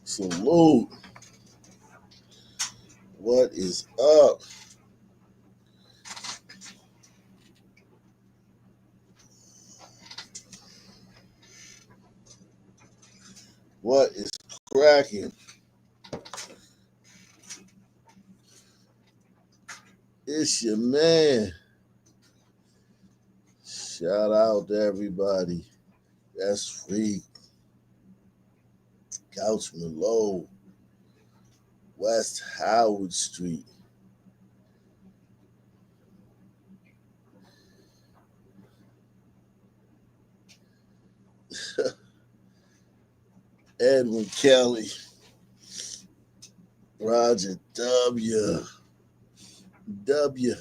Salute. What is up? What is cracking? It's your man. Shout out to everybody. That's Freak, Couchman Low, West Howard Street. Edwin Kelly, Roger W. W.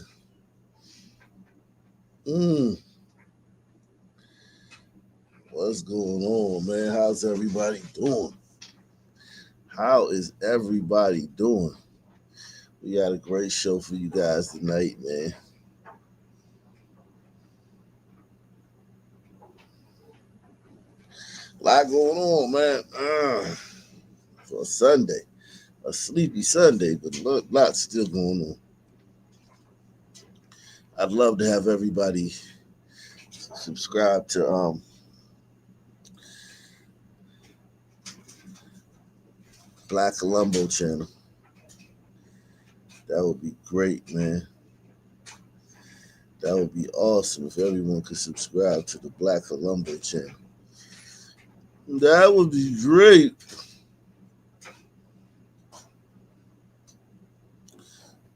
What's going on, man? How's everybody doing? How is everybody doing? We got a great show for you guys tonight, man. A lot going on, man. For a Sunday, a sleepy Sunday, but lots still going on. I'd love to have everybody subscribe to Black Colombo channel. That would be great, man. That would be awesome if everyone could subscribe to the Black Colombo channel. That would be great.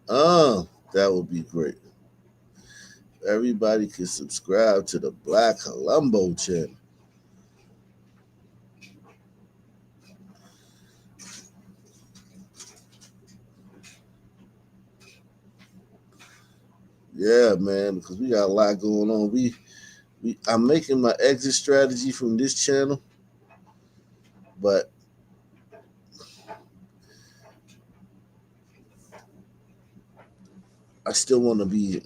That would be great. Everybody could subscribe to the Black Colombo channel. Yeah, man, because we got a lot going on. I'm making my exit strategy from this channel, but I still want to be.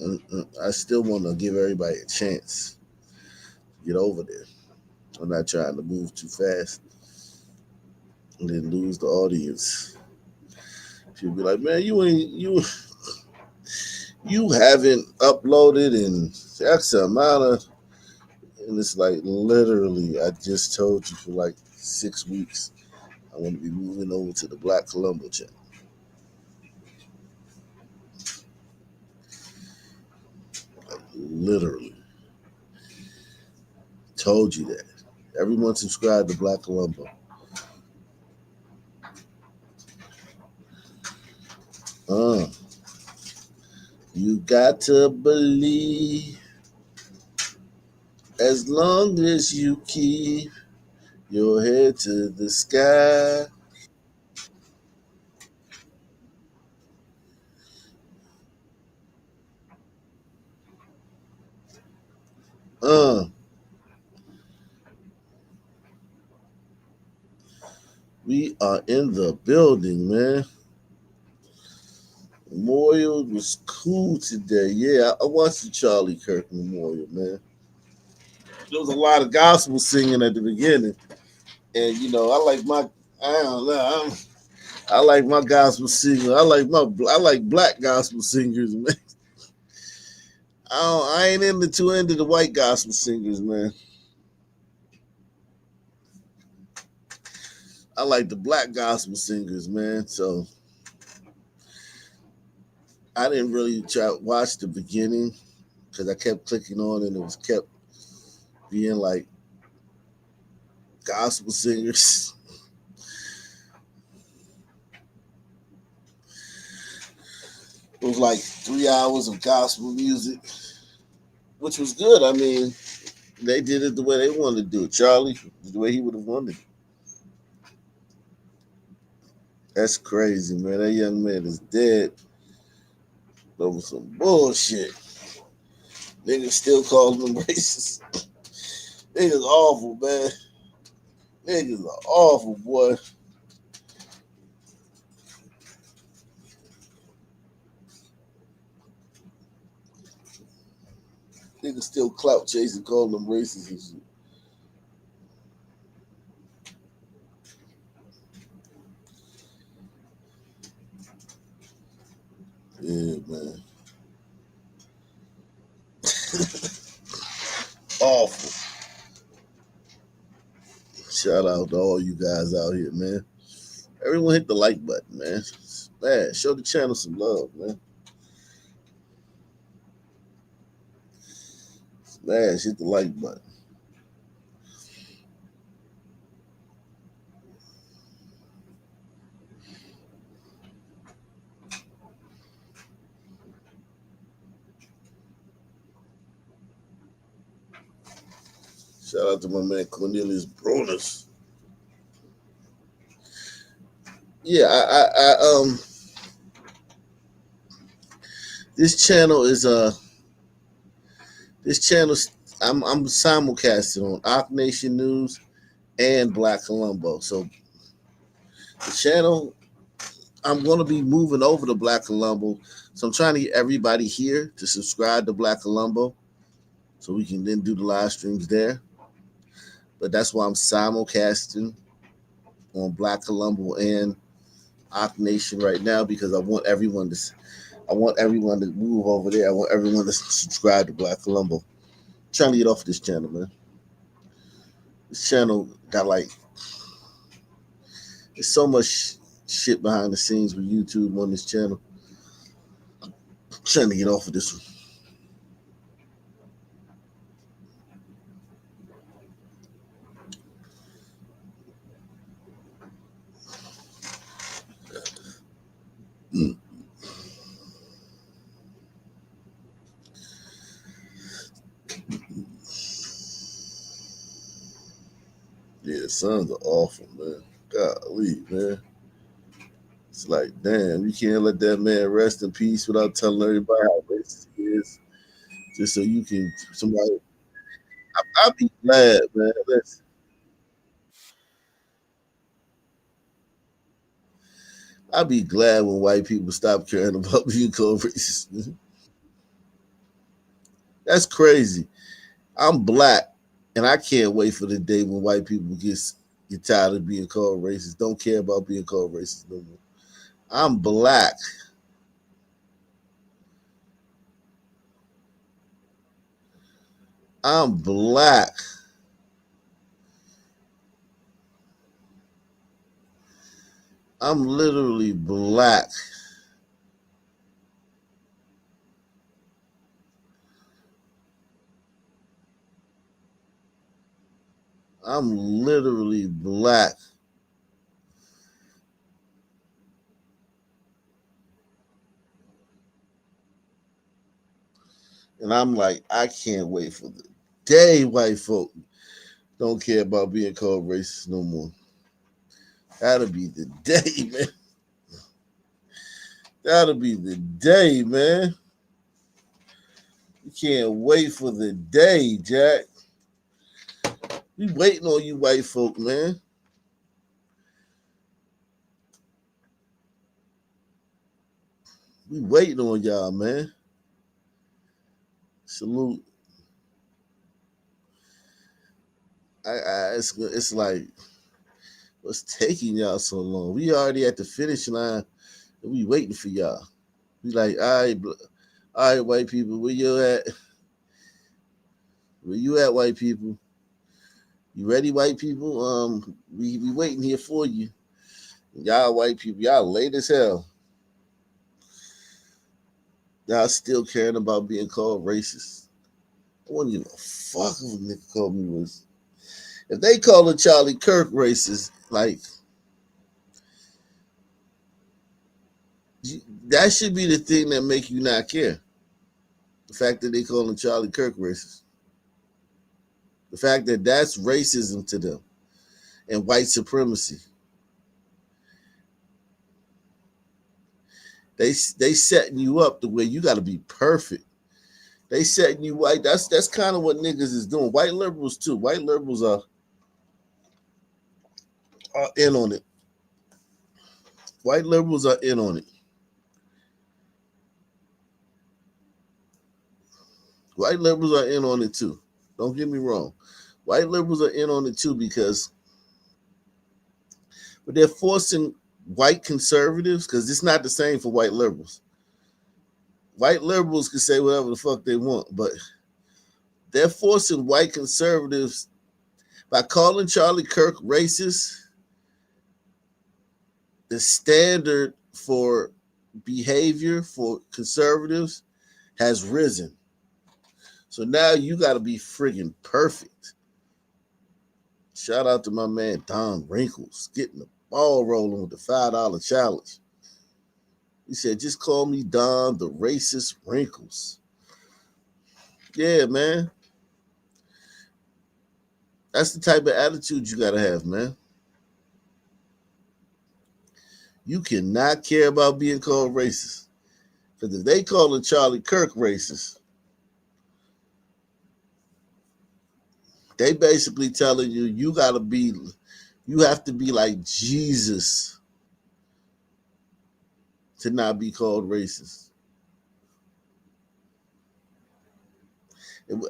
I still want to give everybody a chance to get over there. I'm not trying to move too fast and then lose the audience. She'll be like, "Man, you haven't uploaded in X amount of," and it's like literally, I just told you for like 6 weeks, I want to be moving over to the Black Colombo channel. Like, literally, told you that. Everyone subscribe to Black Colombo. Uh, you got to believe as long as you keep your head to the sky. Uh, we are in the building, man. Memorial was cool today. Yeah, I watched the Charlie Kirk Memorial, man. There was a lot of gospel singing at the beginning, and I like my. I don't know. I like my gospel singers. I like black gospel singers, man. I ain't into the white gospel singers, man. I like the black gospel singers, man. So I didn't really watch the beginning because I kept clicking on and it was kept being like gospel singers. It was like 3 hours of gospel music, which was good. I mean, they did it the way they wanted to do it. Charlie, the way he would have wanted it. That's crazy, man. That young man is dead over some bullshit. Niggas still calling them racist. Niggas awful, man. Niggas are awful, boy. Niggas still clout chasing, calling them racist and shit. Yeah, man. Awful. Shout out to all you guys out here, man. Everyone hit the like button, man. Man, show the channel some love, man. Smash, hit the like button. Shout out to my man Cornelius Bronus. Yeah, this channel is this channel I'm simulcasting on Ock Nation News and Black Colombo. So the channel I'm going to be moving over to Black Colombo. So I'm trying to get everybody here to subscribe to Black Colombo so we can then do the live streams there. But that's why I'm simulcasting on Black Colombo and Ock Nation right now, because I want everyone to move over there. I want everyone to subscribe to Black Colombo. I'm trying to get off this channel, man. This channel got like there's so much shit behind the scenes with YouTube on this channel. I'm trying to get off of this one. Yeah, sons are awful, man. Golly, man. It's like, damn, you can't let that man rest in peace without telling everybody how racist he is. Just so you can somebody. I'll be glad, man. Listen, I'll be glad when white people stop caring about being called racist. That's crazy. I'm black, and I can't wait for the day when white people get tired of being called racist. Don't care about being called racist no more. I'm black. I'm black. I'm literally black. I'm literally black. And I'm like, I can't wait for the day white folk don't care about being called racist no more. That'll be the day, man. That'll be the day, man. We can't wait for the day, Jack. We waiting on you white folk, man. We waiting on y'all, man. Salute. It's like, what's taking y'all so long? We already at the finish line, and we waiting for y'all. We like, all right, white people, where you at? Where you at, white people? You ready, white people? We waiting here for you. Y'all white people, y'all late as hell. Y'all still caring about being called racist. I wouldn't give a fuck if a nigga called me racist. If they call a Charlie Kirk racist, like that should be the thing that make you not care. The fact that they calling Charlie Kirk racist. The fact that that's racism to them and white supremacy. They setting you up the way you got to be perfect. They setting you white. That's kind of what niggas is doing. White liberals too. White liberals are in on it. White liberals are in on it. White liberals are in on it too. Don't get me wrong. White liberals are in on it too because but they're forcing white conservatives, because it's not the same for white liberals. White liberals can say whatever the fuck they want, but they're forcing white conservatives by calling Charlie Kirk racist. The standard for behavior for conservatives has risen. So now you got to be friggin' perfect. Shout out to my man Don Wrinkles getting the ball rolling with the $5 challenge. He said, just call me Don the Racist Wrinkles. Yeah, man. That's the type of attitude you got to have, man. You cannot care about being called racist. Because if they calling Charlie Kirk racist, they basically telling you you have to be like Jesus to not be called racist.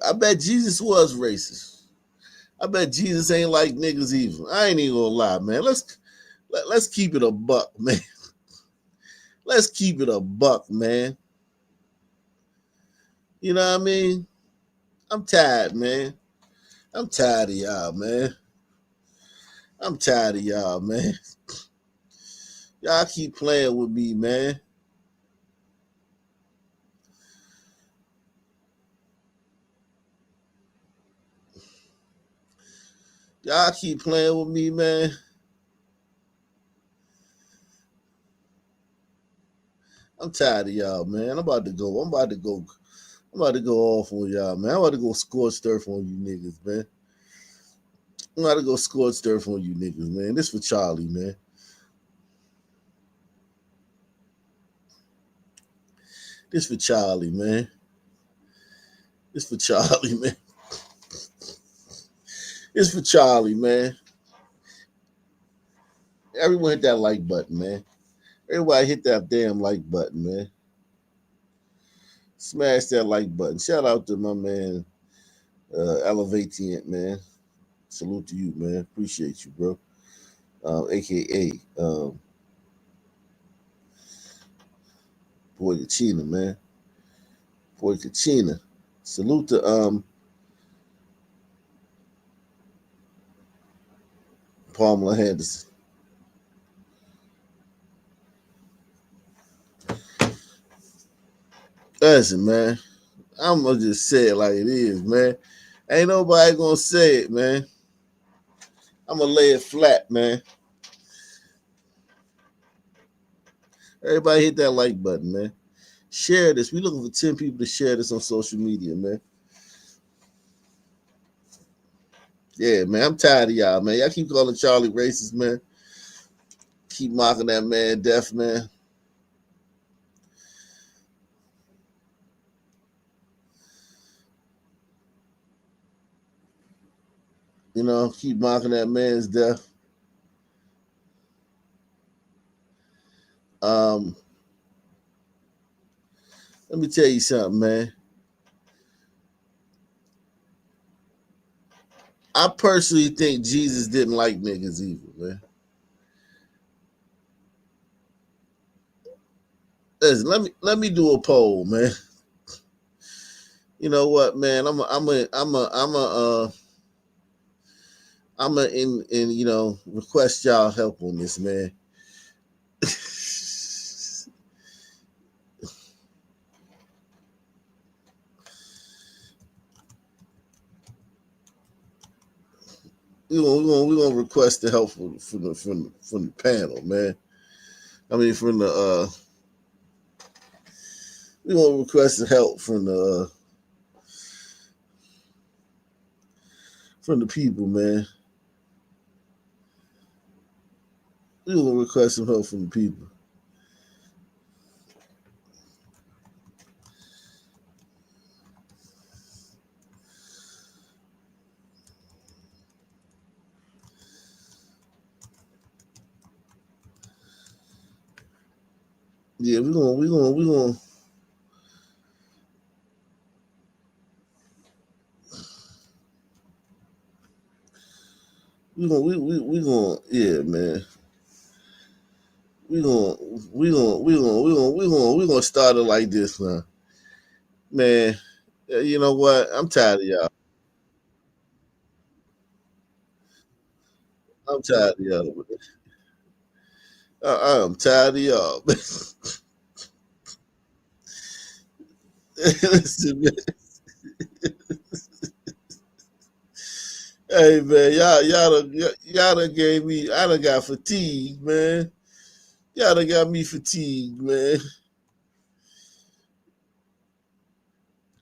I bet Jesus was racist. I bet Jesus ain't like niggas either. I ain't even gonna lie, man. Let's keep it a buck, man. Let's keep it a buck, man. You know what I mean? I'm tired, man. I'm tired of y'all, man. I'm tired of y'all, man. Y'all keep playing with me, man. Y'all keep playing with me, man. I'm tired of y'all, man. I'm about to go off on y'all, man. I'm about to go scorched earth on you niggas, man. I'm about to go scorched earth on you niggas, man. This for Charlie, man. This for Charlie, man. This for Charlie, man. This for Charlie, man. Everyone hit that like button, man. Everybody hit that damn like button, man. Smash that like button. Shout out to my man, Elevatient, man. Salute to you, man. Appreciate you, bro. AKA Boy Kachina, man. Boy Kachina. Salute to Pamela Henderson. Listen, man. I'm gonna just say it like it is, man. Ain't nobody gonna say it, man. I'm gonna lay it flat, man. Everybody hit that like button, man. Share this. We looking for 10 people to share this on social media, man. Yeah, man. I'm tired of y'all, man. Y'all keep calling Charlie racist, man. Keep mocking that man deaf, man. You know, keep mocking that man's death. Um, Let me tell you something, man. I personally think Jesus didn't like niggas either, man. Listen, let me do a poll, man. You know what, man? I'm a in you know request y'all help on this, man. we gonna request the help from the panel, man. I mean from the we gonna request the help from the people, man. We gonna request some help from the people. Yeah, we gonna yeah, man. We gonna start it like this, man. Man, you know what? I'm tired of y'all. I'm tired of y'all. I'm tired of y'all. Listen, man. Hey man, y'all done gave me. I done got fatigued, man. Y'all done got me fatigued, man.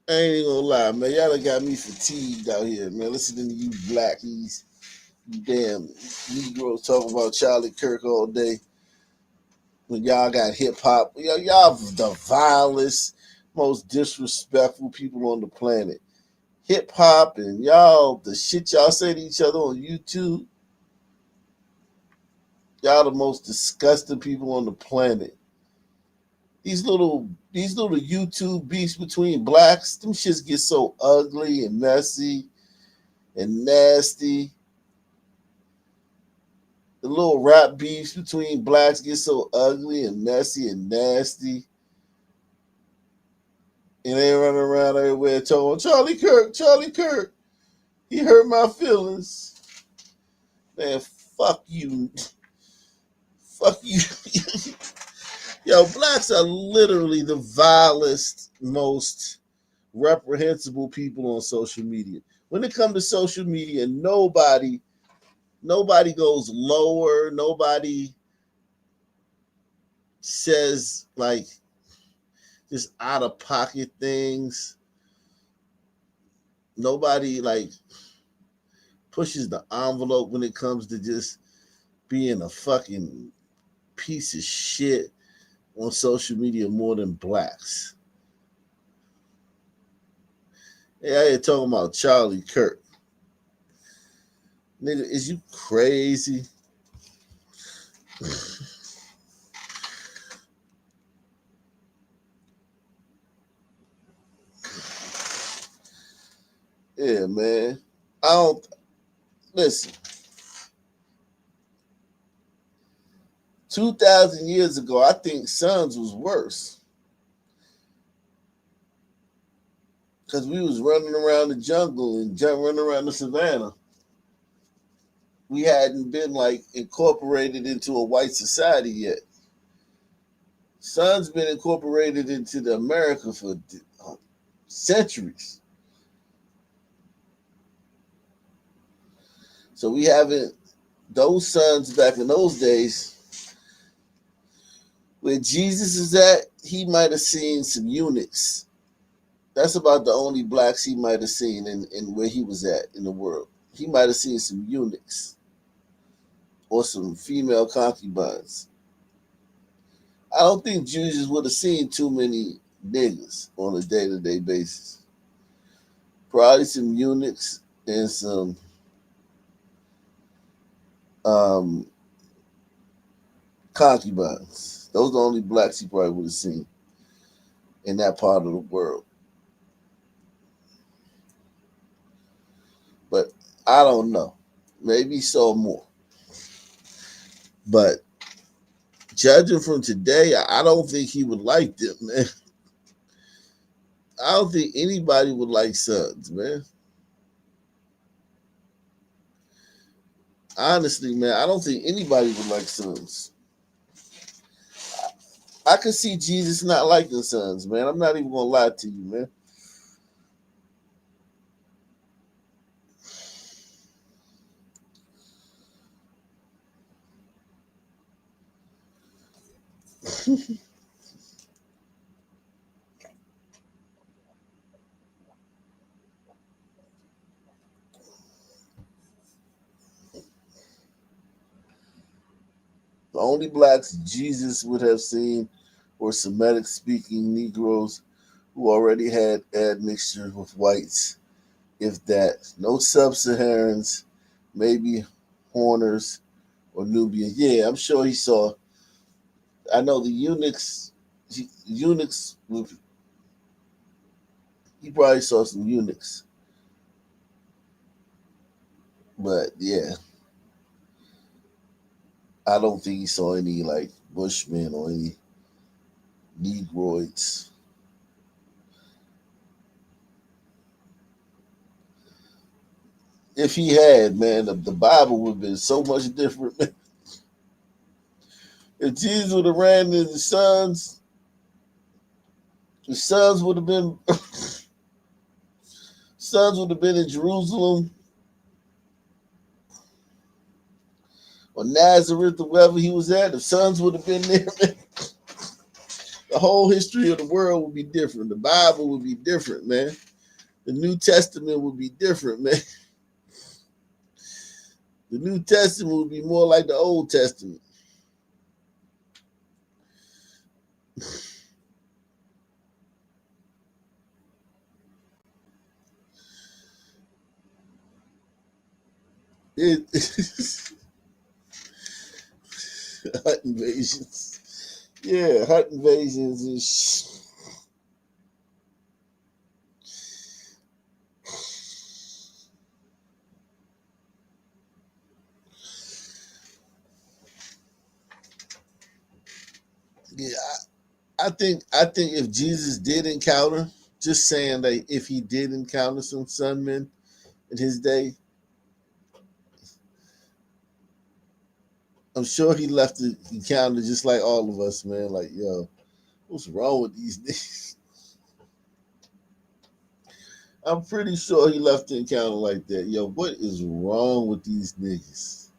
I ain't gonna lie, man. Y'all done got me fatigued out here, man. Listening to you blackies, you damn Negroes talking about Charlie Kirk all day. When y'all got hip hop, y'all the vilest, most disrespectful people on the planet. Hip hop and y'all, the shit y'all say to each other on YouTube, y'all the most disgusting people on the planet. These little YouTube beefs between blacks, them shits get so ugly and messy and nasty. The little rap beefs between blacks get so ugly and messy and nasty. And they running around everywhere talking Charlie Kirk, Charlie Kirk. He hurt my feelings. Man, fuck you. Fuck you. Yo, blacks are literally the vilest, most reprehensible people on social media. When it comes to social media, nobody goes lower. Nobody says like just out of pocket things. Nobody like pushes the envelope when it comes to just being a fucking piece of shit on social media more than blacks. Hey, I ain't talking about Charlie Kirk. Nigga, is you crazy? Yeah, man. I don't listen. 2,000 years ago, I think Sons was worse because we was running around the jungle and running around the savannah. We hadn't been like incorporated into a white society yet. Sons been incorporated into the America for centuries. So we haven't those sons back in those days where Jesus is at, he might have seen some eunuchs. That's about the only blacks he might have seen in where he was at in the world. He might have seen some eunuchs or some female concubines. I don't think Jesus would have seen too many niggas on a day to day basis. Probably some eunuchs and some um, concubines. Those are the only blacks he probably would have seen in that part of the world. But I don't know. Maybe he saw more. But judging from today, I don't think he would like them, man. I don't think anybody would like Sons, man. Honestly, man, I don't think anybody would like Sons. I could see Jesus not liking Sons, man. I'm not even gonna lie to you, man. The only blacks Jesus would have seen were Semitic speaking Negroes who already had admixture with whites, if that. No sub Saharans, maybe Horners or Nubians. Yeah, I'm sure he saw. I know the eunuchs, eunuchs, he probably saw some eunuchs. But yeah, I don't think he saw any like Bushmen or any Negroids. if he had, man, the Bible would have been so much different. Man. If Jesus would have ran into the sons would have been sons would have been in Jerusalem or Nazareth or wherever he was at. The sons would have been there, man. The whole history of the world would be different. The Bible would be different, man. The New Testament would be different, man. The New Testament would be more like the Old Testament. Hut invasions. Yeah, hut invasions and yeah, I think if Jesus did encounter, just saying like if he did encounter some sunmen in his day, I'm sure he left the encounter just like all of us, man. Like, yo, what's wrong with these niggas? I'm pretty sure he left the encounter like that. Yo, what is wrong with these niggas?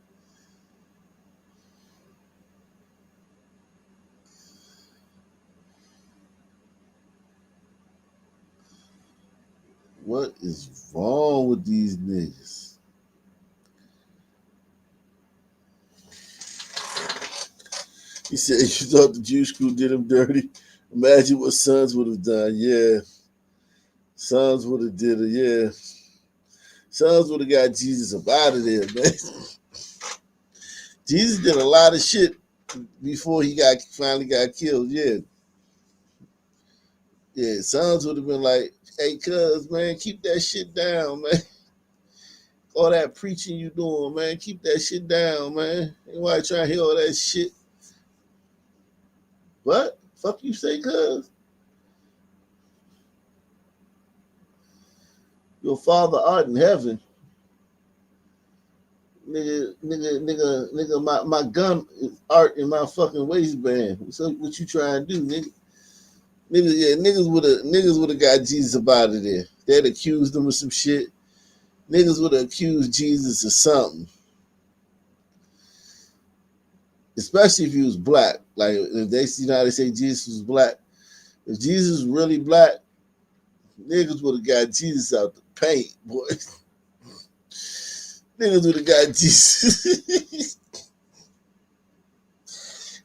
What is wrong with these niggas? He said, you thought the Jewish crew did him dirty? Imagine what Sons would have done. Yeah. Sons would have did it. Yeah. Sons would have got Jesus up out of there, man. Jesus did a lot of shit before he finally got killed. Yeah. Yeah. Sons would have been like, hey, cuz, man, keep that shit down, man. All that preaching you doing, man, keep that shit down, man. Ain't why trying to hear all that shit. What? Fuck you say, cuz? Your father art in heaven. Nigga, my gun is art in my fucking waistband. So what you trying to do, nigga? Niggas would have got Jesus up out of there. They'd accused him of some shit. Niggas would have accused Jesus of something. Especially if he was black. Like if they see how they say Jesus was black. If Jesus was really black, niggas would have got Jesus out the paint, boy. Niggas would have got Jesus.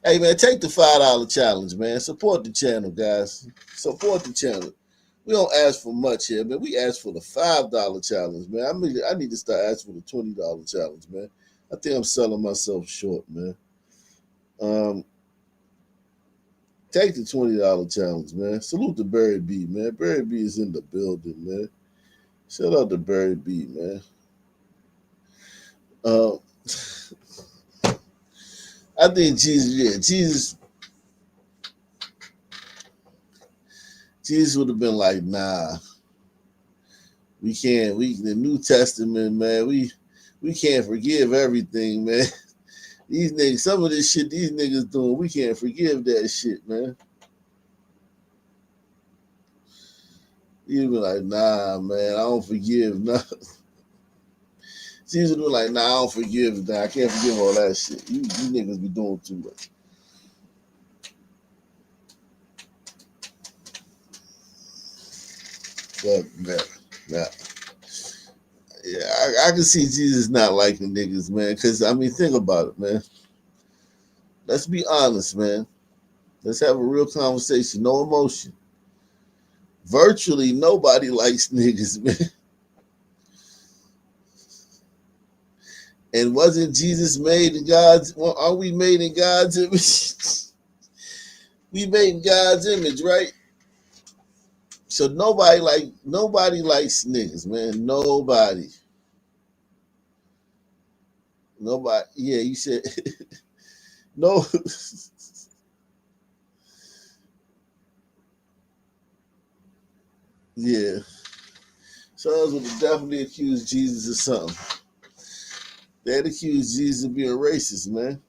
Hey man, take the $5 challenge, man. Support the channel, guys. Support the channel. We don't ask for much here, man. We ask for the $5 challenge, man. I need to start asking for the $20 challenge, man. I think I'm selling myself short, man. Take the $20 challenge, man. Salute to Barry B, man. Barry B is in the building, man. Shout out to Barry B, man. Um, I think Jesus would have been like, nah, we can't. The New Testament, man. We can't forgive everything, man. These niggas, some of this shit these niggas doing, we can't forgive that shit, man. He'd be like, nah, man, I don't forgive. Nah. Jesus would be like, nah, I don't forgive. Nah, I can't forgive all that shit. You niggas be doing too much. But man, nah. Yeah, I can see Jesus not liking niggas, man. Cause I mean, think about it, man. Let's be honest, man. Let's have a real conversation. No emotion. Virtually nobody likes niggas, man. And wasn't Jesus made in God's? Well, are we made in God's image? We made in God's image, right? So nobody likes niggas, man. Nobody. Yeah, you said no. Yeah. Sons would have definitely accused Jesus of something. They'd accuse Jesus of being racist, man.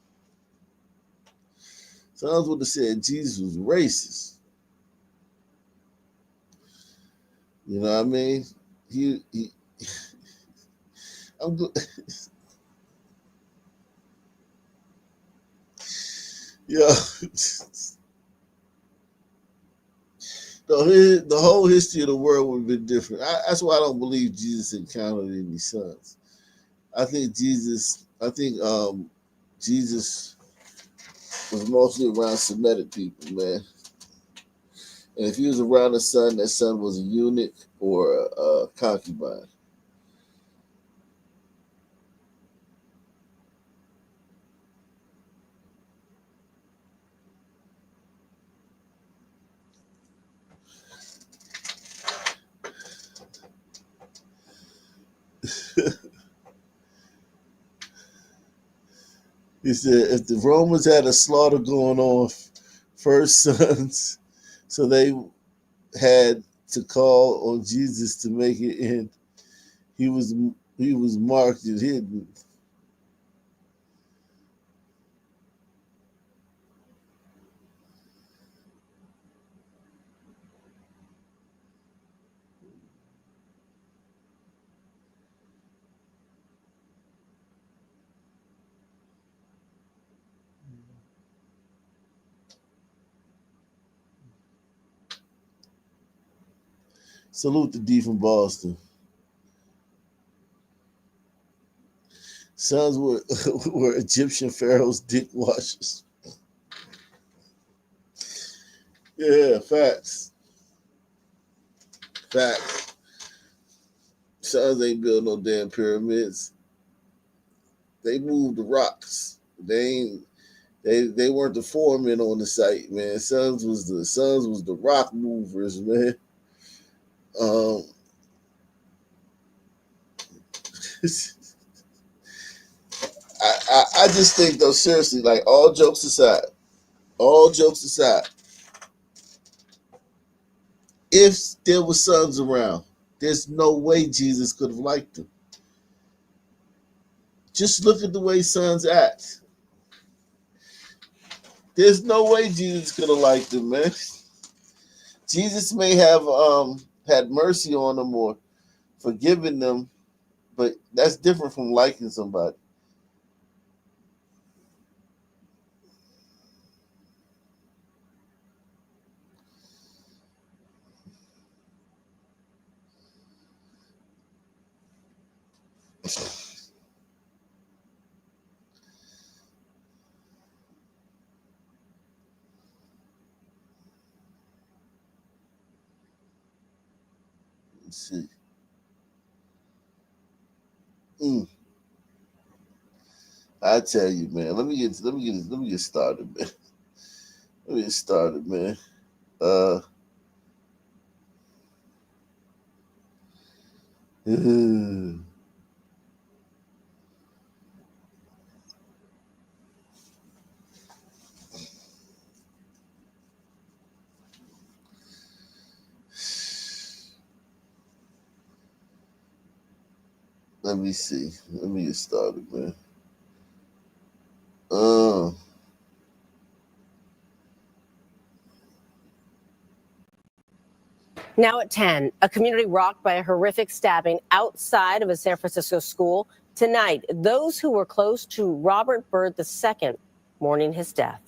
Sons would have said Jesus was racist. You know what I mean? He I'm good. Yeah. The whole history of the world would have been different. That's why I don't believe Jesus encountered any sons. I think Jesus was mostly around Semitic people, man. And if he was around a son, that son was a eunuch or a concubine. He said if the Romans had a slaughter going on, first sons, so they had to call on Jesus to make it in. He was marked and hidden. Salute the D from Boston. Sons were Egyptian pharaohs' dick washers. Yeah, facts. Facts. Sons ain't built no damn pyramids. They moved the rocks. They weren't the foremen on the site, man. Sons was the rock movers, man. I just think though, seriously, like all jokes aside, if there were sons around, there's no way Jesus could have liked them. Just look at the way sons act. There's no way Jesus could have liked them, man. Jesus may have had mercy on them or forgiven them, but that's different from liking somebody. Let's see. I tell you, man. Let me get started, man. Let me get started, man. Let me see. Let me get started, man. Now at 10, a community rocked by a horrific stabbing outside of a San Francisco school. Tonight, those who were close to Robert Byrd II mourning his death.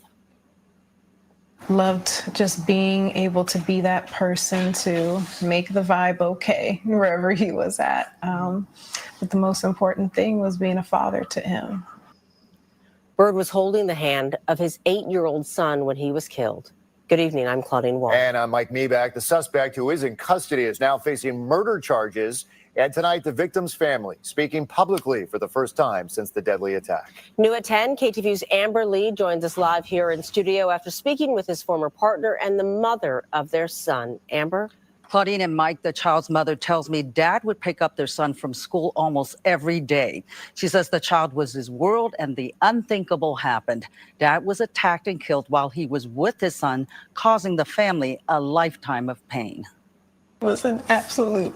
Loved just being able to be that person to make the vibe okay wherever he was at. But the most important thing was being a father to him. Byrd was holding the hand of his 8-year-old son when he was killed. Good evening, I'm Claudine Wall. And I'm Mike Meback. The suspect who is in custody is now facing murder charges. And tonight, the victim's family speaking publicly for the first time since the deadly attack. New at 10, KTVU's Amber Lee joins us live here in studio after speaking with his former partner and the mother of their son. Amber? Claudine and Mike, the child's mother, tells me Dad would pick up their son from school almost every day. She says the child was his world and the unthinkable happened. Dad was attacked and killed while he was with his son, causing the family a lifetime of pain. It was an absolute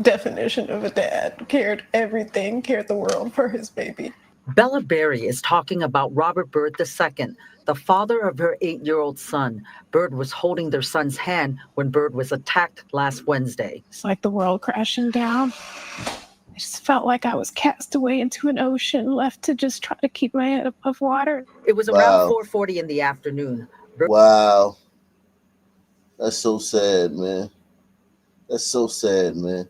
definition of a dad. Cared everything, cared the world for his baby. Bella Berry is talking about Robert Byrd II, the father of her 8-year-old son. Byrd was holding their son's hand when Byrd was attacked last Wednesday. It's like the world crashing down. I just felt like I was cast away into an ocean, left to just try to keep my head above water. It was around 4:40 in the afternoon. Wow. That's so sad, man. That's so sad, man.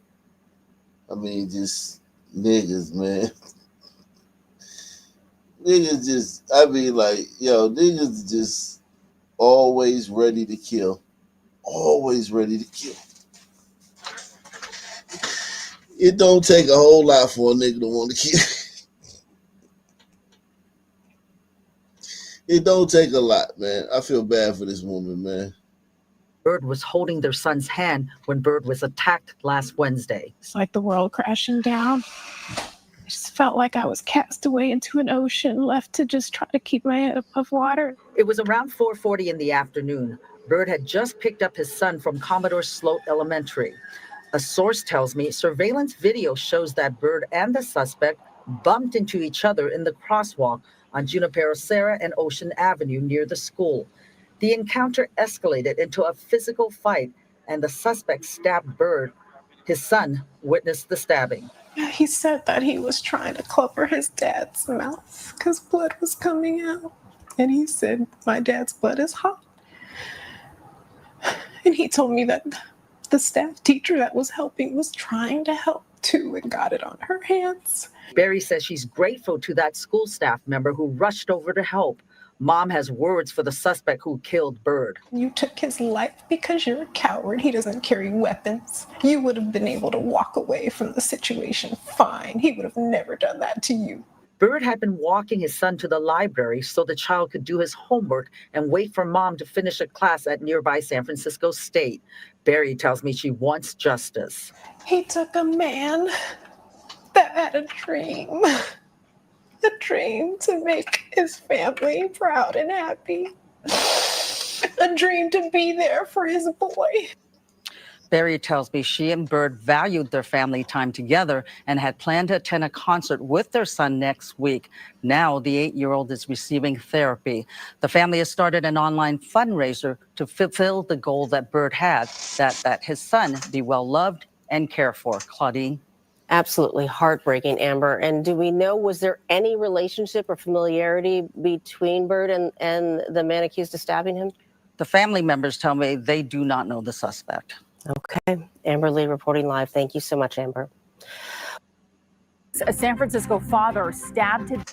I mean, just niggas, man. Niggas just, I mean, like, yo, niggas just always ready to kill. Always ready to kill. It don't take a whole lot for a nigga to want to kill. It don't take a lot, man. I feel bad for this woman, man. Byrd was holding their son's hand when Byrd was attacked last Wednesday. It's like the world crashing down. I just felt like I was cast away into an ocean, left to just try to keep my head above water. It was around 4:40 in the afternoon. Byrd had just picked up his son from Commodore Sloat Elementary. A source tells me surveillance video shows that Byrd and the suspect bumped into each other in the crosswalk on Junipero Serra and Ocean Avenue near the school. The encounter escalated into a physical fight, and the suspect stabbed Byrd. His son witnessed the stabbing. He said that he was trying to cover his dad's mouth because blood was coming out. And he said, my dad's blood is hot. And he told me that the staff teacher that was helping was trying to help too and got it on her hands. Berry says she's grateful to that school staff member who rushed over to help. Mom has words for the suspect who killed Byrd. You took his life because you're a coward. He doesn't carry weapons. You would have been able to walk away from the situation fine. He would have never done that to you. Byrd had been walking his son to the library so the child could do his homework and wait for mom to finish a class at nearby San Francisco State. Berry tells me she wants justice. He took a man that had a dream to make his family proud and happy, a dream to be there for his boy. Berry tells me she and Byrd valued their family time together and had planned to attend a concert with their son next week. Now the 8-year-old is receiving therapy. The family has started an online fundraiser to fulfill the goal that Byrd had, that his son be well loved and cared for. Claudine? Absolutely heartbreaking, Amber. And do we know, was there any relationship or familiarity between Byrd and the man accused of stabbing him? The family members tell me they do not know the suspect. Okay. Amber Lee reporting live. Thank you so much, Amber. A San Francisco father stabbed to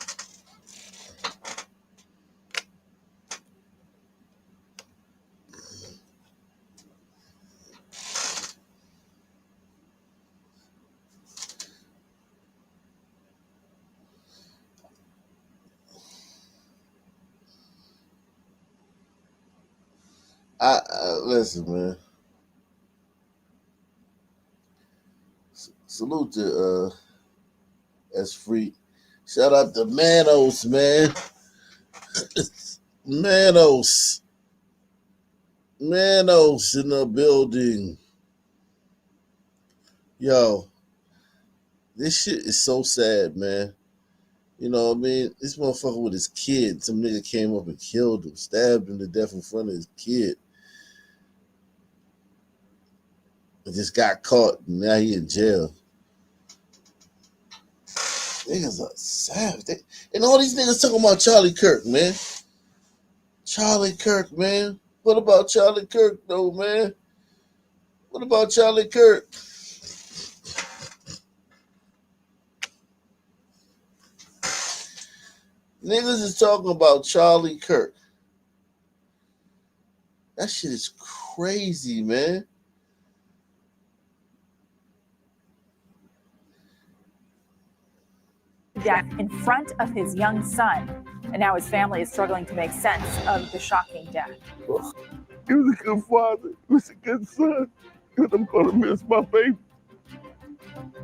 Listen, man. Salute to S Free. Shout out to Manos, man. Manos in the building. Yo, this shit is so sad, man. You know what I mean? This motherfucker with his kid, some nigga came up and killed him, stabbed him to death in front of his kid. And just got caught, and now he in jail. Niggas are savage. And all these niggas talking about Charlie Kirk, man. Charlie Kirk, man. What about Charlie Kirk, though, man? What about Charlie Kirk? Niggas is talking about Charlie Kirk. That shit is crazy, man. death in front of his young son. And now his family is struggling to make sense of the shocking death. He was a good father. He was a good son. And I'm going to miss my baby.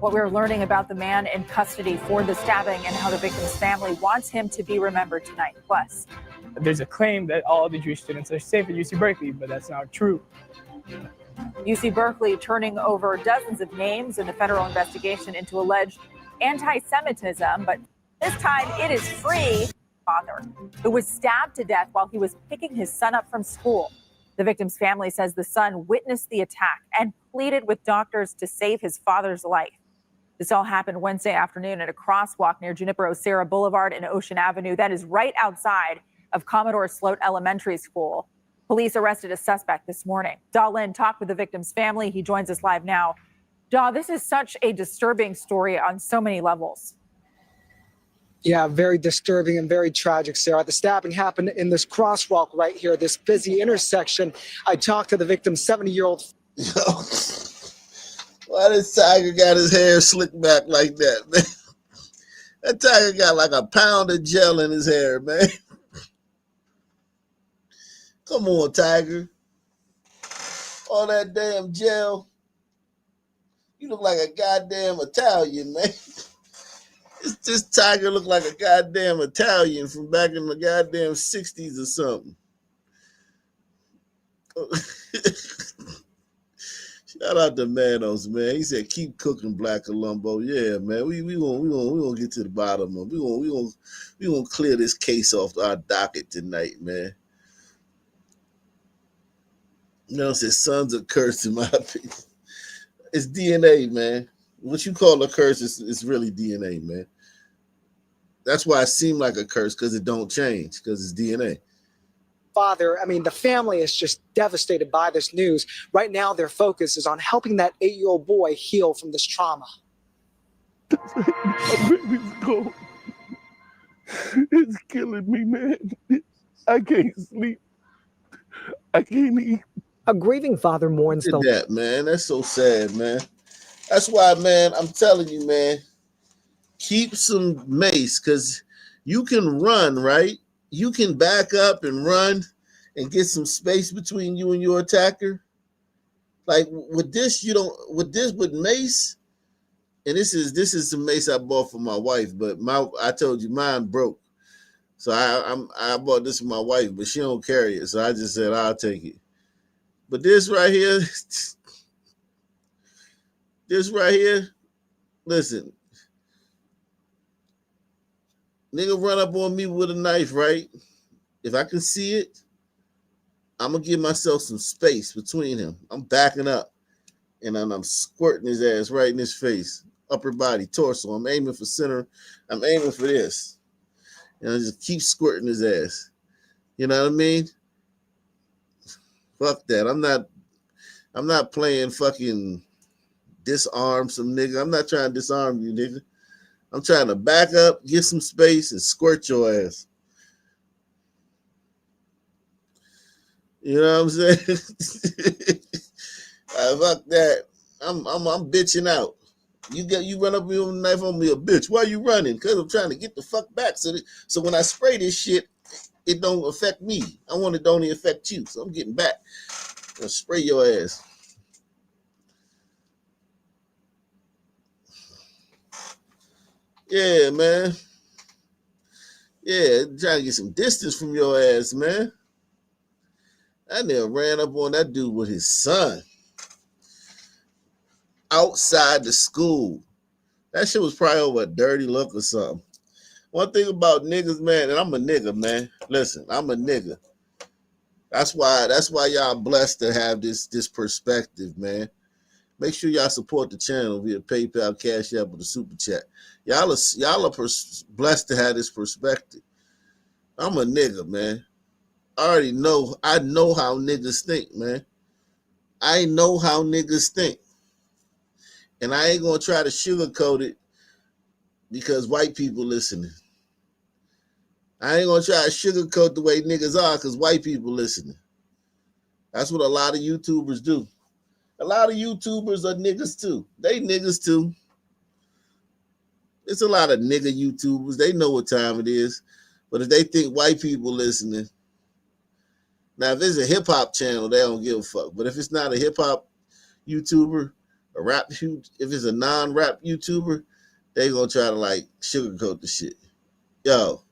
What we're learning about the man in custody for the stabbing and how the victim's family wants him to be remembered tonight. Plus, there's a claim that all of the Jewish students are safe at UC Berkeley, but that's not true. UC Berkeley turning over dozens of names in the federal investigation into alleged anti-Semitism, but this time it is free father who was stabbed to death while he was picking his son up from school. The victim's family says the son witnessed the attack and pleaded with doctors to save his father's life. This all happened Wednesday afternoon at a crosswalk near Junipero-Serra Boulevard and Ocean Avenue. That is right outside of Commodore Sloat Elementary School. Police arrested a suspect this morning. Da Lin talked with the victim's family. He joins us live now. Da, this is such a disturbing story on so many levels. Yeah, very disturbing and very tragic, Sarah. The stabbing happened in this crosswalk right here, this busy intersection. I talked to the victim's 70-year-old. Yo, why this tiger got his hair slicked back like that, man? That tiger got like a pound of gel in his hair, man. Come on, tiger. All that damn gel. You look like a goddamn Italian, man. This tiger look like a goddamn Italian from back in the goddamn 60s or something. Shout out to Manos, man. He said, "Keep cooking, Black Colombo." Yeah, man. We gonna get to the bottom of it. We gonna clear this case off our docket tonight, man. You know, it says sons are cursed in my opinion. It's DNA, man. What you call a curse is really DNA, man. That's why it seemed like a curse, because it don't change, because it's DNA. Father, I mean, the family is just devastated by this news. Right now, their focus is on helping that 8-year-old boy heal from this trauma. My baby's gone. It's killing me, man. I can't sleep. I can't eat. A grieving father mourns the... That, man. That's so sad, man. That's why, man, I'm telling you, man, keep some mace, because you can run, right? You can back up and run and get some space between you and your attacker. Like with this, with mace, and this is some mace I bought for my wife, but I told you mine broke. So I bought this for my wife, but she don't carry it. So I just said I'll take it. But this right here, listen, nigga run up on me with a knife, right? If I can see it, I'm going to give myself some space between him. I'm backing up, and I'm squirting his ass right in his face, upper body, torso. I'm aiming for center. I'm aiming for this. And I just keep squirting his ass. You know what I mean? Fuck that. I'm not playing fucking disarm some nigga. I'm not trying to disarm you, nigga. I'm trying to back up, get some space, and squirt your ass. You know what I'm saying? Fuck that. I'm bitching out. You run up with a knife on me, a bitch. Why you running? Because I'm trying to get the fuck back. So when I spray this shit, it don't affect me. I want it to only affect you. So I'm getting back. I'll spray your ass. Yeah, man. Yeah, trying to get some distance from your ass, man. That nigga ran up on that dude with his son outside the school. That shit was probably over a dirty look or something. One thing about niggas, man, and I'm a nigga, man. Listen, I'm a nigga. That's why y'all blessed to have this perspective, man. Make sure y'all support the channel via PayPal, Cash App, or the Super Chat. Y'all are blessed to have this perspective. I'm a nigga, man. I know how niggas think, man. I know how niggas think. And I ain't gonna try to sugarcoat it because white people listening. I ain't gonna try to sugarcoat the way niggas are because white people listening. That's what a lot of YouTubers do. A lot of YouTubers are niggas too. They niggas too. It's a lot of nigga YouTubers. They know what time it is. But if they think white people listening, now if it's a hip hop channel, they don't give a fuck. But if it's not a hip hop YouTuber, if it's a non-rap YouTuber, they gonna try to like sugarcoat the shit. Yo,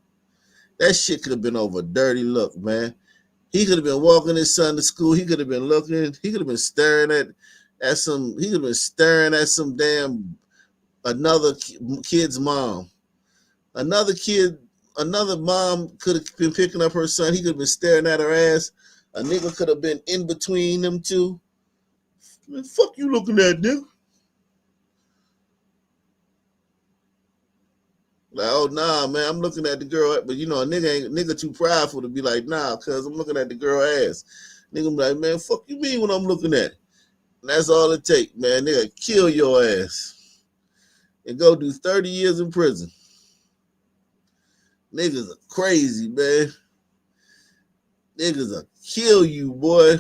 that shit could have been over a dirty look, man. He could have been walking his son to school. He could have been looking. He could have been staring at some. He could have been staring at some damn another kid's mom. Another mom could have been picking up her son. He could have been staring at her ass. A nigga could have been in between them two. Man, fuck you looking at, nigga. Like, oh nah, man, I'm looking at the girl, but you know, a nigga too prideful to be like, nah, cuz I'm looking at the girl ass. Nigga be like, man, fuck you mean when I'm looking at it? And that's all it take, man. Nigga kill your ass and go do 30 years in prison. Niggas are crazy, man. Niggas will kill you, boy.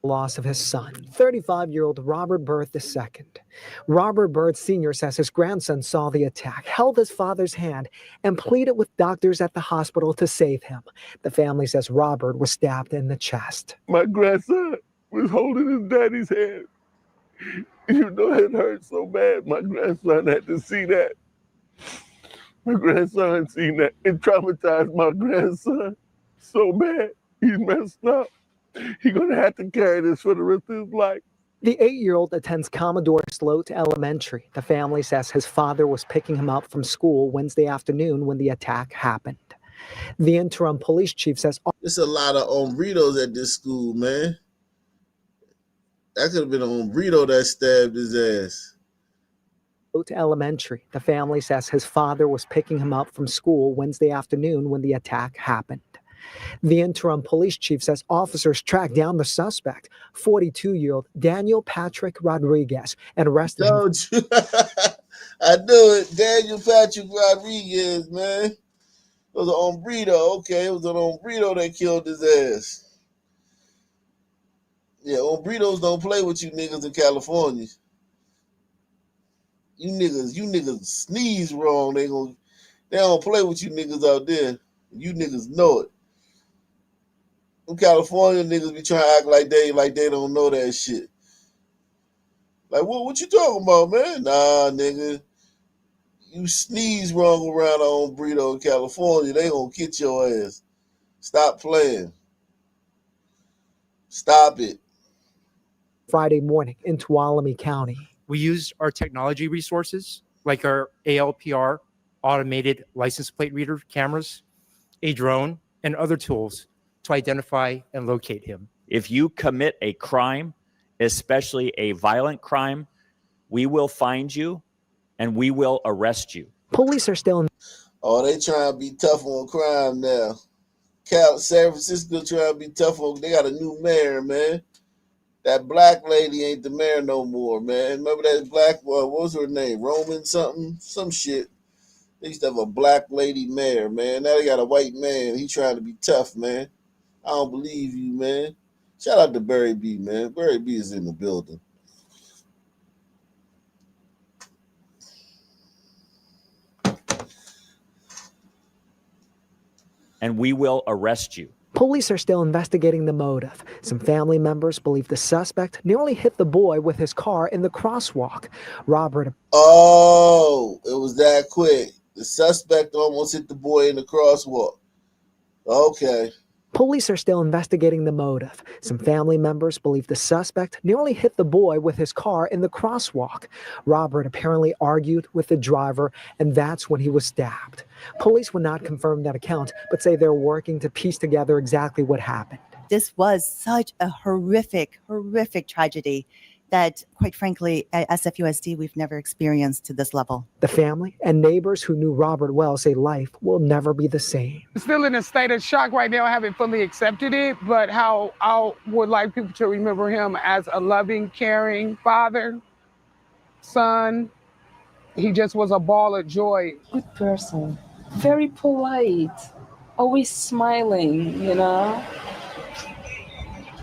Loss of his son, 35-year-old Robert Byrd II. Robert Byrd Sr. says his grandson saw the attack, held his father's hand, and pleaded with doctors at the hospital to save him. The family says Robert was stabbed in the chest. My grandson was holding his daddy's hand. You know, it hurt so bad. My grandson had to see that. My grandson seen that. It traumatized my grandson so bad. He's messed up. He's going to have to carry this for the rest of his life. The 8-year-old attends Commodore Sloat Elementary. The family says his father was picking him up from school Wednesday afternoon when the attack happened. The interim police chief says there's a lot of hombreros at this school, man. That could have been a hombrito that stabbed his ass. Sloat Elementary. The family says his father was picking him up from school Wednesday afternoon when the attack happened. The interim police chief says officers tracked down the suspect, 42-year-old Daniel Patrick Rodriguez, and arrested him. I knew it. Daniel Patrick Rodriguez, man. It was an hombrito. Okay, it was an hombrito that killed his ass. Yeah, hombritos don't play with you niggas in California. You niggas sneeze wrong. They don't play with you niggas out there. You niggas know it. Them California niggas be trying to act like they don't know that shit. Like, what you talking about, man? Nah, nigga. You sneeze wrong around a hombrito in California, they gonna get your ass. Stop playing. Stop it. Friday morning in Tuolumne County. We used our technology resources like our ALPR, automated license plate reader cameras, a drone, and other tools to identify and locate him. If you commit a crime, especially a violent crime, we will find you and we will arrest you. Police are still in. Oh, they trying to be tough on crime now. San Francisco trying to be tough on. They got a new mayor, man. That black lady ain't the mayor no more, man. Remember that black, what was her name? Roman something? Some shit. They used to have a black lady mayor, man. Now they got a white man. He trying to be tough, man. I don't believe you, man. Shout out to Barry B, man. Barry B is in the building. And we will arrest you. Police are still investigating the motive. Some family members believe the suspect nearly hit the boy with his car in the crosswalk. Robert. Oh, it was that quick. The suspect almost hit the boy in the crosswalk. Okay. Police are still investigating the motive. Some family members believe the suspect nearly hit the boy with his car in the crosswalk. Robert apparently argued with the driver, and that's when he was stabbed. Police would not confirm that account, but say they're working to piece together exactly what happened. This was such a horrific tragedy that, quite frankly, at SFUSD, we've never experienced to this level. The family and neighbors who knew Robert well say life will never be the same. Still in a state of shock right now. I haven't fully accepted it, but how I would like people to remember him as a loving, caring father, son. He just was a ball of joy. Good person, very polite, always smiling, you know.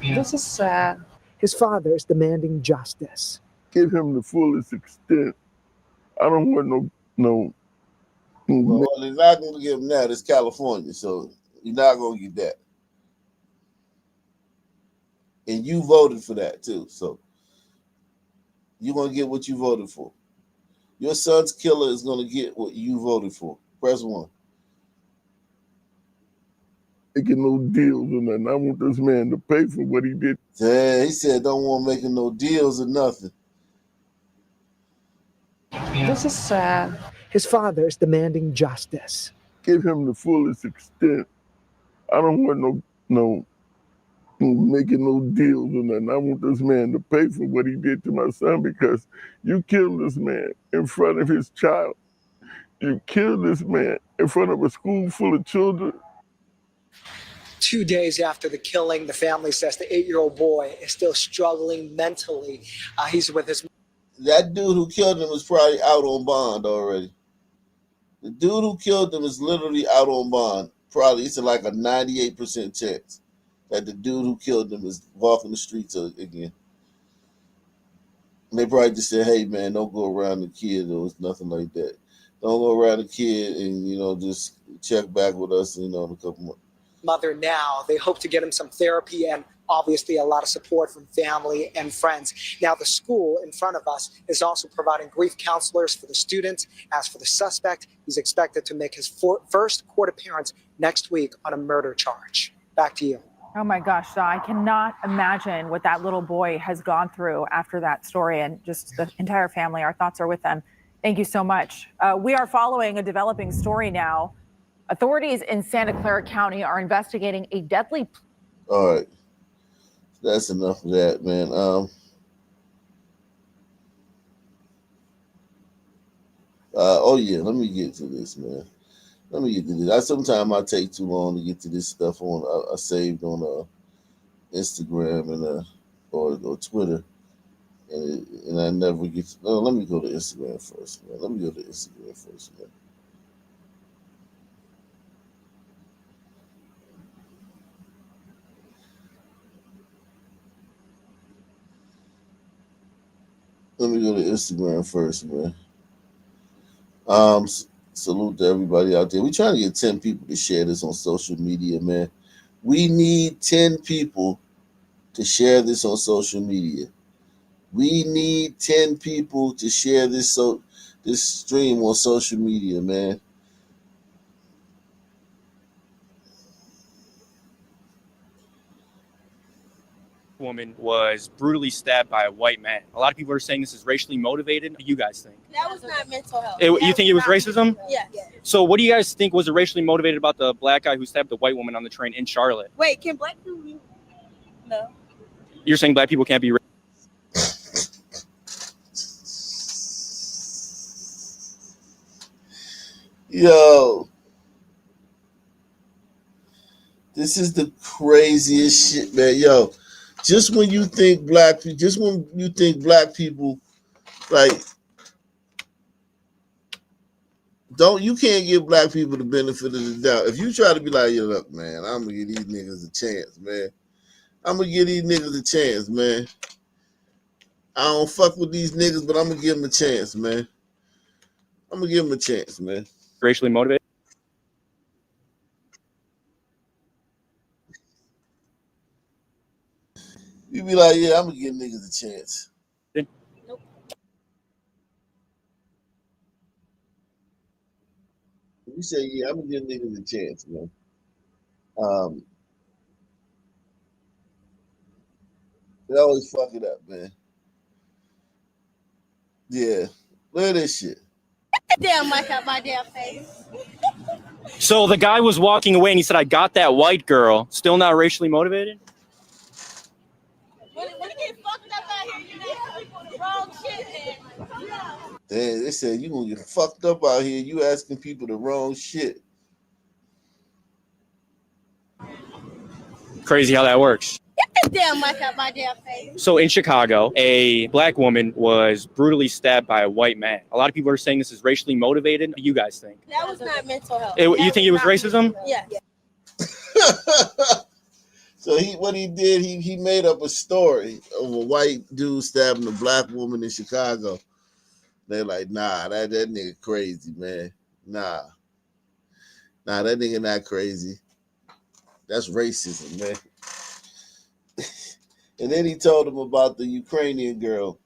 This is sad. His father is demanding justice. Give him the fullest extent. I don't want no. Well, they're not going to give him that. It's California, so you're not going to get that. And you voted for that, too. So you're going to get what you voted for. Your son's killer is going to get what you voted for. Press 1. making no deals or nothing. I want this man to pay for what he did. Yeah, he said don't want making no deals or nothing. This is sad. His father is demanding justice. Give him the fullest extent. I don't want no making no deals or nothing. I want this man to pay for what he did to my son, because you killed this man in front of his child. You killed this man in front of a school full of children. 2 days after the killing, the family says the 8-year-old boy is still struggling mentally. He's with his... That dude who killed him is probably out on bond already. The dude who killed him is literally out on bond. Probably, it's like a 98% chance that the dude who killed him is walking the streets again. And they probably just said, hey, man, don't go around the kid. Or it's nothing like that. Don't go around the kid and, just check back with us, in a couple months. Mother now. They hope to get him some therapy and obviously a lot of support from family and friends. Now, the school in front of us is also providing grief counselors for the students. As for the suspect, he's expected to make his first court appearance next week on a murder charge. Back to you. Oh my gosh, I cannot imagine what that little boy has gone through after that story, and just the entire family. Our thoughts are with them. Thank you so much. We are following a developing story now. Authorities in Santa Clara County are investigating a deadly... All right. That's enough of that, man. Oh, yeah, let me get to this, man. Let me get to this. Sometimes I take too long to get to this stuff I saved on Instagram and or Twitter, and I never get to... No, let me go to Instagram first, man. Let me go to Instagram first, man. Let me go to Instagram first, man. Salute to everybody out there. We're trying to get 10 people to share this on social media, man. We need 10 people to share this on social media. We need 10 people to share this stream on social media, man. Woman was brutally stabbed by a white man. A lot of people are saying this is racially motivated. What do you guys think? That was not mental health. You think it was racism? Yeah. So what do you guys think was racially motivated about the black guy who stabbed the white woman on the train in Charlotte? Wait, can black people be... No. You're saying black people can't be Yo. This is the craziest shit, man. Yo, just when you think black people, like, you can't give black people the benefit of the doubt. If you try to be like, yo, look, man, I'm gonna give these niggas a chance, man. I'm gonna give these niggas a chance, man. I don't fuck with these niggas, but I'm gonna give them a chance, man. I'm gonna give them a chance, man. racially motivated? You be like, yeah, I'm gonna give niggas a chance. Nope. You say, yeah, I'm gonna give niggas a chance, man. They always fuck it up, man. Yeah, look at this shit. Get the damn mic out my damn face. So the guy was walking away and he said, I got that white girl. Still not racially motivated? When you get fucked up out here, you know the wrong shit, man. They said you gonna get fucked up out here. You asking people the wrong shit. Crazy how that works. Get the damn mic out my damn face. So in Chicago, a black woman was brutally stabbed by a white man. A lot of people are saying this is racially motivated. What do you guys think? That was not mental health. You think it was racism? Yeah. So what he did, he made up a story of a white dude stabbing a black woman in Chicago. They're like, nah, that nigga crazy, man. Nah, that nigga not crazy. That's racism, man. And then he told him about the Ukrainian girl.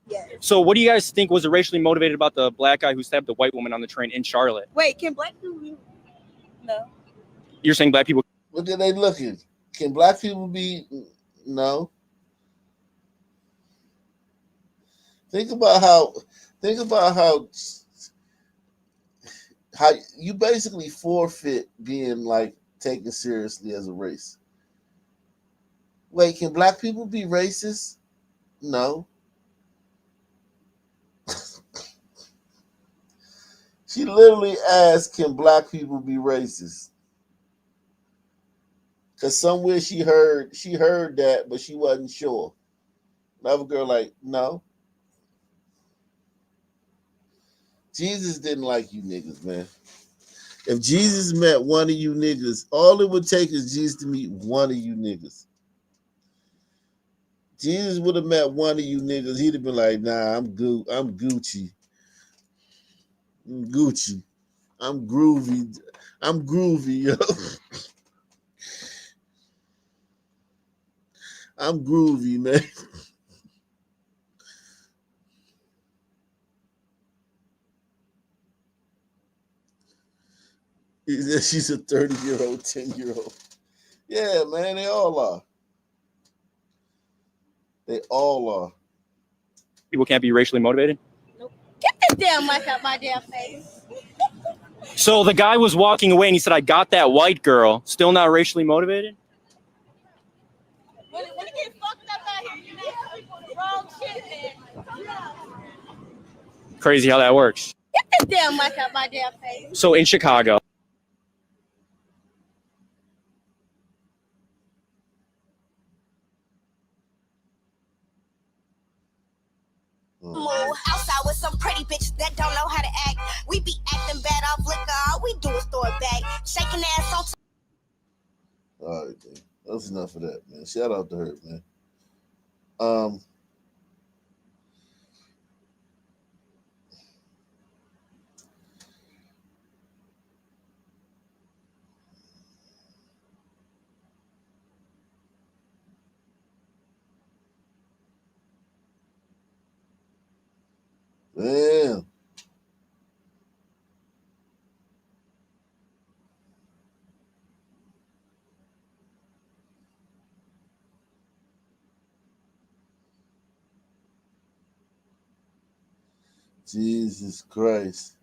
Yeah. So what do you guys think was racially motivated about the black guy who stabbed the white woman on the train in Charlotte? Wait, can black people be... No. You're saying black people? What are they looking? Can black people be? No. Think about how you basically forfeit being like taken seriously as a race. Wait, can black people be racist? No. She literally asked, can black people be racist? Because somewhere she heard that, but she wasn't sure. Another girl like, no. Jesus didn't like you niggas, man. If Jesus met one of you niggas, all it would take is Jesus to meet one of you niggas. Jesus would have met one of you niggas, he'd have been like, nah, I'm Gucci. I'm Gucci. I'm groovy. I'm groovy, yo. I'm groovy, man. She's a 30-year-old, 10-year-old. Yeah, man, they all are. They all are. People can't be racially motivated? Get the damn mic out my damn face. So the guy was walking away and he said, I got that white girl. Still not racially motivated? When you get fucked up out here, you know, wrong shit, man. Crazy how that works. Get the damn mic out my damn face. So in Chicago. Outside with some pretty bitches that don't know how to act. We be acting bad off liquor. All we do is throw it back. Shaking ass on. All right, man. That's enough of that, man. Shout out to her, man. Damn. Jesus Christ.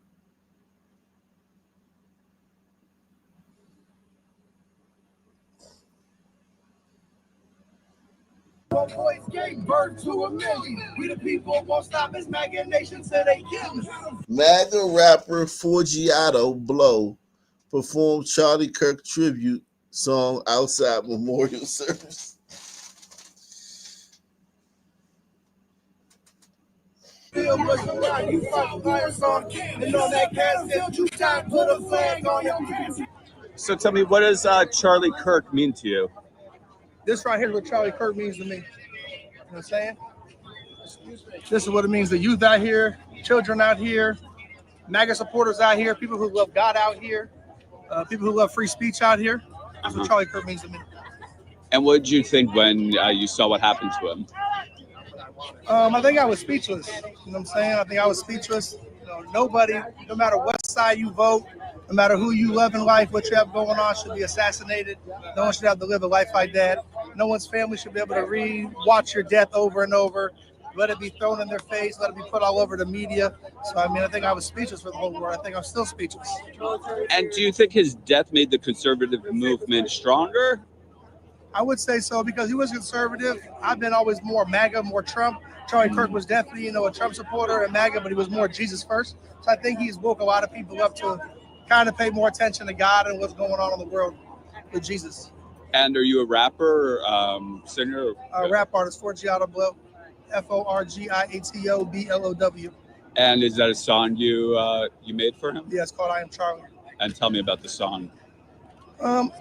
Boys gave birth to a million. We the people won't stop his MAGA nation till they kill us. MAGA rapper Forgiato Blow performed Charlie Kirk tribute song outside memorial service. So tell me, what does Charlie Kirk mean to you? This right here is what Charlie Kirk means to me. You know what I'm saying? This is what it means to youth out here, children out here, MAGA supporters out here, people who love God out here, people who love free speech out here. That's what Charlie Kirk means to me. And what did you think when you saw what happened to him? I think I was speechless. You know what I'm saying? I think I was speechless. You know, nobody, no matter what side you vote, no matter who you love in life, what you have going on, should be assassinated. No one should have to live a life like that. No one's family should be able to watch your death over and over. Let it be thrown in their face. Let it be put all over the media. So, I mean, I think I was speechless for the whole world. I think I'm still speechless. And do you think his death made the conservative movement stronger? I would say so because he was conservative. I've been always more MAGA, more Trump. Charlie Kirk was definitely, a Trump supporter and MAGA, but he was more Jesus first. So I think he's woke a lot of people up to kind of pay more attention to God and what's going on in the world with Jesus. And are you a rapper, singer? A rap artist, Forgiato Blow, Forgiatoblow. And is that a song you made for him? Yeah, it's called I Am Charlie. And tell me about the song.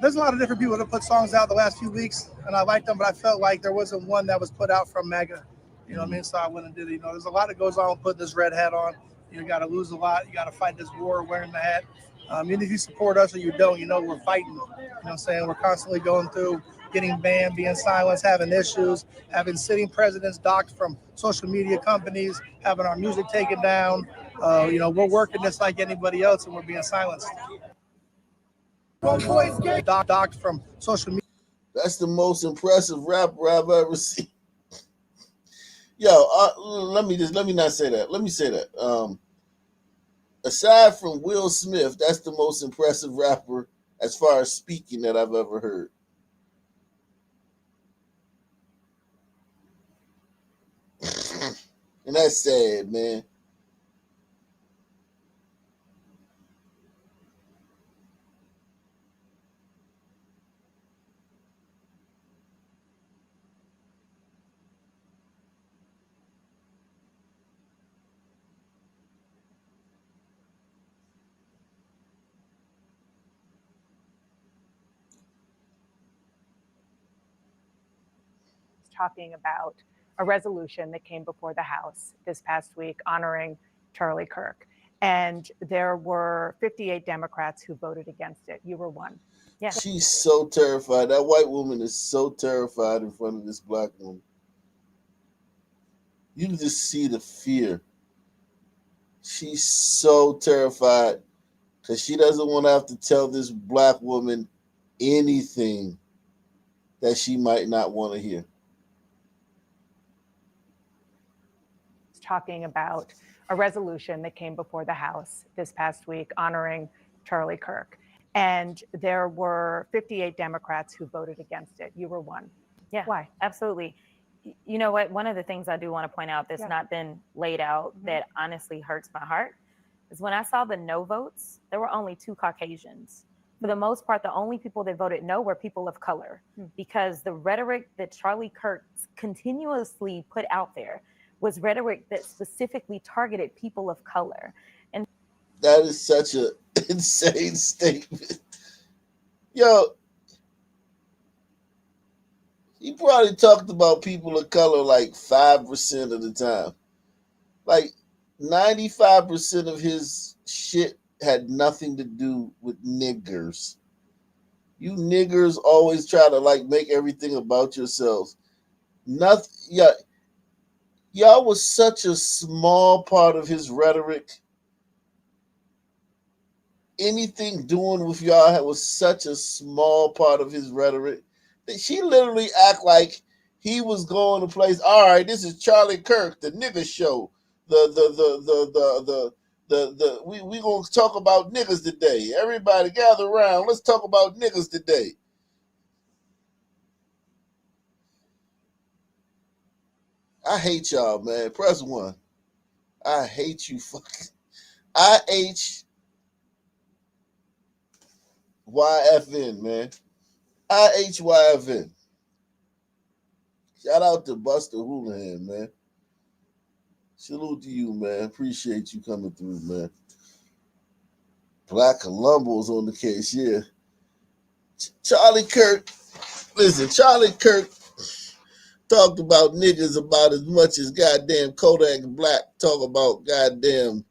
There's a lot of different people that put songs out the last few weeks, and I liked them, but I felt like there wasn't one that was put out from MAGA. You know what I mean? So I went and did it. There's a lot that goes on with putting this red hat on. You got to lose a lot. You got to fight this war wearing the hat. Even if you support us or you don't, we're fighting. You know what I'm saying? We're constantly going through getting banned, being silenced, having issues, having sitting presidents docked from social media companies, having our music taken down. We're working just like anybody else, and we're being silenced. Doc from social media. That's the most impressive rapper I've ever seen. Yo, let me not say that. Let me say that. Aside from Will Smith, that's the most impressive rapper as far as speaking that I've ever heard. And that's sad, man. Talking about a resolution that came before the House this past week honoring Charlie Kirk. And there were 58 Democrats who voted against it. You were one. Yeah. She's so terrified. That white woman is so terrified in front of this black woman. You can just see the fear. She's so terrified because she doesn't want to have to tell this black woman anything that she might not want to hear. Talking about a resolution that came before the House this past week honoring Charlie Kirk. And there were 58 Democrats who voted against it. You were one. Yeah. Why? Absolutely. You know what? One of the things I do want to point out that's not been laid out that honestly hurts my heart is when I saw the no votes, there were only 2 Caucasians. For the most part, the only people that voted no were people of color because the rhetoric that Charlie Kirk continuously put out there was rhetoric that specifically targeted people of color. And that is such an insane statement. Yo, he probably talked about people of color like 5% of the time. Like 95% of his shit had nothing to do with niggers. You niggers always try to like make everything about yourselves. Nothing. Yeah. Y'all was such a small part of his rhetoric. Anything doing with y'all was such a small part of his rhetoric that she literally act like he was going to place. All right, this is Charlie Kirk, the nigga show. We gonna talk about niggas today. Everybody gather around. Let's talk about niggas today. I hate y'all, man. Press 1. I hate you fucking. IHYFN, man. IHYFN. Shout out to Buster Houlihan, man. Salute to you, man. Appreciate you coming through, man. Black Colombo's on the case, yeah. Charlie Kirk. Listen, Charlie Kirk talked about niggas about as much as goddamn Kodak Black talk about goddamn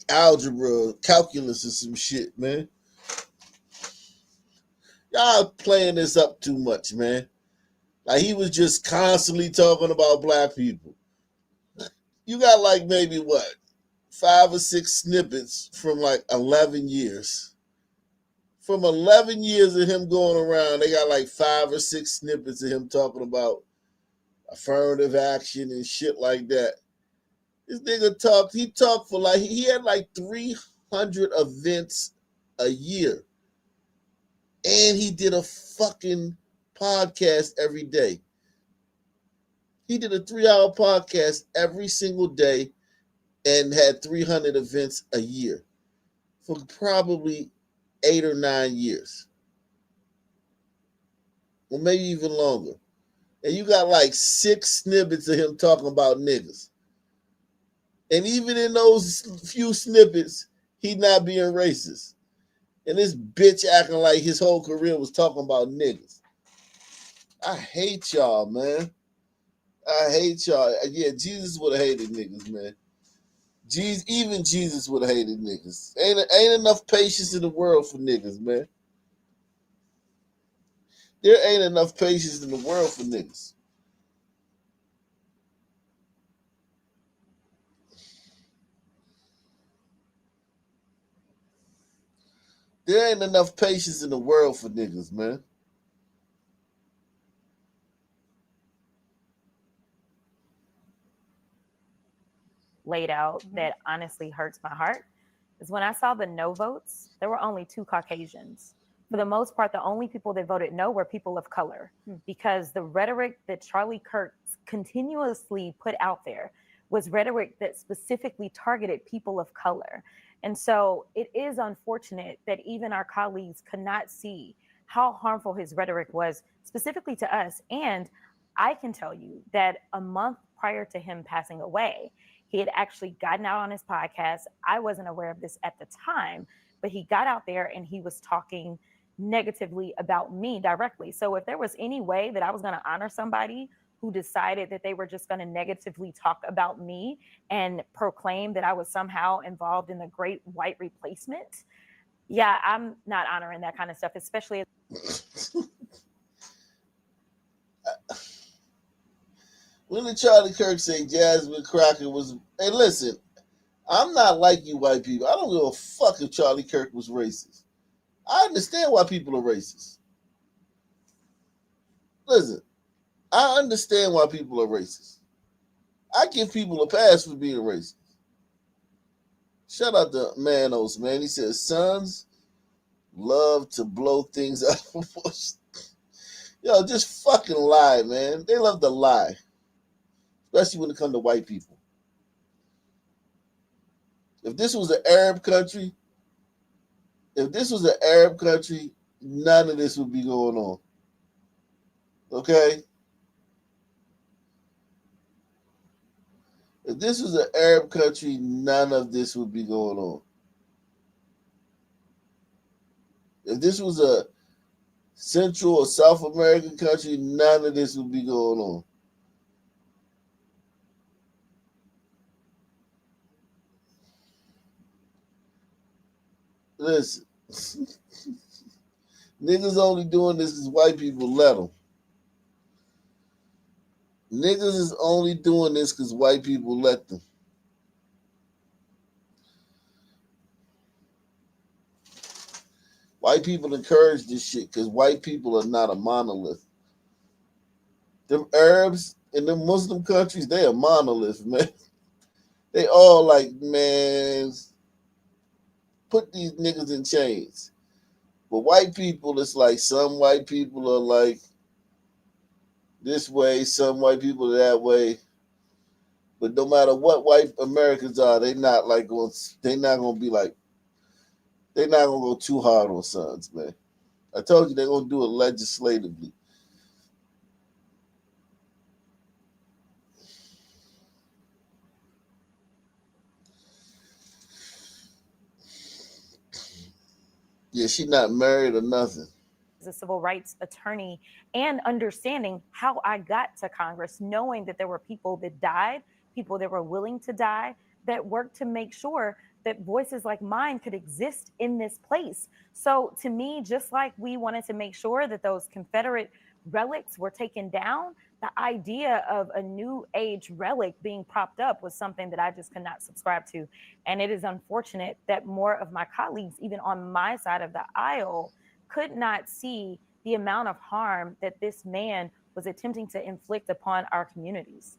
algebra, calculus, and some shit, man. Y'all playing this up too much, man. Like he was just constantly talking about black people. You got like maybe what, 5 or 6 snippets from like 11 years. From 11 years of him going around, they got like 5 or 6 snippets of him talking about affirmative action and shit like that. This nigga talked for like, he had like 300 events a year. And he did a fucking podcast every day. He did a 3-hour podcast every single day and had 300 events a year for probably 8 or 9 years. Or maybe even longer. And you got like 6 snippets of him talking about niggas. And even in those few snippets, he not being racist. And this bitch acting like his whole career was talking about niggas. I hate y'all, man. I hate y'all. Yeah, Jesus would have hated niggas, man. Even Jesus would have hated niggas. Ain't enough patience in the world for niggas, man. There ain't enough patience in the world for niggas. There ain't enough patience in the world for niggas, man. Laid out that honestly hurts my heart is when I saw the no votes, there were only 2 Caucasians. For the most part, the only people that voted no were people of color because the rhetoric that Charlie Kirk continuously put out there was rhetoric that specifically targeted people of color. And so it is unfortunate that even our colleagues could not see how harmful his rhetoric was specifically to us. And I can tell you that a month prior to him passing away, he had actually gotten out on his podcast. I wasn't aware of this at the time, but he got out there and he was talking negatively about me directly. So if there was any way that I was going to honor somebody who decided that they were just going to negatively talk about me and proclaim that I was somehow involved in the great white replacement, yeah, I'm not honoring that kind of stuff, especially. When did Charlie Kirk say Jasmine Crockett was... Hey, listen, I'm not like you white people. I don't give a fuck if Charlie Kirk was racist. I understand why people are racist. Listen, I understand why people are racist. I give people a pass for being racist. Shout out to Manos, man. He says, sons love to blow things out of proportion. Yo, just fucking lie, man. They love to lie. Especially when it comes to white people. If this was an Arab country, none of this would be going on. Okay? If this was an Arab country, none of this would be going on. If this was a Central or South American country, none of this would be going on. Listen, niggas only doing this because white people let them. Niggas is only doing this because white people let them. White people encourage this shit because white people are not a monolith. Them Arabs in the Muslim countries, they a monolith, man. They all like, man, put these niggas in chains. But white people, it's like some white people are like this way, some white people are that way. But no matter what white Americans are, they're not gonna go too hard on sons, man. I told you they're gonna do it legislatively. Yeah, she not married or nothing. As a civil rights attorney and understanding how I got to Congress, knowing that there were people that died, people that were willing to die, that worked to make sure that voices like mine could exist in this place. So to me, just like we wanted to make sure that those Confederate relics were taken down, the idea of a new age relic being propped up was something that I just could not subscribe to. And it is unfortunate that more of my colleagues, even on my side of the aisle, could not see the amount of harm that this man was attempting to inflict upon our communities.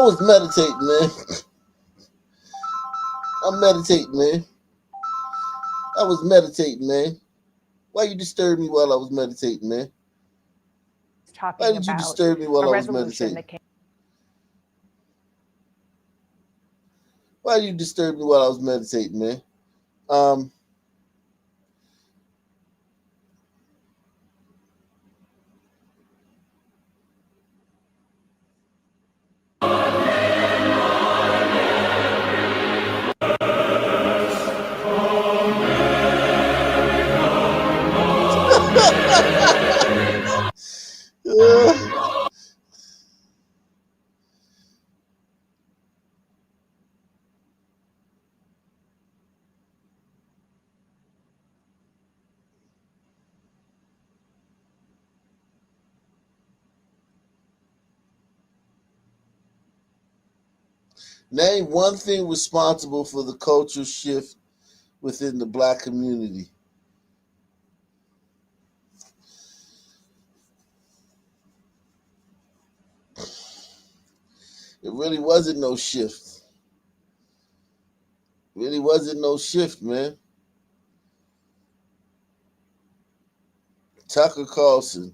was meditating, man. I'm meditating, man. I was meditating, man. Why you disturb me while I was meditating, man? Why did you disturb me while I was meditating? Why did you disturb me while I was meditating, man? Name one thing responsible for the cultural shift within the Black community. It really wasn't no shift. Really wasn't no shift, man. Tucker Carlson.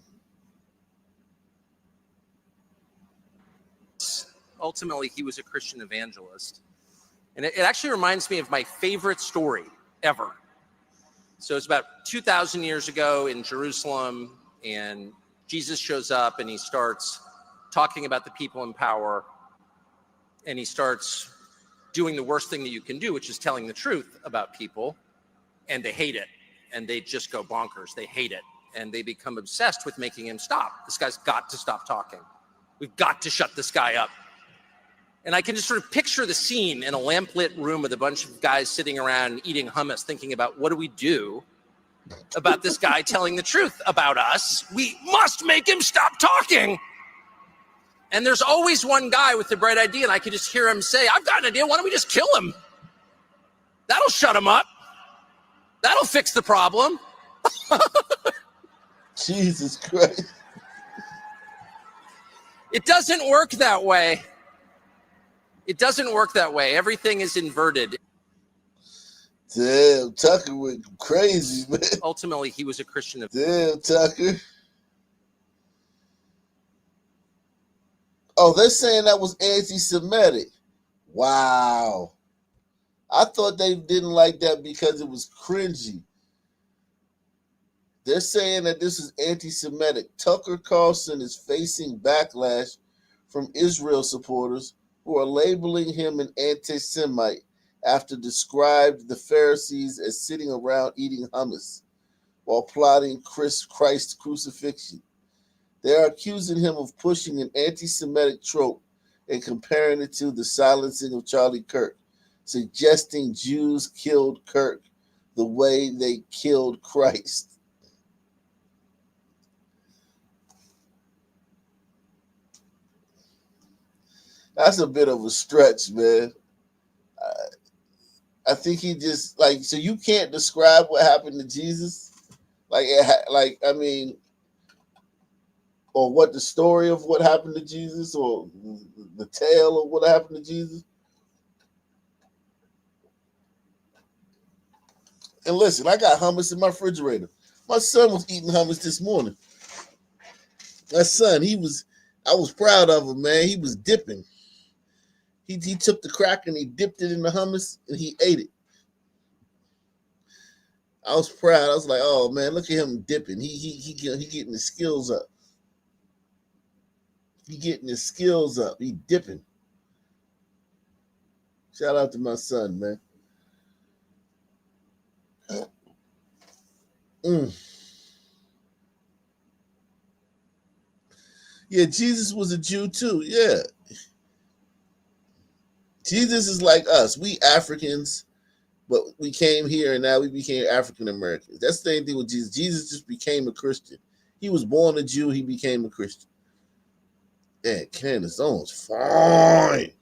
Ultimately, he was a Christian evangelist. And it actually reminds me of my favorite story ever. So it's about 2,000 years ago in Jerusalem, and Jesus shows up and he starts talking about the people in power, and he starts doing the worst thing that you can do, which is telling the truth about people, and they hate it, and they just go bonkers. They hate it, and they become obsessed with making him stop. This guy's got to stop talking. We've got to shut this guy up. And I can just sort of picture the scene in a lamplit room with a bunch of guys sitting around eating hummus, thinking about what do we do about this guy telling the truth about us? We must make him stop talking. And there's always one guy with the bright idea, and I can just hear him say, I've got an idea, why don't we just kill him? That'll shut him up. That'll fix the problem. Jesus Christ. It doesn't work that way. It doesn't work that way. Everything is inverted. Damn, Tucker went crazy, man. Ultimately, he was a Christian. Damn, Tucker. Oh, they're saying that was anti-Semitic. Wow. I thought they didn't like that because it was cringy. They're saying that this is anti-Semitic. Tucker Carlson is facing backlash from Israel supporters who are labeling him an anti-Semite after described the Pharisees as sitting around eating hummus while plotting Christ's crucifixion. They are accusing him of pushing an anti-Semitic trope and comparing it to the silencing of Charlie Kirk, suggesting Jews killed Kirk the way they killed Christ. That's a bit of a stretch, man. I think he just so you can't describe what happened to Jesus, I mean, or what the story of what happened to Jesus, or the tale of what happened to Jesus. And listen, I got hummus in my refrigerator. My son was eating hummus this morning. My son, I was proud of him, man. He was dipping. He took the crack and he dipped it in the hummus and he ate it. I was proud. I was like, oh man, look at him dipping. He getting his skills up. He getting his skills up. He dipping. Shout out to my son, man. Yeah, Jesus was a Jew too. Yeah. Jesus is like us. We Africans, but we came here and now we became African Americans. That's the same thing with Jesus. Jesus just became a Christian. He was born a Jew. He became a Christian. Yeah, Candace Owens, fine.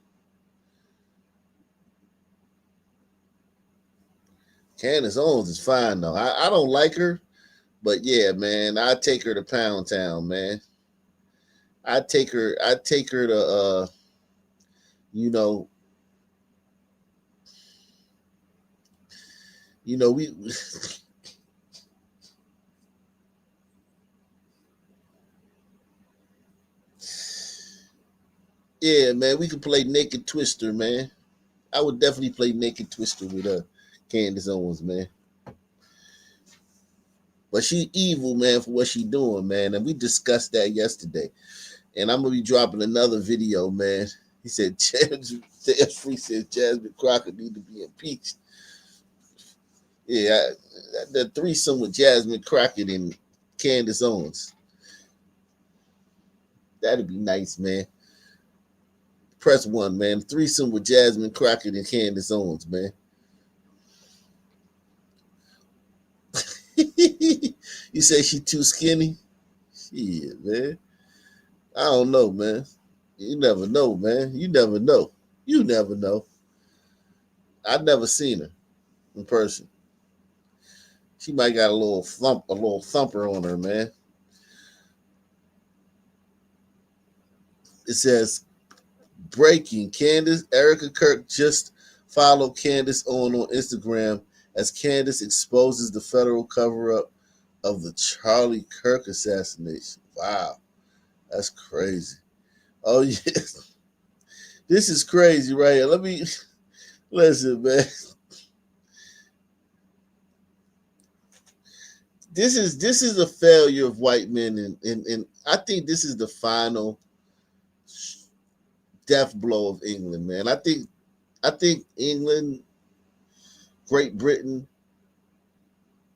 Candace Owens is fine though. I don't like her, but yeah, man, I take her to Pound Town, man. I take her to You know, we yeah, man, we could play Naked Twister, man. I would definitely play Naked Twister with Candace Owens, man. But she evil, man, for what she doing, man. And we discussed that yesterday. And I'm gonna be dropping another video, man. He said Free said Jasmine Crockett need to be impeached. Yeah, the threesome with Jasmine Crockett and Candace Owens. That'd be nice, man. Press 1, man. Threesome with Jasmine Crockett and Candace Owens, man. You say she too skinny? Shit, man. I don't know, man. You never know, man. You never know. You never know. I've never seen her in person. She might got a little thumper on her, man. It says, breaking, Candace, Erica Kirk just followed Candace on Instagram as Candace exposes the federal cover-up of the Charlie Kirk assassination. Wow, that's crazy. Oh, yeah. This is crazy right here. Let me, listen, man. This is a failure of white men, and I think this is the final death blow of England, man. I think England, Great Britain,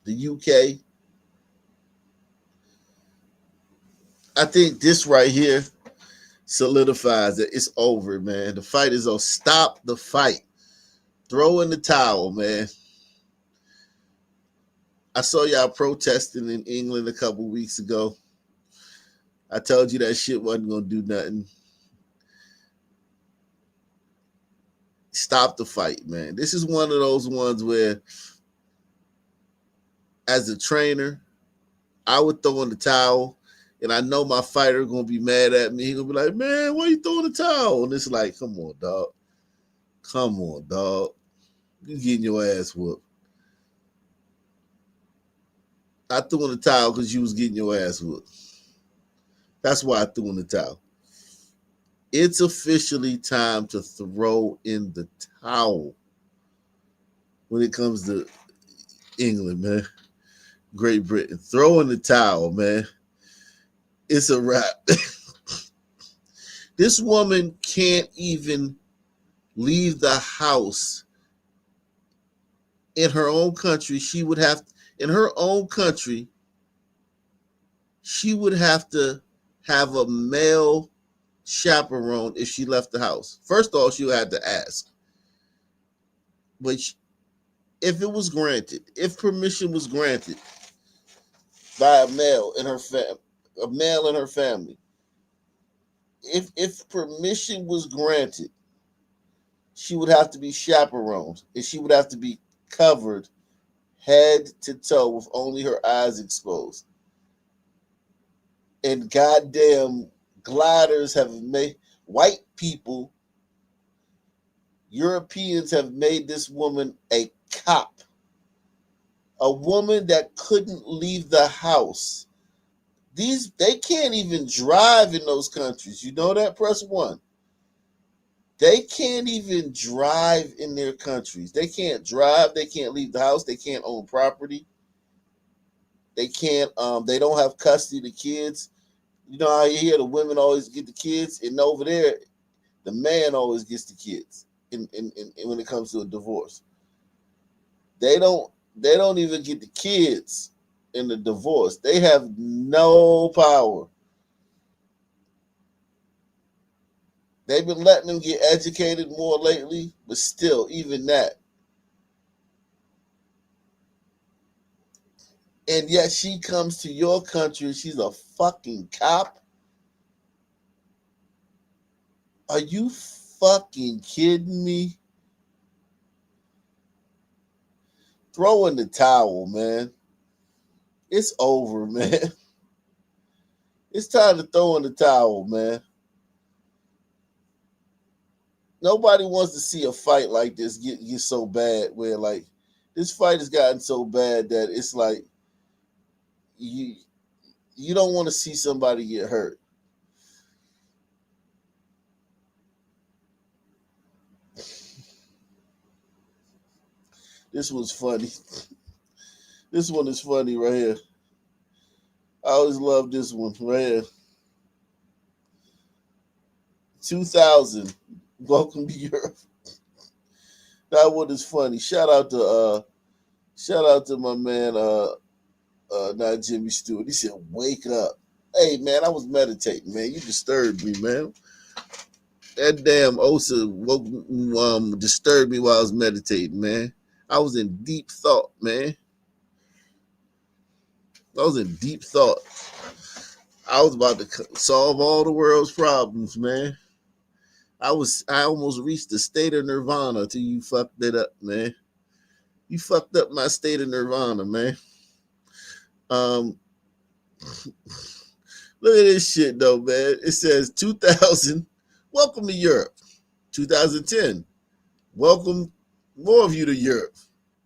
the UK, I think this right here solidifies that it's over, man. The fight is over. Stop the fight. Throw in the towel, man. I saw y'all protesting in England a couple weeks ago. I told you that shit wasn't going to do nothing. Stop the fight, man. This is one of those ones where, as a trainer, I would throw in the towel, and I know my fighter going to be mad at me. He's going to be like, man, why you throwing the towel? And it's like, come on, dog. Come on, dog. You getting your ass whooped. I threw in the towel because you was getting your ass whooped. That's why I threw in the towel. It's officially time to throw in the towel when it comes to England, man. Great Britain. Throw in the towel, man. It's a wrap. This woman can't even leave the house in her own country. In her own country, she would have to have a male chaperone if she left the house. First off, she would have to ask. But if it was granted, if permission was granted by a male in her family, if permission was granted, she would have to be chaperoned, and she would have to be covered head to toe with only her eyes exposed. And goddamn gliders have made white people, Europeans have made this woman a cop. A woman that couldn't leave the house. They can't even drive in those countries. You know that? Press 1. They can't even drive in their countries. They can't drive. They can't leave the house. They can't own property. They can't. They don't have custody of the kids. You know how you hear the women always get the kids, and over there, the man always gets the kids. In when it comes to a divorce, they don't even get the kids in the divorce. They have no power. They've been letting them get educated more lately, but still, even that. And yet she comes to your country, she's a fucking cop. Are you fucking kidding me? Throw in the towel, man. It's over, man. It's time to throw in the towel, man. nobody wants to see a fight like this get so bad where like this fight has gotten so bad that it's like you don't want to see somebody get hurt. This was funny. This one is funny right here. I always love this one right here. 2000. Welcome to Europe. That one is funny. Shout out to my man not Jimmy Stewart. He said, "Wake up." Hey man, I was meditating, man. You disturbed me, man. That damn Osa disturbed me while I was meditating, man. I was in deep thought, man. I was in deep thought. I was about to solve all the world's problems, man. I almost reached the state of nirvana till you fucked it up, man. You fucked up my state of nirvana, man. Look at this shit though, man. It says 2000, welcome to Europe. 2010, welcome more of you to Europe.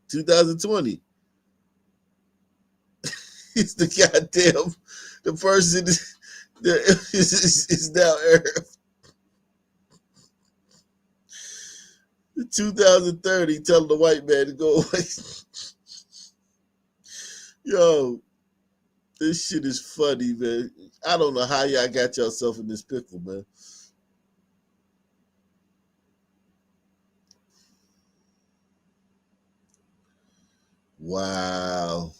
2020, it's the goddamn, the person that is now Earth. 2030, telling the white man to go away. Yo, this shit is funny, man. I don't know how y'all got yourself in this pickle, man. Wow.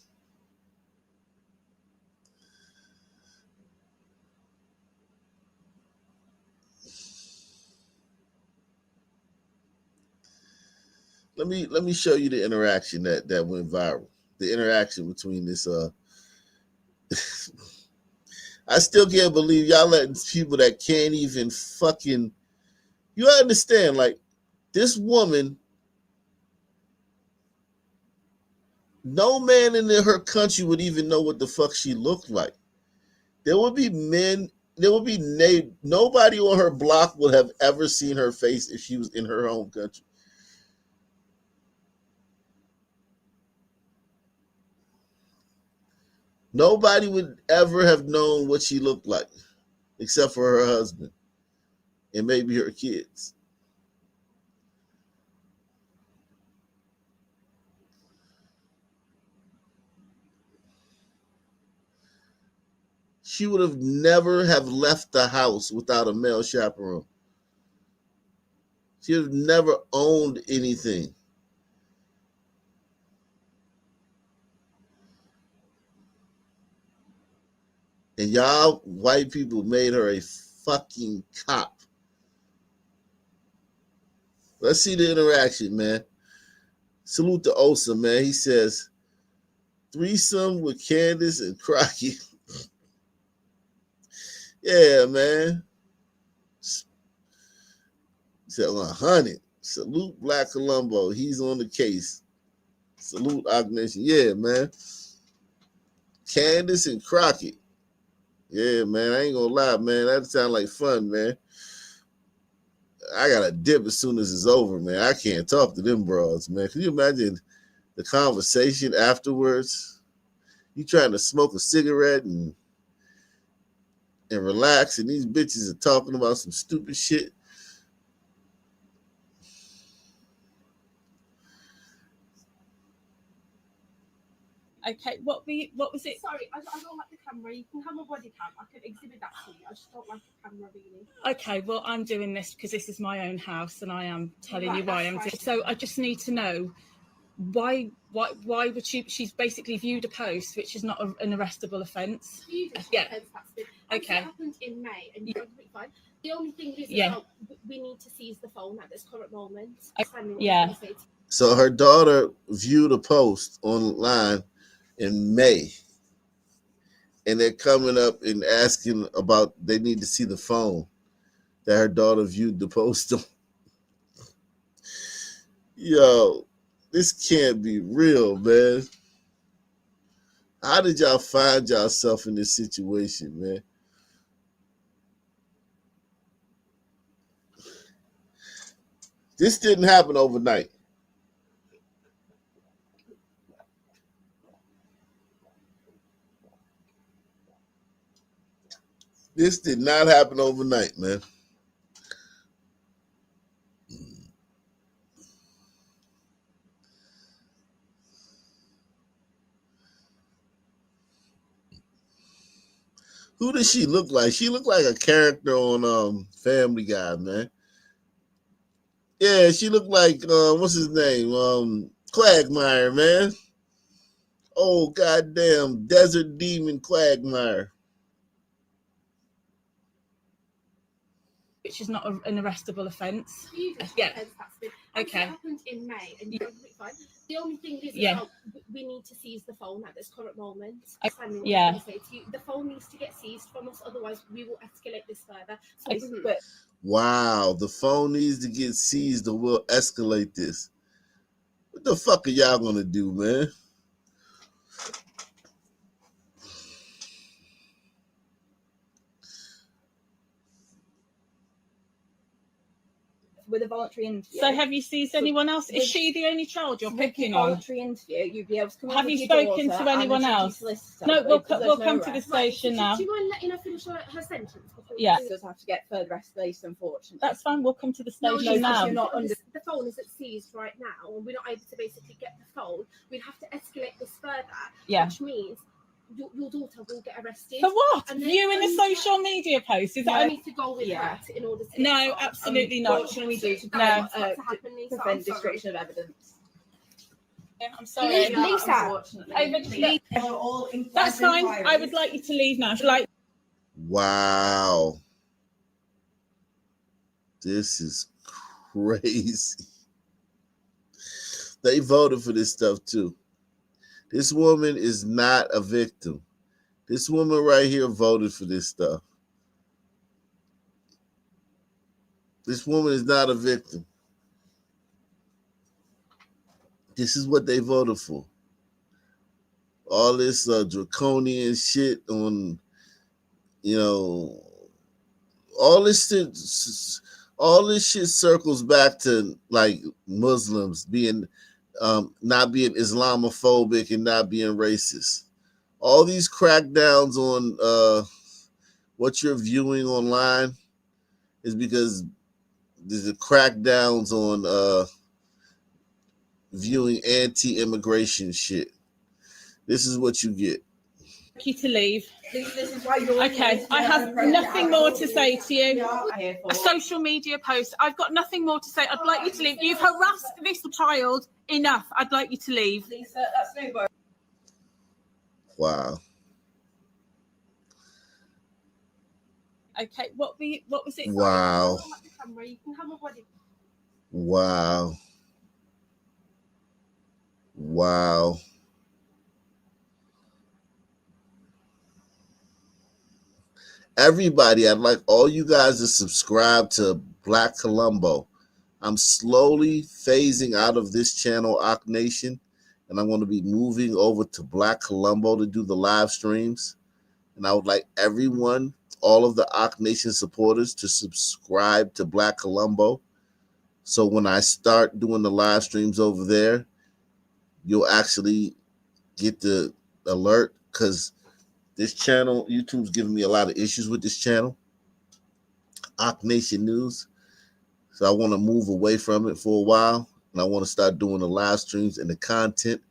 Let me show you the interaction that went viral. The interaction between this I still can't believe y'all letting people that can't even fucking, you understand, like this woman, no man in her country would even know what the fuck she looked like. There would be men, there would be nobody on her block would have ever seen her face if she was in her home country. Nobody would ever have known what she looked like, except for her husband and maybe her kids. She would have never have left the house without a male chaperone. She would have never owned anything. And y'all white people made her a fucking cop. Let's see the interaction, man. Salute to Osa, man. He says, threesome with Candace and Crockett. Yeah, man. He said 100. Salute Black Colombo. He's on the case. Salute Agnes. Yeah, man. Candace and Crockett. Yeah, man. I ain't gonna lie, man. That sound like fun, man. I gotta dip as soon as it's over, man. I can't talk to them broads, man. Can you imagine the conversation afterwards? You trying to smoke a cigarette and relax, and these bitches are talking about some stupid shit. Okay, what was it? Sorry, I don't like the camera. You can have my body cam. I can exhibit that to you. I just don't like the camera really. Okay, well, I'm doing this because this is my own house, and I am telling you why I'm doing. So I just need to know why would she's basically viewed a post which is not an arrestable offence. Yeah. Okay. It happened in May, and you're fine. The only thing is, we need to seize the phone at this current moment. Yeah. So her daughter viewed a post online in May, and they're coming up and asking about, they need to see the phone that her daughter viewed the post on. Yo, this can't be real, man. How did y'all find yourself in this situation, man? This didn't happen overnight. This did not happen overnight, man. Who does she look like? She looked like a character on Family Guy, man. Yeah, she looked like what's his name? Quagmire, man. Oh goddamn, Desert Demon Quagmire. Which is not an arrestable offence. Yeah. Okay. Happened in May, and you're fine. The only thing is, we need to seize the phone at this current moment. Yeah. The phone needs to get seized from us, otherwise we will escalate this further. So, Wow, the phone needs to get seized or we'll escalate this. What the fuck are y'all gonna do, man? With a voluntary interview. So have you seized anyone else? Is she the only child you're picking on? Voluntary interview, you'd be able to come. Have you spoken to anyone else? No, we'll come to the station now. Do you mind letting her finish her sentence? Yeah. She does have to get further escalation, unfortunately. That's fine. We'll come to the station now. The phone isn't seized right now, and we're not able to basically get the phone. We'd have to escalate this further. Yeah. Which means your daughter will get arrested. For what? Viewing a social media post? Is that I need to go with that in order to? No, absolutely not. What should we do to prevent destruction of evidence? Yeah, I'm sorry. Lisa, that's fine. I would like you to leave now. Wow. This is crazy. They voted for this stuff too. This woman is not a victim. This woman right here voted for this stuff. This woman is not a victim. This is what they voted for. All this draconian shit on, all this shit circles back to like Muslims being not being Islamophobic and not being racist. All these crackdowns on what you're viewing online is because there's a crackdowns on viewing anti-immigration shit. This is what you get. You to leave. This is why you're okay. I have nothing more to say to you. A social media post. I've got nothing more to say. I'd like you to leave. You've harassed this child enough. I'd like you to leave. Lisa, that's no worry. Wow. Okay. What was it? Wow. Wow. Wow. Everybody, I'd like all you guys to subscribe to Black Colombo. I'm slowly phasing out of this channel, Ock Nation, and I'm going to be moving over to Black Colombo to do the live streams. And I would like everyone, all of the Ock Nation supporters, to subscribe to Black Colombo. So when I start doing the live streams over there, you'll actually get the alert, because this channel, YouTube's giving me a lot of issues with this channel, Ock Nation News. So I want to move away from it for a while, and I want to start doing the live streams and the content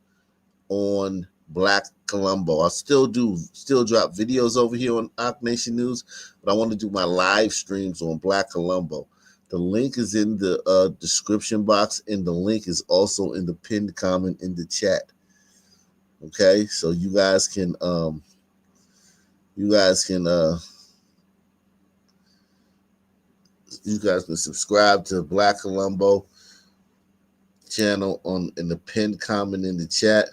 on Black Colombo. I still drop videos over here on Ock Nation News, but I want to do my live streams on Black Colombo. The link is in the description box, and the link is also in the pinned comment in the chat. Okay, so you guys can subscribe to Black Colombo channel in the pinned comment in the chat,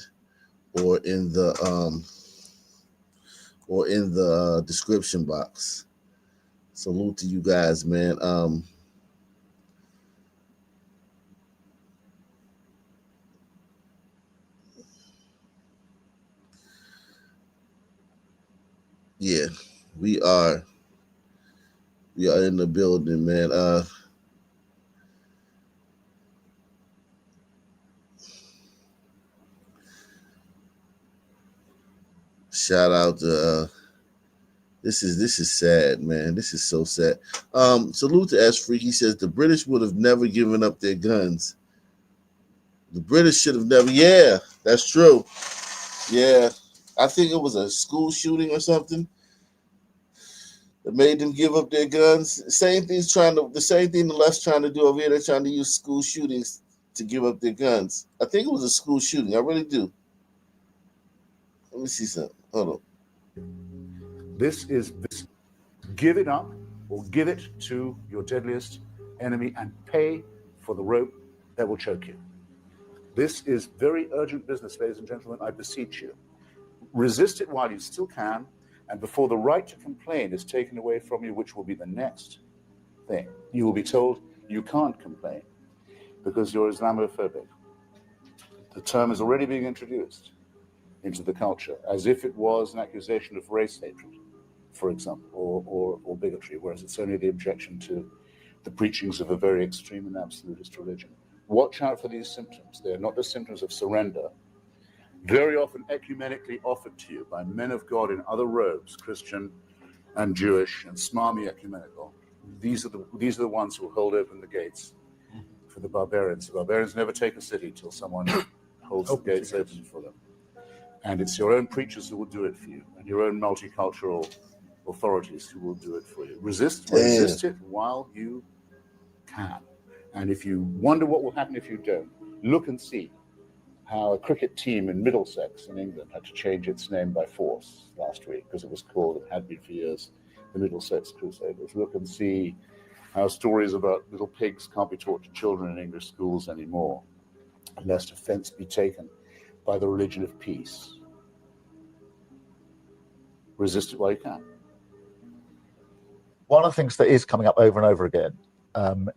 or in the description box. Salute to you guys, man. Yeah, we are in the building, man. Shout out to this is sad, man. This is so sad. Salute to S Freak. He says the British would have never given up their guns. The British should have never. Yeah, that's true. Yeah, I think it was a school shooting or something that made them give up their guns. The same thing the left's trying to do over here. They're trying to use school shootings to give up their guns. I think it was a school shooting. I really do. Let me see something. Hold on. This. Give it up or give it to your deadliest enemy and pay for the rope that will choke you. This is very urgent business, ladies and gentlemen. I beseech you. Resist it while you still can, and before the right to complain is taken away from you, which will be the next thing. You will be told you can't complain because you're Islamophobic. The term is already being introduced into the culture as if it was an accusation of race hatred, for example, or bigotry, whereas it's only the objection to the preachings of a very extreme and absolutist religion. Watch out for these symptoms. They are not the symptoms of surrender, very often ecumenically offered to you by men of God in other robes, Christian and Jewish and smarmy ecumenical. These are the ones who will hold open the gates for the barbarians. The barbarians never take a city till someone holds the gates open for them. And it's your own preachers who will do it for you, and your own multicultural authorities who will do it for you. Resist it while you can. And if you wonder what will happen if you don't, look and see how a cricket team in Middlesex in England had to change its name by force last week because it was called, and had been for years, the Middlesex Crusaders. Look and see how stories about little pigs can't be taught to children in English schools anymore, lest offense be taken by the religion of peace. Resist it while you can. One of the things that is coming up over and over again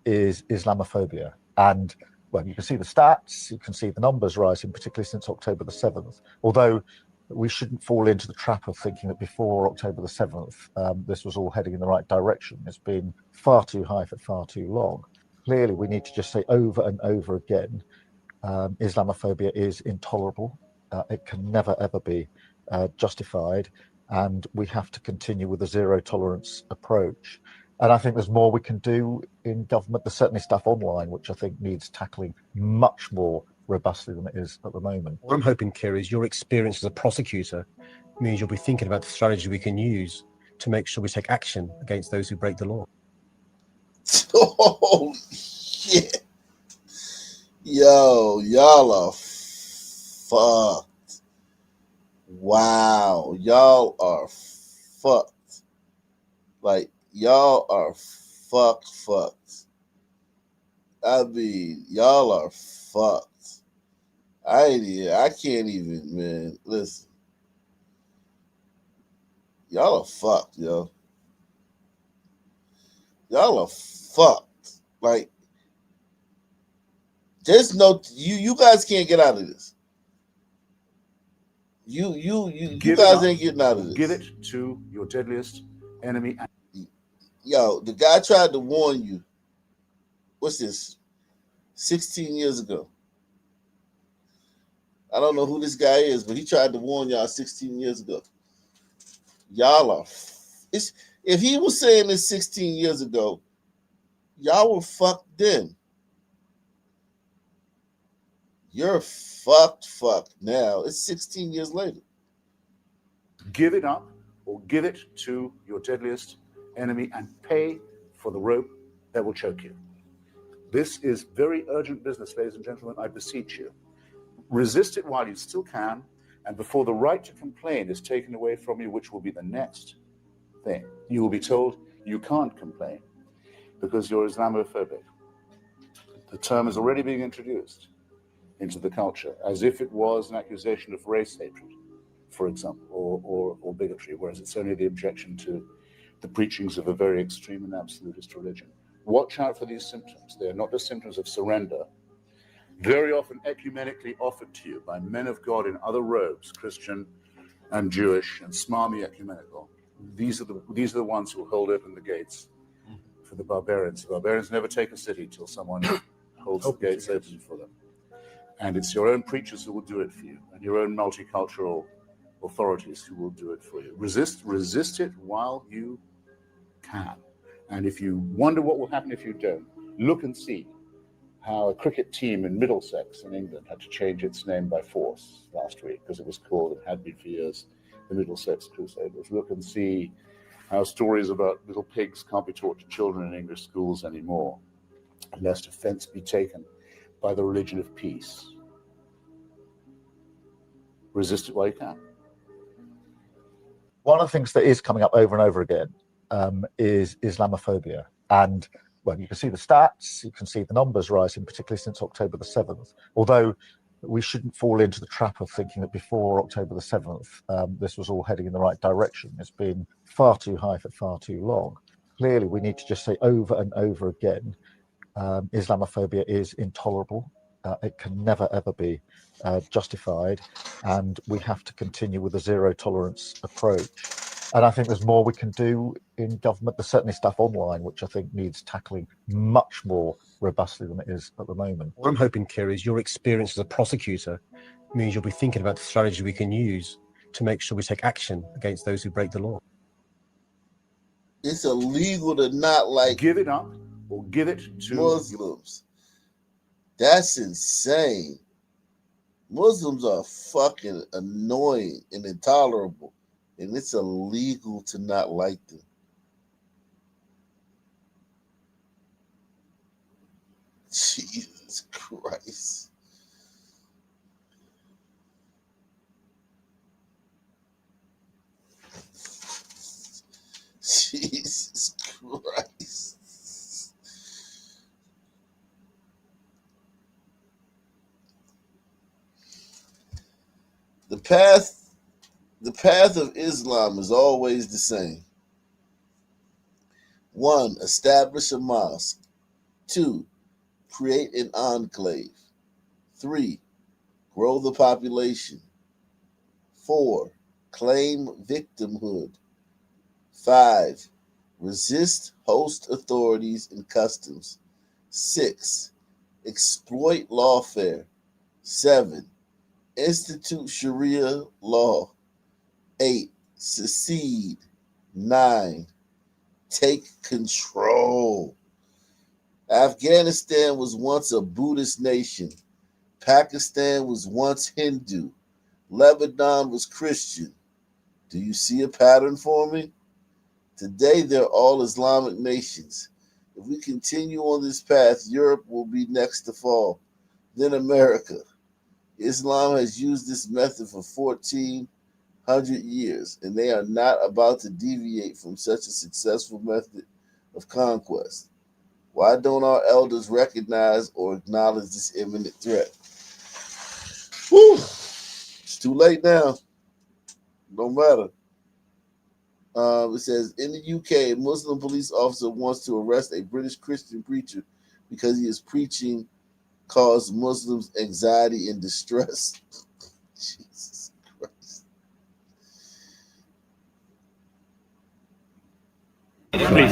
is Islamophobia. And, well, you can see the stats, you can see the numbers rising, particularly since October the 7th. Although we shouldn't fall into the trap of thinking that before October the 7th, this was all heading in the right direction. It's been far too high for far too long. Clearly, we need to just say over and over again, Islamophobia is intolerable. It can never, ever be justified. And we have to continue with a zero tolerance approach. And I think there's more we can do in government. There's certainly stuff online, which I think needs tackling much more robustly than it is at the moment. What I'm hoping, Keir, is your experience as a prosecutor means you'll be thinking about the strategy we can use to make sure we take action against those who break the law. Oh, shit. Yo, y'all are fucked. Wow, y'all are fucked. Like, y'all are fucked. I mean, y'all are fucked. I can't even, man. Listen. Y'all are fucked, yo. Y'all are fucked. Like, there's no, you guys can't get out of this. You guys ain't getting out of this. Give it to your deadliest enemy. Yo, the guy tried to warn you. What's this? 16 years ago. I don't know who this guy is, but he tried to warn y'all 16 years ago. Y'all are. If he was saying this 16 years ago, y'all were fucked then. You're fucked now. It's 16 years later. Give it up or give it to your deadliest enemy and pay for the rope that will choke you. This is very urgent business, ladies and gentlemen. I beseech you. Resist it while you still can, and before the right to complain is taken away from you, which will be the next thing. You will be told you can't complain because you're Islamophobic. The term is already being introduced into the culture as if it was an accusation of race hatred, for example, or bigotry, whereas it's only the objection to the preachings of a very extreme and absolutist religion. Watch out for these symptoms. They are not the symptoms of surrender, very often ecumenically offered to you by men of God in other robes, Christian and Jewish and smarmy ecumenical. These are the ones who will hold open the gates for the barbarians. The barbarians never take a city till someone holds the gates open for them. And it's your own preachers who will do it for you, and your own multicultural authorities who will do it for you. Resist it while you can. And if you wonder what will happen if you don't, look and see how a cricket team in Middlesex in England had to change its name by force last week because it was called, and had been for years, the Middlesex Crusaders. Look and see how stories about little pigs can't be taught to children in English schools anymore, lest offense be taken by the religion of peace. Resist it while you can. One of the things that is coming up over and over again is Islamophobia. And, well, you can see the stats, you can see the numbers rising, particularly since October the 7th. Although we shouldn't fall into the trap of thinking that before October the 7th, this was all heading in the right direction. It's been far too high for far too long. Clearly, we need to just say over and over again, Islamophobia is intolerable. It can never, ever be justified. And we have to continue with a zero tolerance approach. And I think there's more we can do in government. There's certainly stuff online, which I think needs tackling much more robustly than it is at the moment. What I'm hoping, Kerry, is your experience as a prosecutor means you'll be thinking about the strategy we can use to make sure we take action against those who break the law. It's illegal to not like give it up or give it to Muslims. That's insane. Muslims are fucking annoying and intolerable, and it's illegal to not like them. Jesus Christ. Jesus Christ. The path of Islam is always the same. 1, establish a mosque. 2, create an enclave. 3, grow the population. 4, claim victimhood. 5, resist host authorities and customs. 6, exploit lawfare. 7, institute Sharia law. 8, secede. 9, take control. Afghanistan was once a Buddhist nation. Pakistan was once Hindu. Lebanon was Christian. Do you see a pattern for me? Today, they're all Islamic nations. If we continue on this path, Europe will be next to fall. Then America. Islam has used this method for 1,400 years, and they are not about to deviate from such a successful method of conquest. Why don't our elders recognize or acknowledge this imminent threat? Whew. It's too late now. Don't matter. It says, in the UK, a Muslim police officer wants to arrest a British Christian preacher because he is preaching caused Muslims anxiety and distress. Jesus Christ. Please,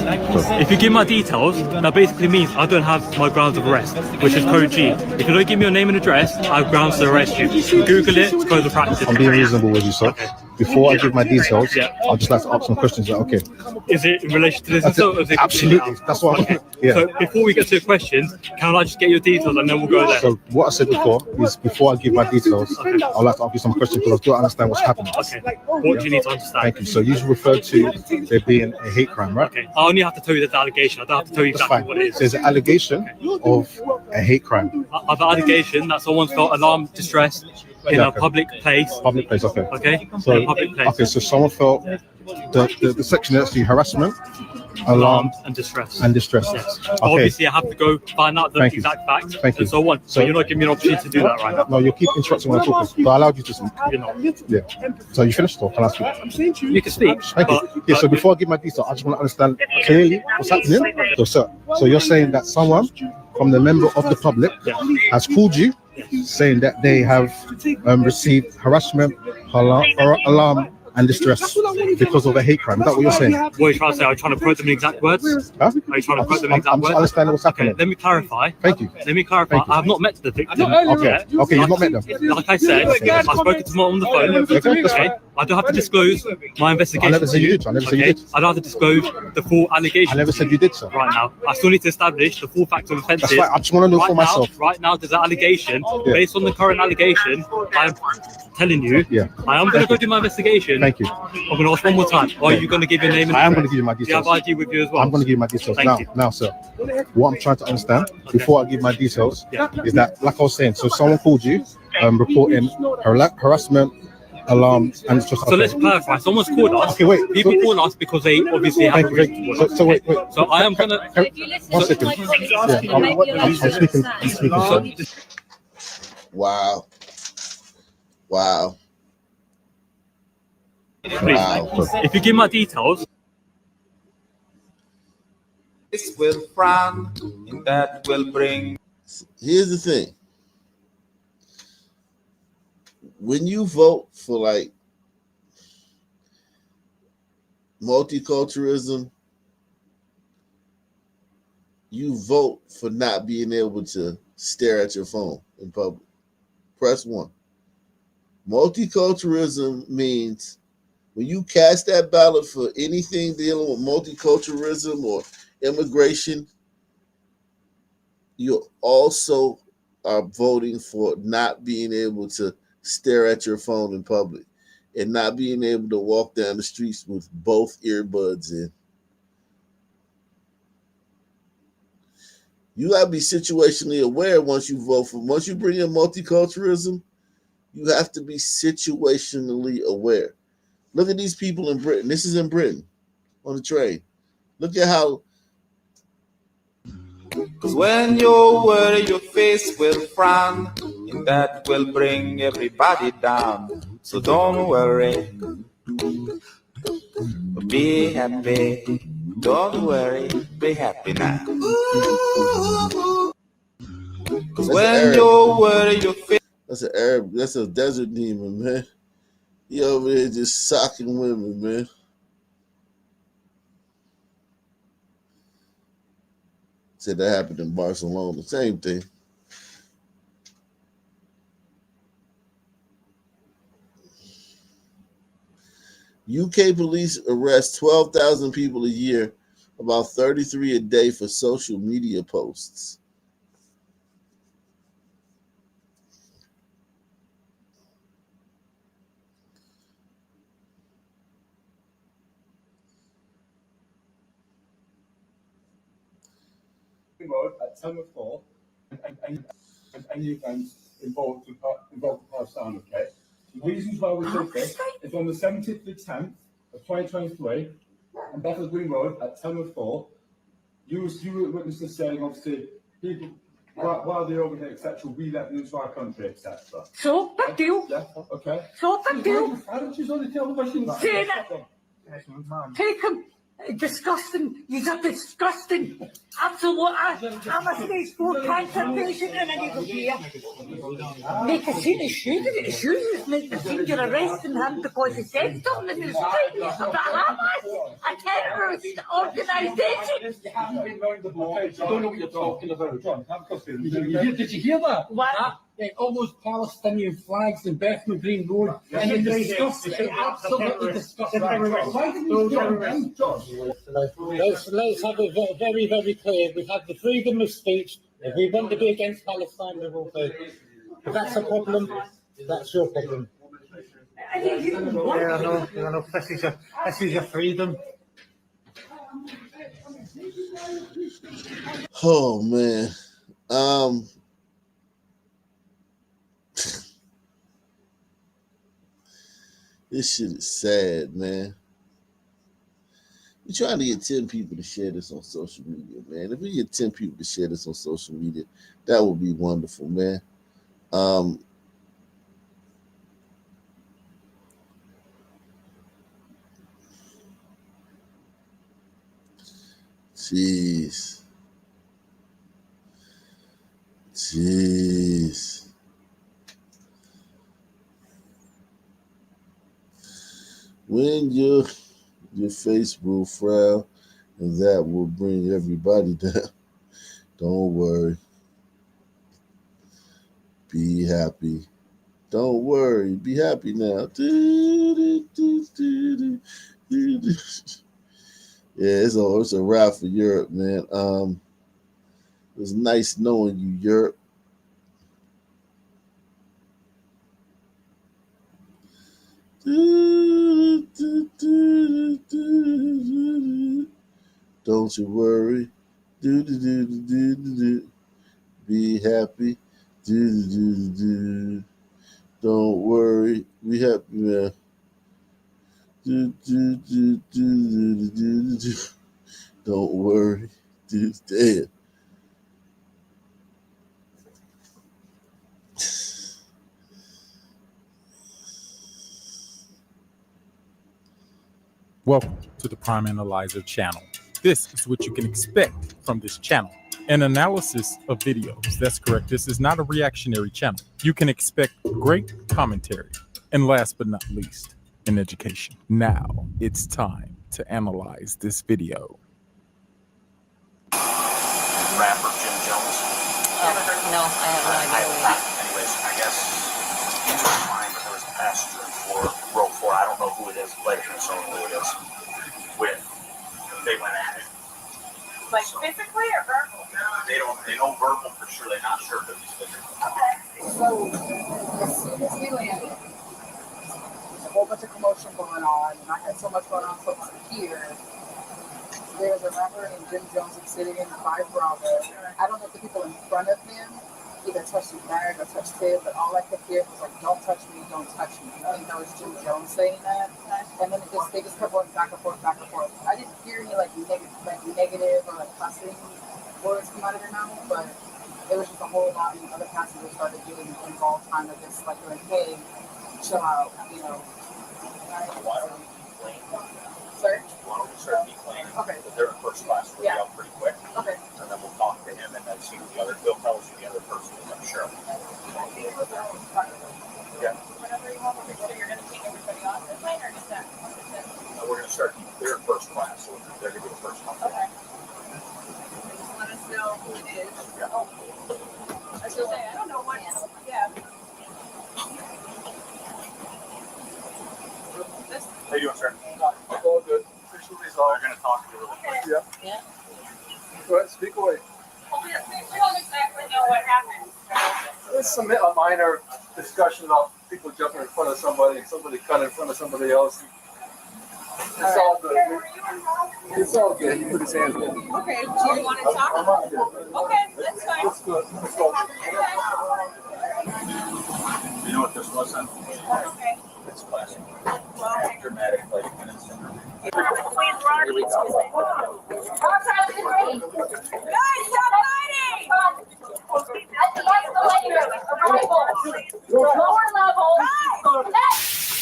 if you give my details, that basically means I don't have my grounds of arrest, which is code G. If you don't give me your name and address, I have grounds to arrest you. Google it, it's code of practice. I'm being reasonable with you, sir. Okay. Before I give my details, I'd just like to ask some questions. Is that okay? Is it in relation to this insult? Or is it absolutely. That's what okay. Yeah. So before we get to the questions, can I just get your details and then we'll go there? So what I said before is before I give my details, I'd like to ask you some questions because I don't understand what's happening. Okay. What do you need to understand? Thank you. So you referred to there being a hate crime, right? Okay. I only have to tell you the allegation. I don't have to tell you exactly what it is. There's an allegation of a hate crime. Of an allegation that someone felt alarmed, distressed in a public place. Public place, okay. Okay. So in a public place. Okay, so someone felt the section that's the harassment, alarmed, and distress. And distress. Yes. Okay. Obviously, I have to go find out the exact facts and so on. So you're not giving me an opportunity to do that right now. No, you keep interrupting when I'm talking. But I allowed you to speak. You're not. Yeah. So you finished or can I speak? You can speak. Thank you. Yeah, so before I give my details, I just want to understand clearly what's happening. So, sir, so you're saying that someone from the member of the public has called you saying that they have received harassment, alarm, and distress because of a hate crime. Is that what you're saying? What are you trying to say? Are you trying to quote them in exact words? Huh? Are you trying to quote them in exact I'm words? just understanding what's happening. Okay, let me clarify. Thank you. Let me clarify. Thank you. I have not met the victim. Okay, you've not met them. Like I said, I've spoken to them on the phone. Okay, I don't have to disclose my investigation. I never said you did. I never said you did. I don't have to disclose the full allegation. I never said you did, sir. Right now, I still need to establish the full facts of offences. That's right. I just want to know for myself. Right now, there's an allegation. Based on the current allegation, I'm telling you, I am going to go do my investigation. Thank you. I'm going to ask one more time. Are you going to give your name? I am going to give you my details. Do you have ID with you as well? I'm going to give you my details. Thank you. Now, sir, what I'm trying to understand before I give my details is that, like I was saying, so someone called you reporting harassment, alarm, and it's just. So let's clarify. Someone's called us. Okay, wait. People call us because they obviously have a reason to call us. So wait. So I am going to. 1 second. I'm speaking. Wow. If you give my details. This will frown, and that will bring. Here's the thing. When you vote for like multiculturalism, you vote for not being able to stare at your phone in public. Press 1. Multiculturalism means when you cast that ballot for anything dealing with multiculturalism or immigration, you also are voting for not being able to stare at your phone in public and not being able to walk down the streets with both earbuds in. You got to be situationally aware once you vote for. Once you bring in multiculturalism, you have to be situationally aware. Look at these people in Britain. This is in Britain on the train. Look at how. Because when you worry, your face will frown, and that will bring everybody down. So don't worry, be happy. Don't worry, be happy now. Because when you worry, your face. That's an Arab. That's a desert demon, man. He over there just socking women, man. Said that happened in Barcelona. Same thing. UK police arrest 12,000 people a year, about 33 a day for social media posts. Road at 10:04 and any events involved Pakistan, okay? The reasons why we did this is on the 17th of the 10th of 2023 on Bethel Green Road at 10:04. You were witnesses saying, obviously, people, while they're over here, etc., we let them into our country, etc. So, big deal. Yeah, okay. So, big deal. Why don't you only tell the questions? Saying it. Take him. Disgusting. You're disgusting. Absolutely. I'm a stage 4 cancer patient and I need to be here. Make a scene of shoes. Make the scene you're arresting him because he said something in his fight about Hamas, a terrorist organisation. You haven't been round the block. You don't know what you're talking about. John, did you hear that? What? Almost Palestinian flags in Bethnal Green Road, and it's disgusting. It's absolutely disgusting. Why didn't you do John? Let's have it very, very clear. We have the freedom of speech. If we want to be against Palestine, we will be. If that's a problem, that's your problem. Yeah, I know. This is your freedom. Oh man. This shit is sad, man. We're trying to get 10 people to share this on social media, man. If we get 10 people to share this on social media, that would be wonderful, man. Jeez. When your face will frown, and that will bring everybody down. Don't worry. Be happy. Don't worry. Be happy now. Yeah, it's a wrap for Europe, man. It was nice knowing you, Europe. Don't you worry. Be happy. Don't worry. Be happy, man. Don't worry. Damn. Welcome to the Prime Analyzer channel. This is what you can expect from this channel. An analysis of videos. That's correct. This is not a reactionary channel. You can expect great commentary. And last but not least, an education. Now it's time to analyze this video. Rapper Jim Jones. No, I have no idea. Anyways, I guess he was fine, but there was a passenger in row 4. I don't know who it is. Later, so who it is. They went at it. Like physically or verbal? They know verbal for sure. They're not sure if it's physical. Okay. So as soon as we landed, there's a whole bunch of commotion going on, and I had so much going on close to here. There was a rapper named Jim Jones sitting in 5 Bravo. I don't know if the people in front of him either touched his bag or touched him, but all I could hear was like, "Don't touch me, don't touch me." I think that was Jim Jones saying that. And then they just kept going back and forth, back and forth. I didn't hear any like negative or like cussing words come out of their mouth, but it was just a whole lot, and other passengers started getting involved, kind of just like going, "Hey, chill out," you know. Why don't we complain? Sorry? Why don't we start declaiming? Okay. Because they're in first class. We'll be out pretty quick. Okay. And then we'll talk to him and then see who he'll tell us who the other person is, I'm sure. Yeah. Whenever you want to make sure you're going to take everybody off the plane or just that? We're going to start, they're in first class, so they're going to be the first class. Okay. Just let us know who it is. Yeah. Oh. I was going to say, I don't know what. Yeah. How you doing, sir? All good. Official result. They're going to talk to you really quick. Yeah. Yeah. Go ahead, speak away. Well, we don't exactly know what happened. There's a minor discussion about people jumping in front of somebody and somebody cut in front of somebody else. It's all good. It's all good. He put his hands in. Okay. Do you want to talk? I'm on here. Okay, that's fine. It's good. It's all good. You know what this was, then? Okay. It's classic. Dramatic, like, minutes. Guys, stop fighting! At the escalator, lower level.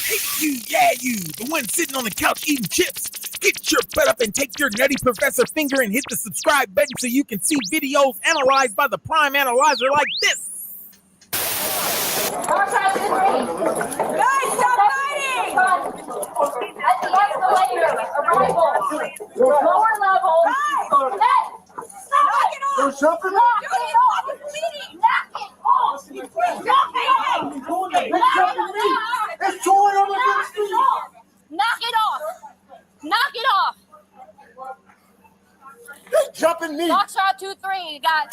Hey, you, yeah, you, the one sitting on the couch eating chips. Get your butt up and take your nutty professor finger and hit the subscribe button so you can see videos analyzed by the Prime Analyzer like this. Guys, stop fighting! At the escalator, lower level. Hey! Knock it off! You're jumping? Knock it off! Knock it off! It's totally on the street. Knock it off! Knock it off! They jumping me. Foxtrot 2-3, you got.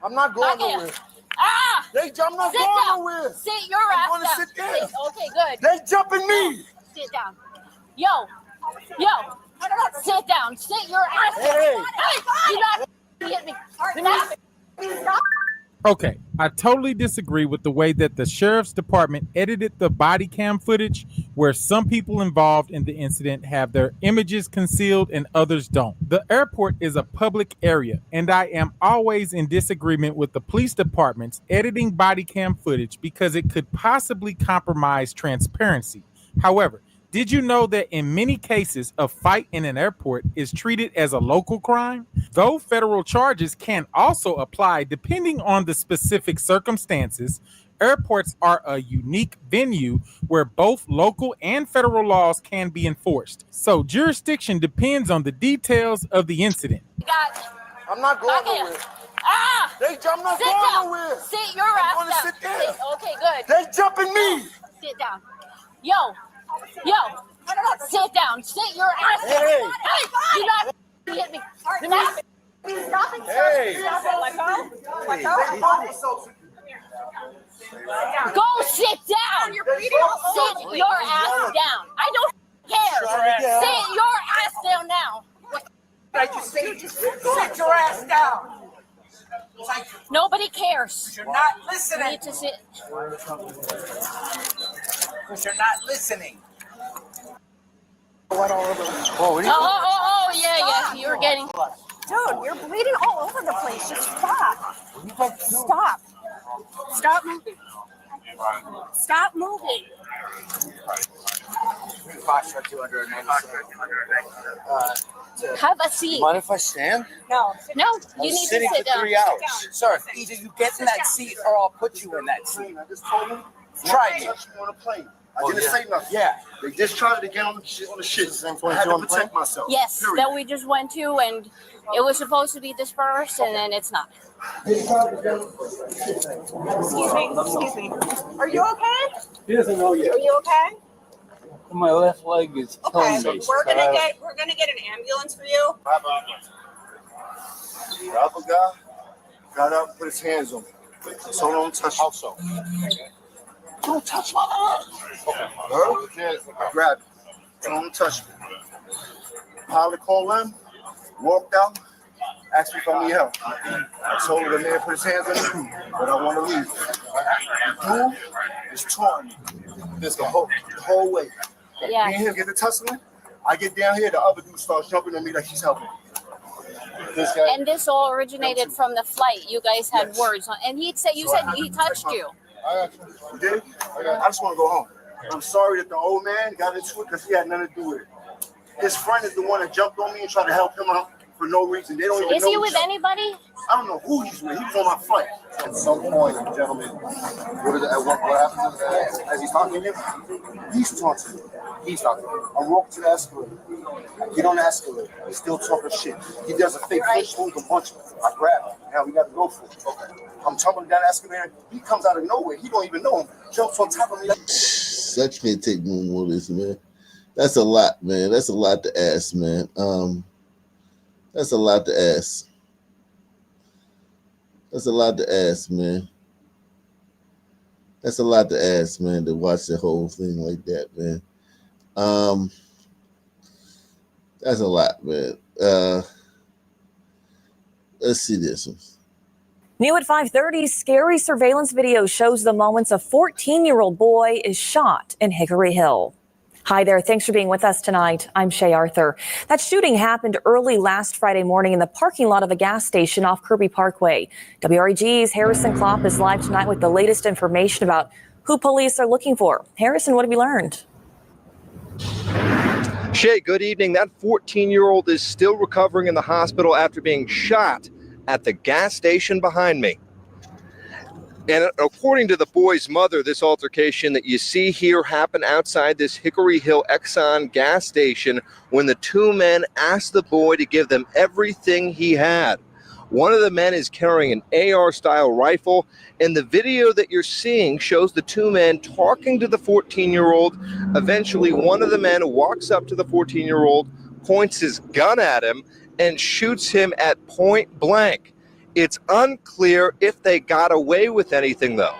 I'm not going Knock it. nowhere. Ah! I'm not Sit going down. nowhere. Sit your I'm ass gonna down. sit there. Okay, good. They jumping me. Sit down. Yo. Sit down. Sit your ass down. Hey. You're not hit me. You're not. Stop. Okay, I totally disagree with the way that the sheriff's department edited the body cam footage, where some people involved in the incident have their images concealed and others don't. The airport is a public area, and I am always in disagreement with the police departments editing body cam footage because it could possibly compromise transparency. However, did you know that in many cases, a fight in an airport is treated as a local crime? Though federal charges can also apply depending on the specific circumstances, Airports are a unique venue where both local and federal laws can be enforced. So jurisdiction depends on the details of the incident. I'm not going nowhere. Ah! I'm not Sit going down. nowhere. Sit your ass I'm down. gonna sit there. Okay, good. They jumping me. Sit down. Yo. Sit down. Sit your ass down. Hey. Do not hit me. Do not. Stop it. Hey. Stop it. Let go. Let go. Go sit down. Sit your ass down. I don't care. Sit your ass down now. I just say, just sit your ass down. Nobody cares. You're not listening. You need to sit. Because you're not listening. Oh, yeah. You're getting. Dude, you're bleeding all over the place. Just stop. Stop. Stop moving. Stop moving. Have a seat. Mind if I stand? No, you I was need to sitting sit for down. 3 hours. Sir, either you get in that seat or I'll put you in that seat. I just told them. Try it. On a plane. I didn't say nothing. Yeah. They just tried to get on the shit. I had to protect myself. Yes, Period. that we just went to, and it was supposed to be dispersed, and then it's not. Excuse me. Are you okay? He doesn't know yet. Are you okay? My left leg is killing me. We're gonna get an ambulance for you. The other guy got up and put his hands on me. So don't touch me. Also. Don't touch my arm. I grabbed him. Don't touch me. Pilot called him, walked out, asked me if I need help. I told him the man put his hands on me, but I want to leave. The dude is taunting me. This the whole way. Yeah. Me and him get to tussling. I get down here, the other dude starts jumping on me like he's helping. This guy. And this all originated from the flight. You guys had words on, and you said he touched you. You did? I just want to go home. I'm sorry that the old man got into it because he had nothing to do with it. His friend is the one that jumped on me and tried to help him out for no reason. They don't even know. Is he with anybody? I don't know who he's with. He was on my flight. At some point, gentlemen, what happens as he's talking to him? He's talking. He's talking. I walk to the escalator. I get on the escalator. He's still talking shit. He does a fake fish move and punch me. I grab him. Now we got to go for it. Okay. I'm tumbling down the escalator. He comes out of nowhere. He don't even know him. Jumps on top of me. I can't take no more of this, man. That's a lot, man. That's a lot to ask, man. That's a lot to ask. That's a lot to ask, man. That's a lot to ask, man, to watch the whole thing like that, man. That's a lot, man. Let's see this one. New at 5:30, scary surveillance video shows the moments a 14-year-old boy is shot in Hickory Hill. Hi there. Thanks for being with us tonight. I'm Shay Arthur. That shooting happened early last Friday morning in the parking lot of a gas station off Kirby Parkway. WREG's Harrison Klopp is live tonight with the latest information about who police are looking for. Harrison, what have you learned? Shay, good evening. That 14-year-old is still recovering in the hospital after being shot at the gas station behind me. And according to the boy's mother, this altercation that you see here happened outside this Hickory Hill Exxon gas station when the two men asked the boy to give them everything he had. One of the men is carrying an AR-style rifle, and the video that you're seeing shows the two men talking to the 14-year-old. Eventually, one of the men walks up to the 14-year-old, points his gun at him, and shoots him at point blank. It's unclear if they got away with anything, though.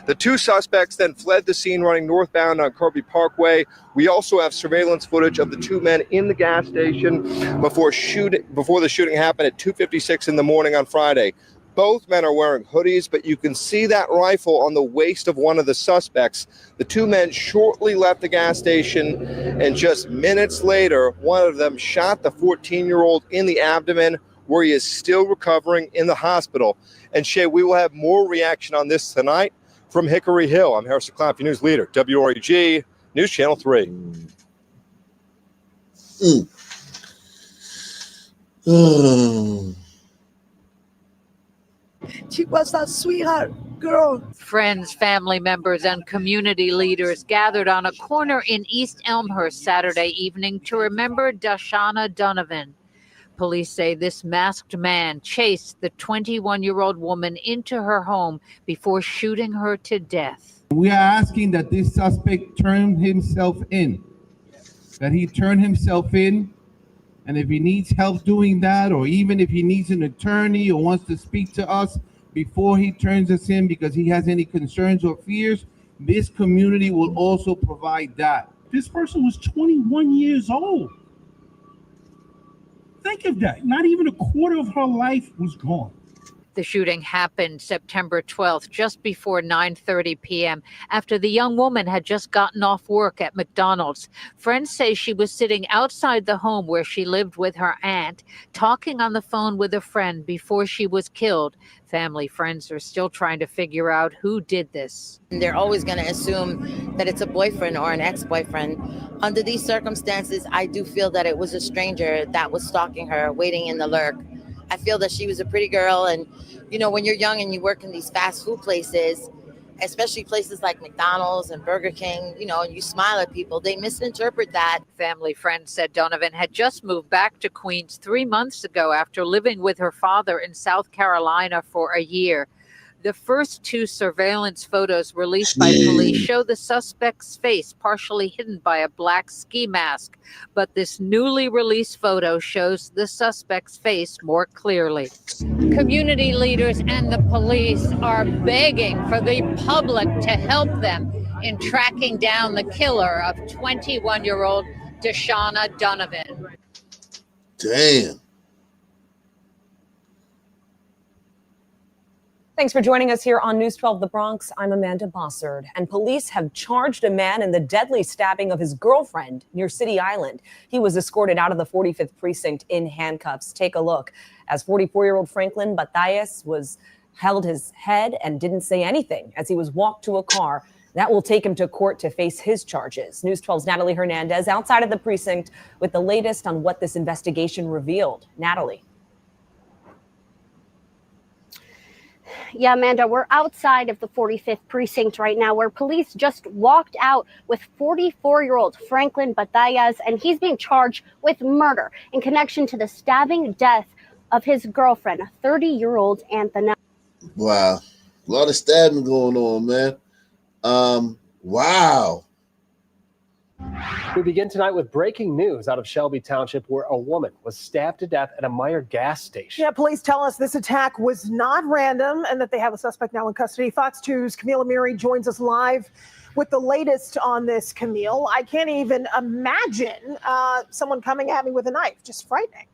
The two suspects then fled the scene running northbound on Kirby Parkway. We also have surveillance footage of the two men in the gas station before the shooting happened at 2:56 in the morning on Friday. Both men are wearing hoodies, but you can see that rifle on the waist of one of the suspects. The two men shortly left the gas station, and just minutes later, one of them shot the 14-year-old in the abdomen, where he is still recovering in the hospital. And Shay, we will have more reaction on this tonight from Hickory Hill. I'm Harrison Klopp, your news leader, WREG, News Channel 3. She was a sweetheart. girl. Friends, family members, and community leaders gathered on a corner in East Elmhurst Saturday evening to remember Dashana Donovan. Police say this masked man chased the 21-year-old woman into her home before shooting her to death. We are asking that this suspect turn himself in, and if he needs help doing that, or even if he needs an attorney or wants to speak to us before he turns us in because he has any concerns or fears, this community will also provide that. This person was 21 years old. Think of that. Not even a quarter of her life was gone. The shooting happened September 12th, just before 9:30 p.m., after the young woman had just gotten off work at McDonald's. Friends say she was sitting outside the home where she lived with her aunt, talking on the phone with a friend before she was killed. Family friends are still trying to figure out who did this. They're always going to assume that it's a boyfriend or an ex-boyfriend. Under these circumstances, I do feel that it was a stranger that was stalking her, waiting in the lurk. I feel that she was a pretty girl, and you know, when you're young and you work in these fast food places, especially places like McDonald's and Burger King, you know, and you smile at people, they misinterpret that. Family friends said Donovan had just moved back to Queens 3 months ago after living with her father in South Carolina for a year. The first two surveillance photos released by police show the suspect's face partially hidden by a black ski mask, but this newly released photo shows the suspect's face more clearly. Community leaders and the police are begging for the public to help them in tracking down the killer of 21-year-old Dashana Donovan. Damn. Thanks for joining us here on News 12 The Bronx. I'm Amanda Bossard, and police have charged a man in the deadly stabbing of his girlfriend near City Island. He was escorted out of the 45th precinct in handcuffs. Take a look as 44-year-old Franklin Batallas held his head and didn't say anything as he was walked to a car. That will take him to court to face his charges. News 12's Natalie Hernandez outside of the precinct with the latest on what this investigation revealed. Natalie. Yeah, Amanda, we're outside of the 45th precinct right now, where police just walked out with 44-year-old Franklin Batallas, and he's being charged with murder in connection to the stabbing death of his girlfriend, 30-year-old Anthony. Wow. A lot of stabbing going on, man. Wow. We begin tonight with breaking news out of Shelby Township, where a woman was stabbed to death at a Meijer gas station. Yeah, police tell us this attack was not random and that they have a suspect now in custody. Fox 2's Camille Amiri joins us live with the latest on this, Camille. I can't even imagine someone coming at me with a knife. Just frightening.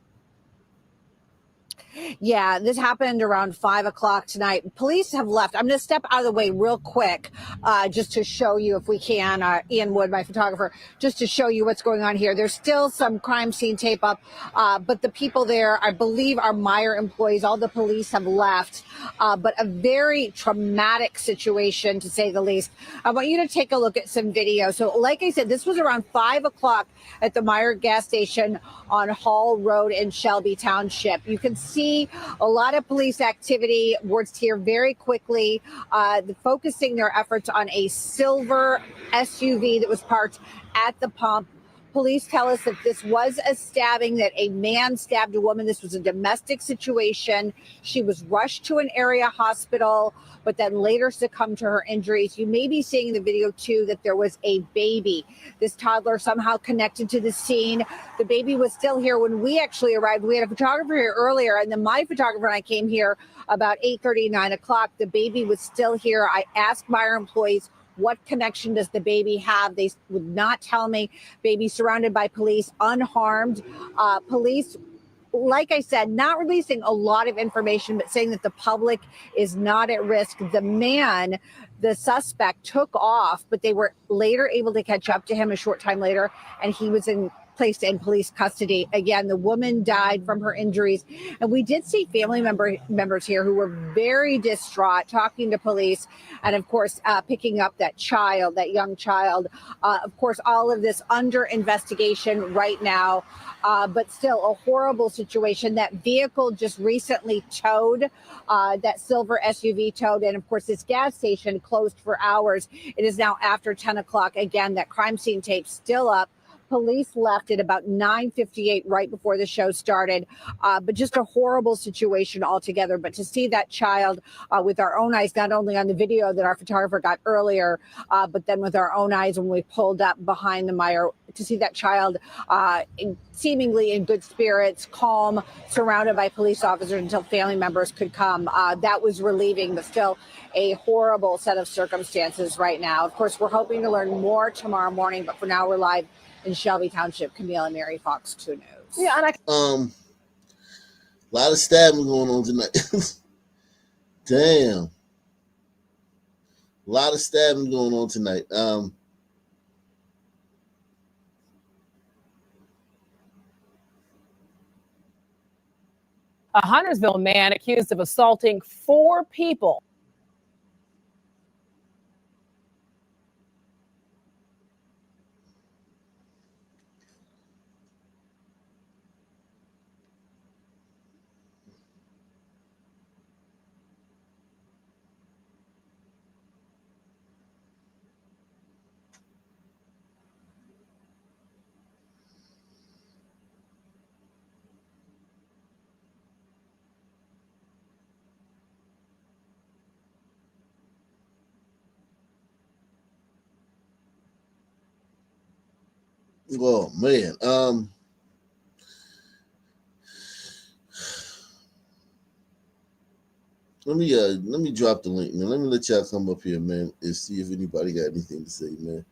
Yeah, this happened around 5 o'clock tonight. Police have left. I'm going to step out of the way real quick just to show you, if we can, Ian Wood, my photographer, just to show you what's going on here. There's still some crime scene tape up, but the people there, I believe, are Meijer employees. All the police have left, but a very traumatic situation, to say the least. I want you to take a look at some video. So like I said, this was around 5 o'clock at the Meijer gas station on Hall Road in Shelby Township. You can see a lot of police activity towards here very quickly, focusing their efforts on a silver SUV that was parked at the pump. Police tell us that this was a stabbing, that a man stabbed a woman. This was a domestic situation. She was rushed to an area hospital, but then later succumbed to her injuries. You may be seeing in the video, too, that there was a baby. This toddler somehow connected to the scene. The baby was still here when we actually arrived. We had a photographer here earlier, and then my photographer and I came here about 8:30, 9 o'clock. The baby was still here. I asked Meijer employees, what connection does the baby have? They would not tell me. Baby surrounded by police, unharmed. Police, like I said, not releasing a lot of information, but saying that the public is not at risk. The man, the suspect, took off, but they were later able to catch up to him a short time later, and he was in placed in police custody. Again, the woman died from her injuries. And we did see family members here who were very distraught, talking to police, and of course, picking up that young child. Of course, all of this under investigation right now, but still a horrible situation. That vehicle just recently towed, that silver SUV towed, and of course, this gas station closed for hours. It is now after 10 o'clock. Again, that crime scene tape still up. Police left at about 9:58, right before the show started. But just a horrible situation altogether. But to see that child with our own eyes, not only on the video that our photographer got earlier, but then with our own eyes when we pulled up behind the Meyer, to see that child seemingly in good spirits, calm, surrounded by police officers until family members could come. That was relieving, but still a horrible set of circumstances right now. Of course, we're hoping to learn more tomorrow morning, but for now we're live in Shelby Township. Camille and Mary, Fox 2 News. Yeah, and a lot of stabbing going on tonight. Damn. A lot of stabbing going on tonight. A Huntersville man accused of assaulting 4 people. Oh man. Let me drop the link, man. Let me let y'all come up here, man, and see if anybody got anything to say, man.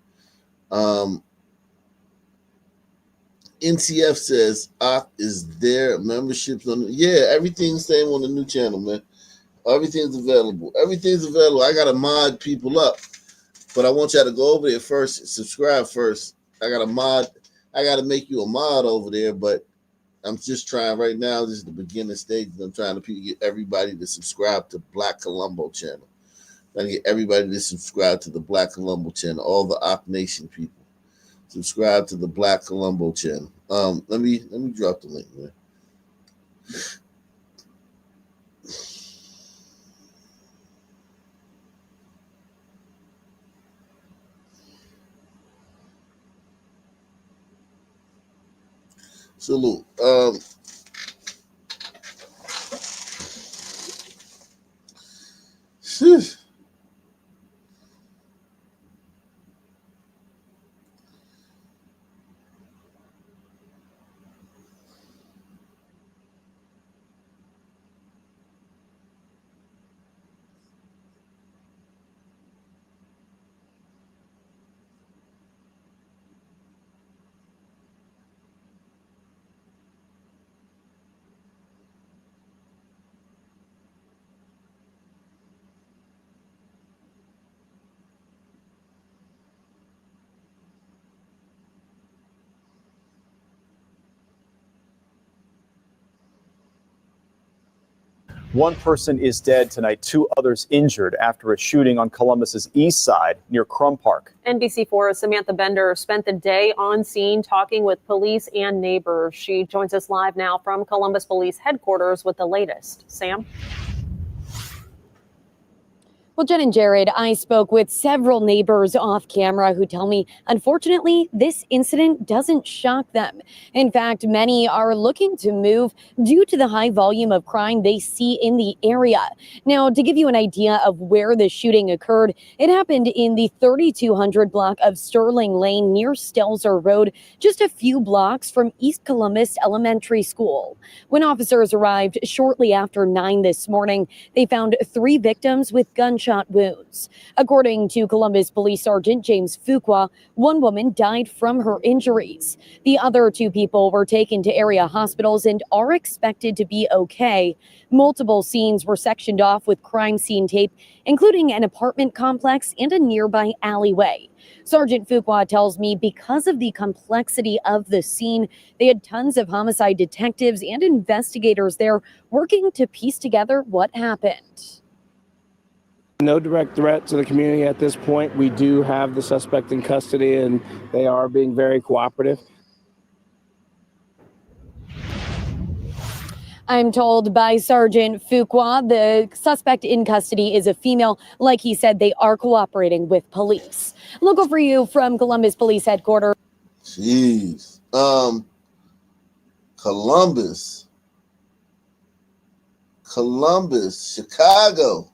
NTF says is there memberships on everything's same on the new channel, man. Everything's available. I gotta mod people up. But I want y'all to go over there first, subscribe first. I gotta make you a mod over there, but I'm just trying right now. This is the beginning stage. I'm trying to get everybody to subscribe to Black Colombo channel. I'm trying to get everybody to subscribe to the Black Colombo channel. All the Op Nation people, subscribe to the Black Colombo channel. Let me drop the link, man. Salute. One person is dead tonight, 2 others injured after a shooting on Columbus's east side near Crum Park. NBC4's Samantha Bender spent the day on scene talking with police and neighbors. She joins us live now from Columbus Police Headquarters with the latest. Sam? Well, Jen and Jared, I spoke with several neighbors off camera who tell me, unfortunately, this incident doesn't shock them. In fact, many are looking to move due to the high volume of crime they see in the area. Now, to give you an idea of where the shooting occurred, it happened in the 3200 block of Sterling Lane near Stelzer Road, just a few blocks from East Columbus Elementary School. When officers arrived shortly after 9 this morning, they found 3 victims with gunshot gunshot wounds. According to Columbus Police Sergeant James Fuqua, one woman died from her injuries. The other two people were taken to area hospitals and are expected to be okay. Multiple scenes were sectioned off with crime scene tape, including an apartment complex and a nearby alleyway. Sergeant Fuqua tells me because of the complexity of the scene, they had tons of homicide detectives and investigators there working to piece together what happened. No direct threat to the community at this point. We do have the suspect in custody, and they are being very cooperative. I'm told by Sergeant Fuqua the suspect in custody is a female. Like he said, they are cooperating with police. Local for you from Columbus Police Headquarters. Jeez. Columbus, Chicago.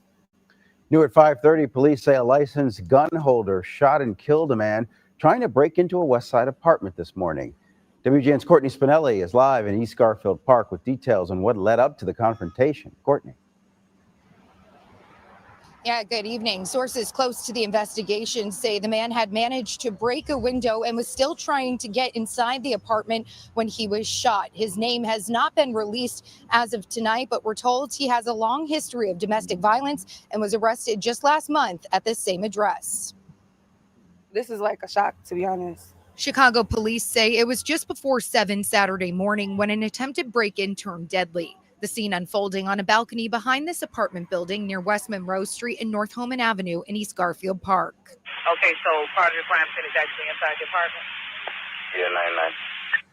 New at 5:30, police say a licensed gun holder shot and killed a man trying to break into a West Side apartment this morning. WGN's Courtney Spinelli is live in East Garfield Park with details on what led up to the confrontation. Courtney. Yeah, good evening. Sources close to the investigation say the man had managed to break a window and was still trying to get inside the apartment when he was shot. His name has not been released as of tonight, but we're told he has a long history of domestic violence and was arrested just last month at this same address. This is like a shock, to be honest. Chicago police say it was just before 7 Saturday morning when an attempted break-in turned deadly. The scene unfolding on a balcony behind this apartment building near West Monroe Street and North Homan Avenue in East Garfield Park. Okay, so part of the crime scene is actually inside the apartment? Yeah, 99.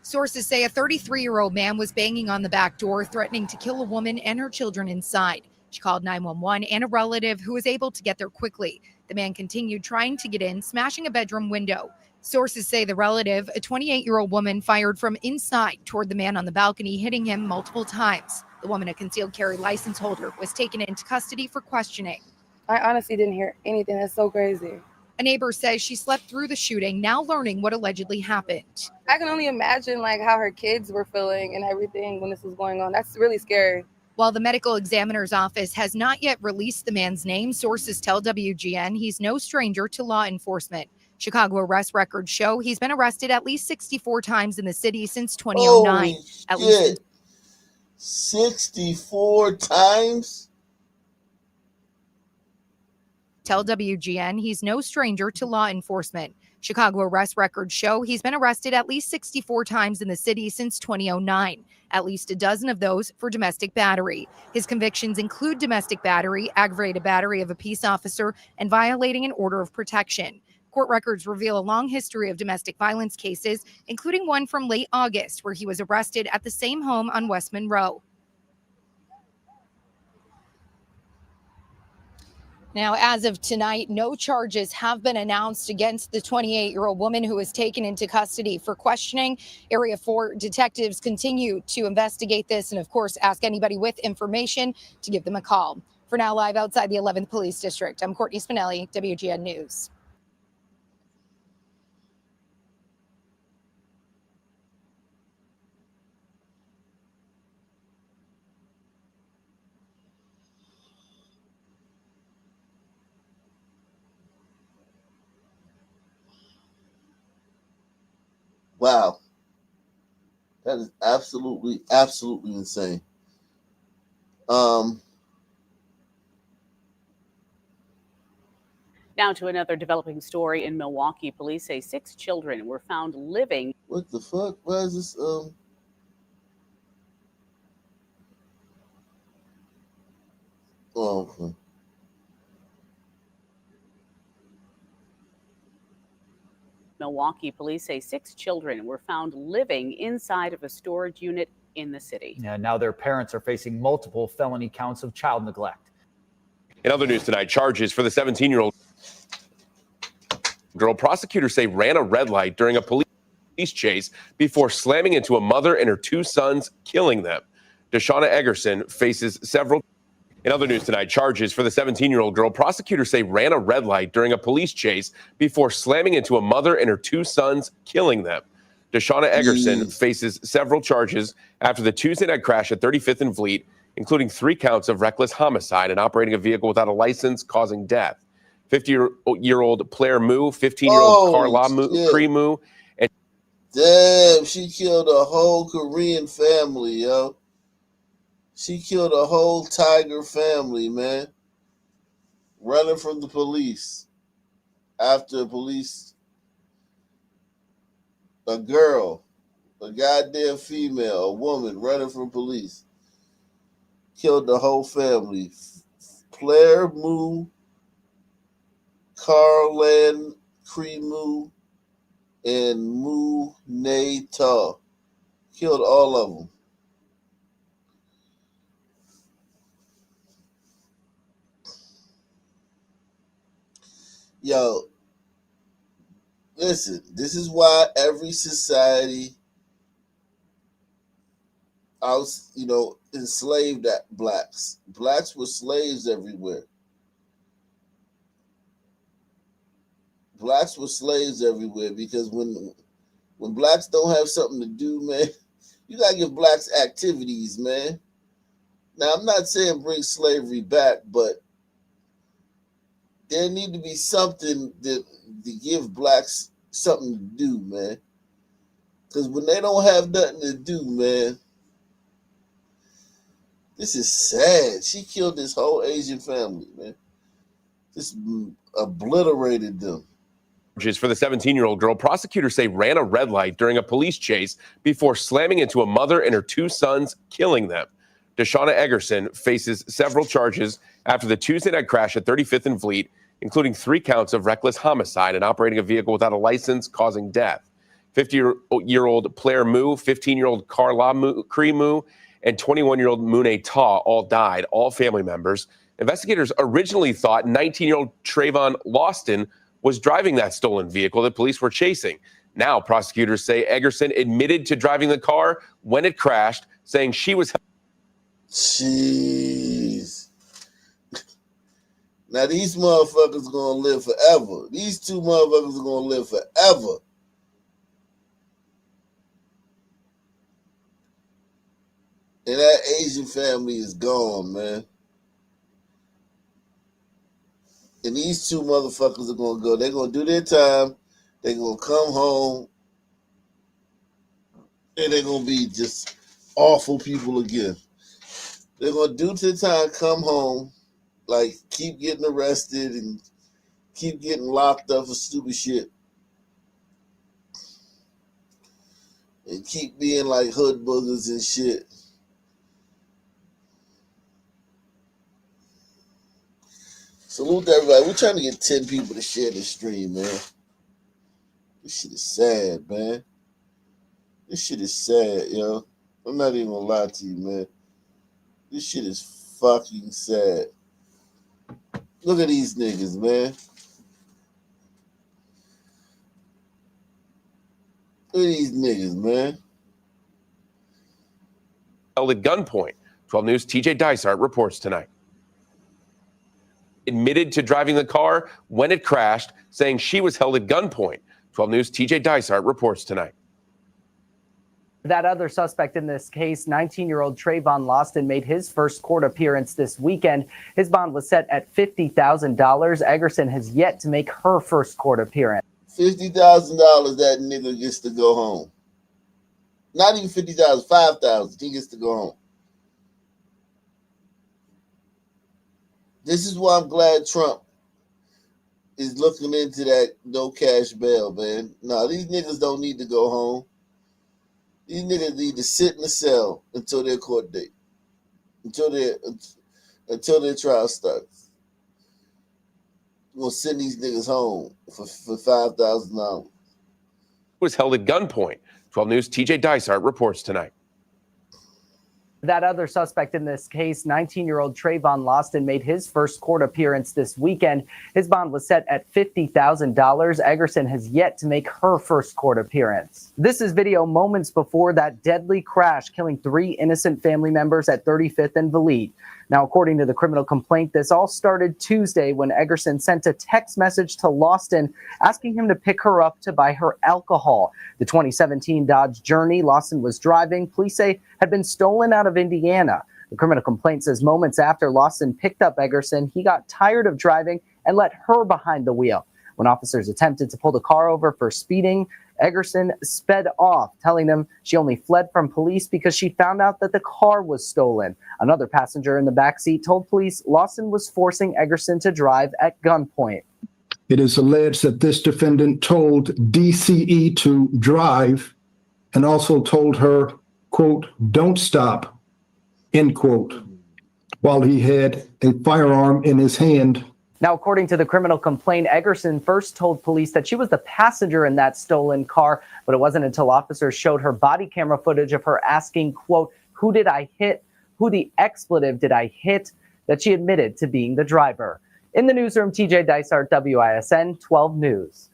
Sources say a 33-year-old man was banging on the back door, threatening to kill a woman and her children inside. She called 911 and a relative who was able to get there quickly. The man continued trying to get in, smashing a bedroom window. Sources say the relative, a 28-year-old woman, fired from inside toward the man on the balcony, hitting him multiple times. The woman, a concealed carry license holder, was taken into custody for questioning. I honestly didn't hear anything. That's so crazy. A neighbor says she slept through the shooting, now learning what allegedly happened. I can only imagine like how her kids were feeling and everything when this was going on. That's really scary. While the medical examiner's office has not yet released the man's name, sources tell WGN he's no stranger to law enforcement. Chicago arrest records show he's been arrested at least 64 times in the city since 2009. At least 64 times? Tell WGN he's no stranger to law enforcement. Chicago arrest records show he's been arrested at least 64 times in the city since 2009, at least a dozen of those for domestic battery. His convictions include domestic battery, aggravated battery of a peace officer, and violating an order of protection. Court records reveal a long history of domestic violence cases, including one from late August, where he was arrested at the same home on West Monroe. Now, as of tonight, no charges have been announced against the 28-year-old woman who was taken into custody for questioning. Area 4 detectives continue to investigate this and, of course, ask anybody with information to give them a call. For now, live outside the 11th Police District, I'm Courtney Spinelli, WGN News. Wow. That is absolutely insane. Now to another developing story in Milwaukee. Police say 6 children were found living. What the fuck? Why is this? Oh, okay. Milwaukee police say 6 children were found living inside of a storage unit in the city. Yeah, now their parents are facing multiple felony counts of child neglect. In other news tonight, charges for the 17-year-old girl prosecutors say ran a red light during a police chase before slamming into a mother and her 2 sons, killing them. Deshauna Eggerson faces several. In other news tonight, charges for the 17-year-old girl prosecutors say ran a red light during a police chase before slamming into a mother and her 2 sons, killing them. Deshauna Eggerson faces several charges after the Tuesday night crash at 35th and Fleet including 3 counts of reckless homicide and operating a vehicle without a license causing death. 50-year-old Claire Moo, 15-year-old Carla Moo, and damn, she killed a whole Korean family, yo. She killed a whole tiger family, man. Running from the police. After police, a girl, a goddamn female, a woman running from police. Killed the whole family. Claire Moo, Carlan Moo, and Moo Nay Ta. Killed all of them. Yo, listen, this is why every society enslaved blacks. Blacks were slaves everywhere. Blacks were slaves everywhere because when blacks don't have something to do, man, you gotta give blacks activities, man. Now, I'm not saying bring slavery back, but there need to be something to give blacks something to do, man. Because when they don't have nothing to do, man, this is sad. She killed this whole Asian family, man. Just obliterated them. For the 17-year-old girl, prosecutors say ran a red light during a police chase before slamming into a mother and her 2 sons, killing them. Deshauna Eggerson faces several charges after the Tuesday night crash at 35th and Fleet, including 3 counts of reckless homicide and operating a vehicle without a license causing death. 50-year-old Claire Moo, 15-year-old Carla Moo, and 21-year-old Moonay Ta all died, all family members. Investigators originally thought 19-year-old Trayvon Lawston was driving that stolen vehicle that police were chasing. Now, prosecutors say Eggerson admitted to driving the car when it crashed, saying she was... Jeez. Now, these motherfuckers are going to live forever. These 2 motherfuckers are going to live forever. And that Asian family is gone, man. And these 2 motherfuckers are going to go. They're going to do their time. They're going to come home. And they're going to be just awful people again. They're going to do their time, come home, like keep getting arrested and keep getting locked up for stupid shit. And keep being like hood boogers and shit. Salute to everybody. We're trying to get 10 people to share this stream, man. This shit is sad, man. This shit is sad, yo. I'm not even gonna lie to you, man. This shit is fucking sad. Look at these niggas, man. Look at these niggas, man. Held at gunpoint. 12 News' TJ Dysart reports tonight. Admitted to driving the car when it crashed, saying she was held at gunpoint. 12 News' TJ Dysart reports tonight. That other suspect in this case, 19-year-old Trayvon Lawston, made his first court appearance this weekend. His bond was set at $50,000. Eggerson has yet to make her first court appearance. $50,000 that nigga gets to go home. Not even $50,000, $5,000. He gets to go home. This is why I'm glad Trump is looking into that no cash bail, man. No, these niggas don't need to go home. These niggas need to sit in the cell until their court date, until their trial starts. We're gonna send these niggas home for $5,000. Was held at gunpoint. 12 News' TJ Dysart reports tonight. That other suspect in this case, 19-year-old Trayvon Lawston, made his first court appearance this weekend. His bond was set at $50,000. Eggerson has yet to make her first court appearance. This is video moments before that deadly crash, killing 3 innocent family members at 35th and Valide. Now, according to the criminal complaint, this all started Tuesday when Eggerson sent a text message to Lawston asking him to pick her up to buy her alcohol. The 2017 Dodge Journey Lawston was driving, police say, had been stolen out of Indiana. The criminal complaint says moments after Lawson picked up Eggerson, he got tired of driving and let her behind the wheel. When officers attempted to pull the car over for speeding, Eggerson sped off, telling them she only fled from police because she found out that the car was stolen. Another passenger in the backseat told police Lawson was forcing Eggerson to drive at gunpoint. It is alleged that this defendant told DCE to drive and also told her, quote, "Don't stop," end quote, while he had a firearm in his hand. Now, according to the criminal complaint, Eggerson first told police that she was the passenger in that stolen car, but it wasn't until officers showed her body camera footage of her asking, quote, "Who did I hit? Who the expletive did I hit?" that she admitted to being the driver. In the newsroom, TJ Dysart, WISN 12 News.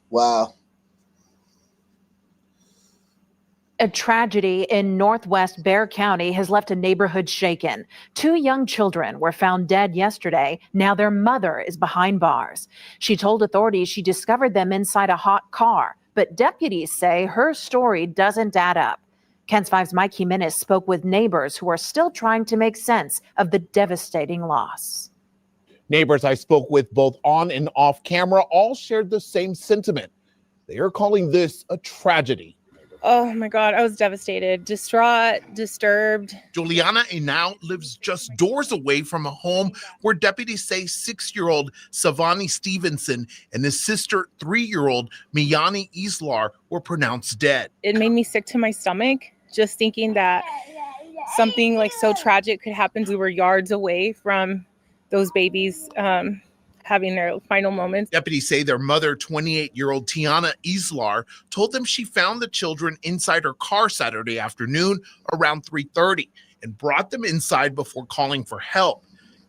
Wow. A tragedy in northwest Bexar County has left a neighborhood shaken. 2 young children were found dead yesterday. Now their mother is behind bars. She told authorities she discovered them inside a hot car, but deputies say her story doesn't add up. KENS 5's Mike Jimenez spoke with neighbors who are still trying to make sense of the devastating loss. Neighbors I spoke with both on and off camera all shared the same sentiment. They are calling this a tragedy. Oh my God, I was devastated, distraught, disturbed. Juliana Enau lives just doors away from a home where deputies say 6-year-old Savani Stevenson and his sister 3-year-old Miyani Islar were pronounced dead. It made me sick to my stomach, just thinking that something like so tragic could happen. We were yards away from those babies having their final moments. Deputies say their mother, 28-year-old Tiana Islar, told them she found the children inside her car Saturday afternoon around 3:30 and brought them inside before calling for help.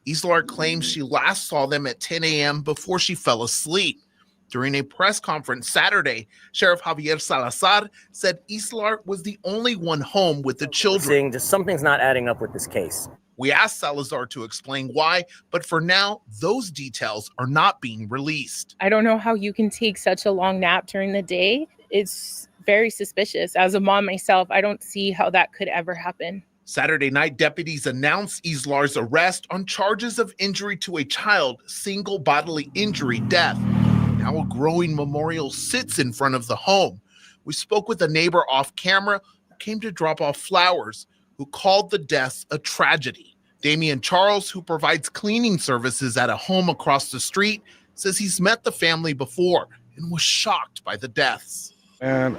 Islar claims she last saw them at 10 a.m. before she fell asleep. During a press conference Saturday, Sheriff Javier Salazar said Islar was the only one home with the children. Just something's not adding up with this case. We asked Salazar to explain why, but for now, those details are not being released. I don't know how you can take such a long nap during the day. It's very suspicious. As a mom myself, I don't see how that could ever happen. Saturday night, deputies announced Islar's arrest on charges of injury to a child, single bodily injury death. Now a growing memorial sits in front of the home. We spoke with a neighbor off camera who came to drop off flowers, who called the deaths a tragedy. Damian Charles, who provides cleaning services at a home across the street, says he's met the family before and was shocked by the deaths. And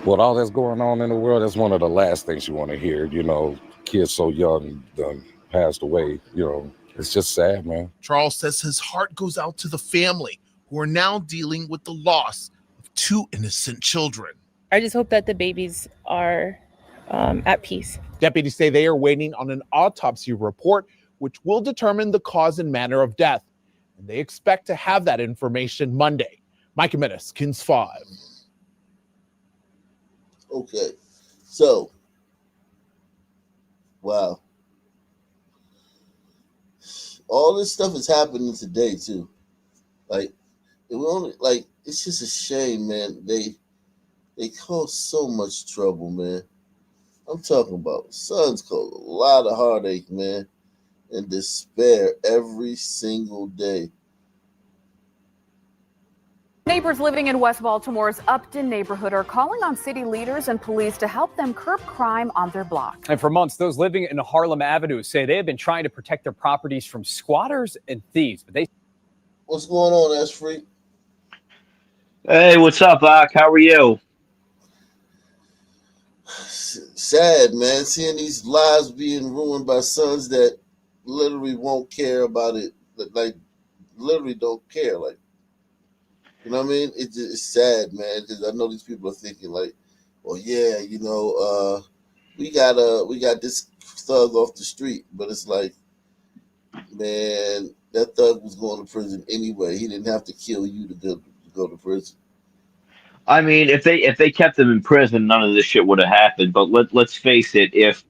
with all that's going on in the world, that's one of the last things you want to hear. You know, kids so young done passed away. You know, it's just sad, man. Charles says his heart goes out to the family who are now dealing with the loss of 2 innocent children. I just hope that the babies are at peace. Deputies say they are waiting on an autopsy report, which will determine the cause and manner of death. And they expect to have that information Monday. Mike Jimenez, KENS 5. Okay, so, wow. All this stuff is happening today, too. Like, it's just a shame, man. They cause so much trouble, man. I'm talking about sons cause a lot of heartache, man, and despair every single day. Neighbors living in West Baltimore's Upton neighborhood are calling on city leaders and police to help them curb crime on their block. And for months, those living in Harlem Avenue say they have been trying to protect their properties from squatters and thieves. But What's going on, S Freak? Hey, what's up, Ak? How are you? Sad, man, seeing these lives being ruined by sons that literally won't care about it, like literally don't care, like, you know what I mean? It's sad, man, because I know these people are thinking like, well, yeah, you know, we got this thug off the street, but it's like, man, that thug was going to prison anyway. He didn't have to kill you to go to prison. I mean, if they kept them in prison, none of this shit would have happened. But let's face it, if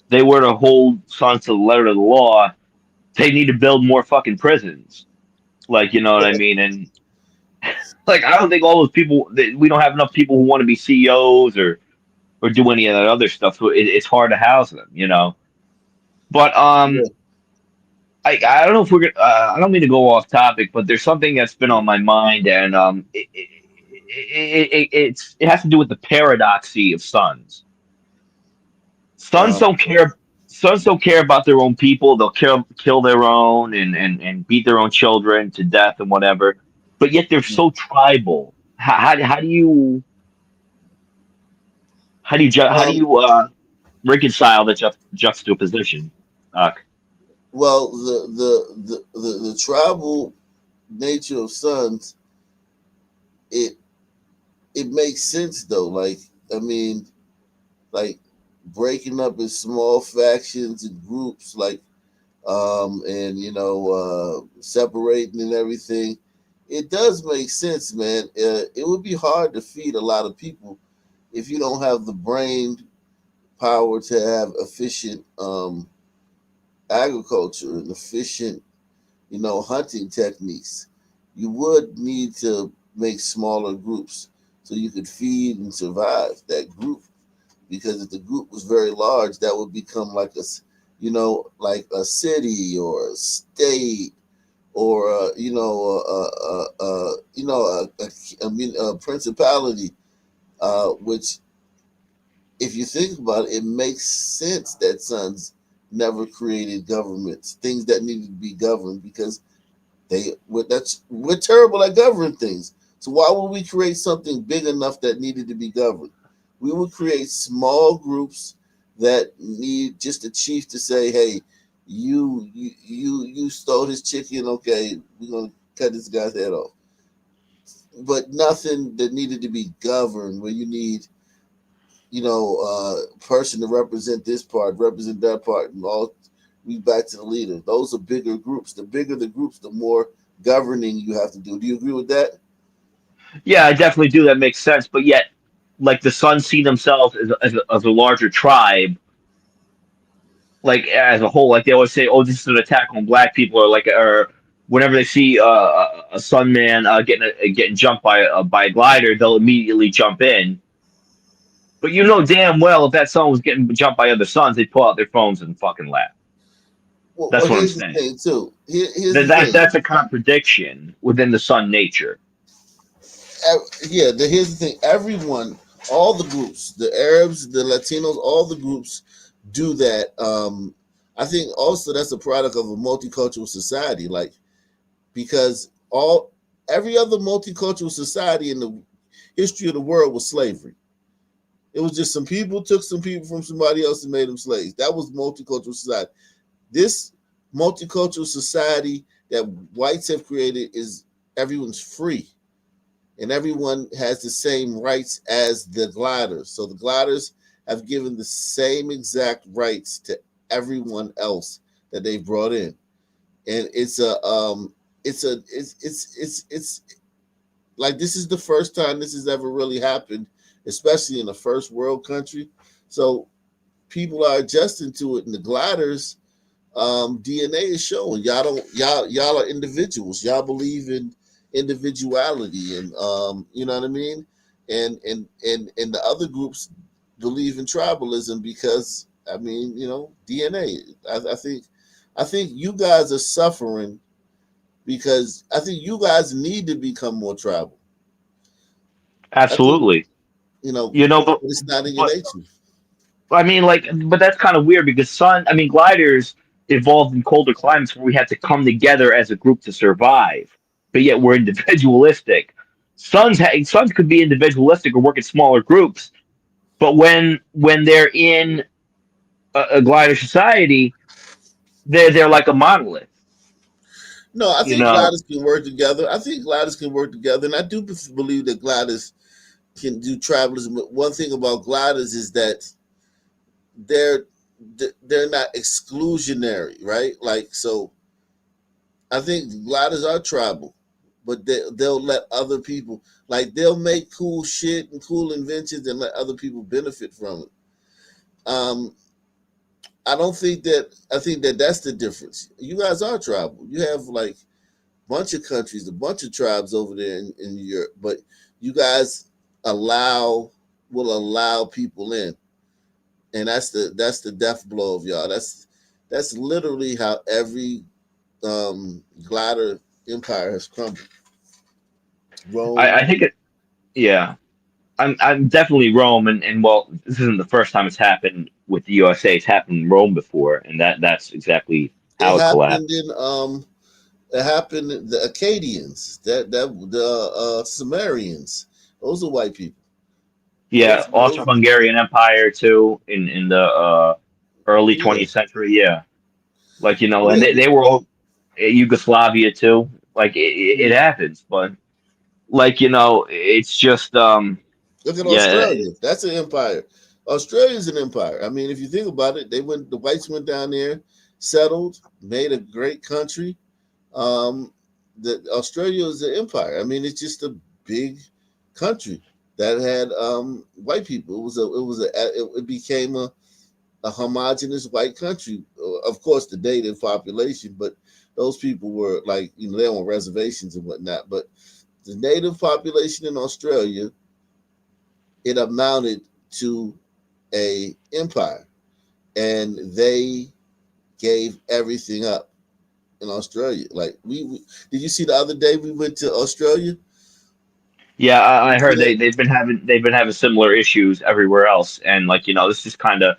they were to hold sons to the letter of the law, they need to build more fucking prisons. Like, you know what I mean? And Like I don't think all those people that we don't have enough people who want to be CEOs or do any of that other stuff. So it's hard to house them, you know. But Yeah. I don't know if we're gonna. I don't mean to go off topic, but there's something that's been on my mind, and it has to do with the paradoxy of sons. Sons Um, don't care. Sons don't care about their own people. They'll kill their own and beat their own children to death and whatever. But yet they're so tribal. How do you how do um, you reconcile the juxtaposition? Uh, well, the tribal nature of sons, it it makes sense though. Like, I mean, like breaking up in small factions and groups, like and separating and everything. It does make sense, man. It would be hard to feed a lot of people if you don't have the brain power to have efficient agriculture and efficient, hunting techniques. You would need to make smaller groups so you could feed and survive that group. Because if the group was very large, that would become like like a city or a state or a principality, which if you think about it, it makes sense that sons never created governments, things that needed to be governed, because we're terrible at governing things. So why would we create something big enough that needed to be governed? We would create small groups that need just a chief to say, "Hey, you stole his chicken. Okay, we're gonna cut this guy's head off." But nothing that needed to be governed, where you need person to represent this part, represent that part, and all we back to the leader. Those are bigger groups. The bigger the groups, the more governing you have to do. Do you agree with that? yeah, I definitely do. That makes sense. But yet, like the Suns see themselves as a larger tribe, like as a whole. Like they always say, "Oh, this is an attack on black people," or whenever they see a Sun man getting jumped by a glider, they'll immediately jump in. But you know damn well if that Sun was getting jumped by other Suns, they'd pull out their phones and fucking laugh. Well, That's what I'm here's the saying. thing too. Here's That, the that thing. that's a contradiction within the Sun nature. Here's the thing. Everyone, all the groups, the Arabs, the Latinos, all the groups do that. I think also that's a product of a multicultural society. Like, because every other multicultural society in the history of the world was slavery. It was just some people took some people from somebody else and made them slaves. That was multicultural society. This multicultural society that whites have created is everyone's free and everyone has the same rights as the gliders. So the gliders have given the same exact rights to everyone else that they brought in. And it's like, this is the first time this has ever really happened, especially in a first world country. So people are adjusting to it, and the gliders DNA is showing y'all are individuals. Y'all believe in individuality, and you know what I mean. And the other groups believe in tribalism because, I mean, DNA. I think you guys are suffering because I think you guys need to become more tribal. I think Absolutely. You know, but it's not in your but nature. I mean, but that's kind of weird because gliders evolved in colder climates where we had to come together as a group to survive, but yet we're individualistic. Suns could be individualistic or work in smaller groups, but when they're in a glider society, they're like a monolith. No, I You think know, gliders can work together. I think gliders can work together, and I do believe that gliders can do tribalism. But one thing about gliders is that they're they're not exclusionary, right? Like, so I think gliders are tribal, but they'll let other people, like, they'll make cool shit and cool inventions and let other people benefit from it. Um, I don't think that I think that that's the difference. You guys are tribal. You have like bunch of countries, a bunch of tribes over there in Europe, but you guys will allow people in, and that's the death blow of y'all. That's literally how every glider empire has crumbled. Rome. I think it. Yeah, I'm definitely Rome, and well, this isn't the first time it's happened with the USA. It's happened in Rome before, and that's exactly how it collapsed. It happened in the Acadians, the Sumerians. Those are white people. Yeah, also Hungarian Empire too in the early 20th century. Yeah, like and they were all Yugoslavia too. Like it happens, but like it's just Look at yeah. Australia. That's an empire. Australia's an empire. I mean, if you think about it, the whites went down there, settled, made a great country. Australia is an empire. I mean, it's just a big country that had white people. It became a homogenous white country. Of course, the native population, but those people were like, they were on reservations and whatnot. But the native population in Australia, it amounted to a empire, and they gave everything up in Australia. Like we did you see the other day we went to Australia? Yeah, I heard they've been having similar issues everywhere else, and this is kind of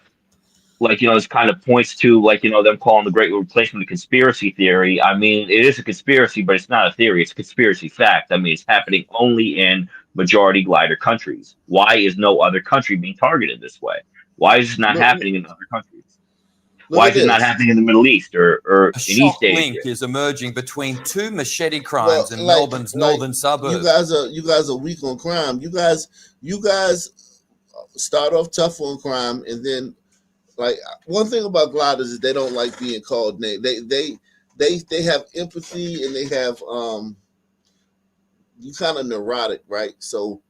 this kind of points to them calling the Great Replacement a conspiracy theory. I mean, it is a conspiracy, but it's not a theory. It's a conspiracy fact. I mean, it's happening only in majority glider countries. Why is no other country being targeted this way? Why is this not happening in other countries? Why is it not happening in the Middle East or in East Asia? Link is emerging between two machete crimes in Melbourne's northern suburbs. You guys are weak on crime. You guys start off tough on crime, and then one thing about gliders is they don't like being called names. They have empathy, and they have you kind of neurotic, right? So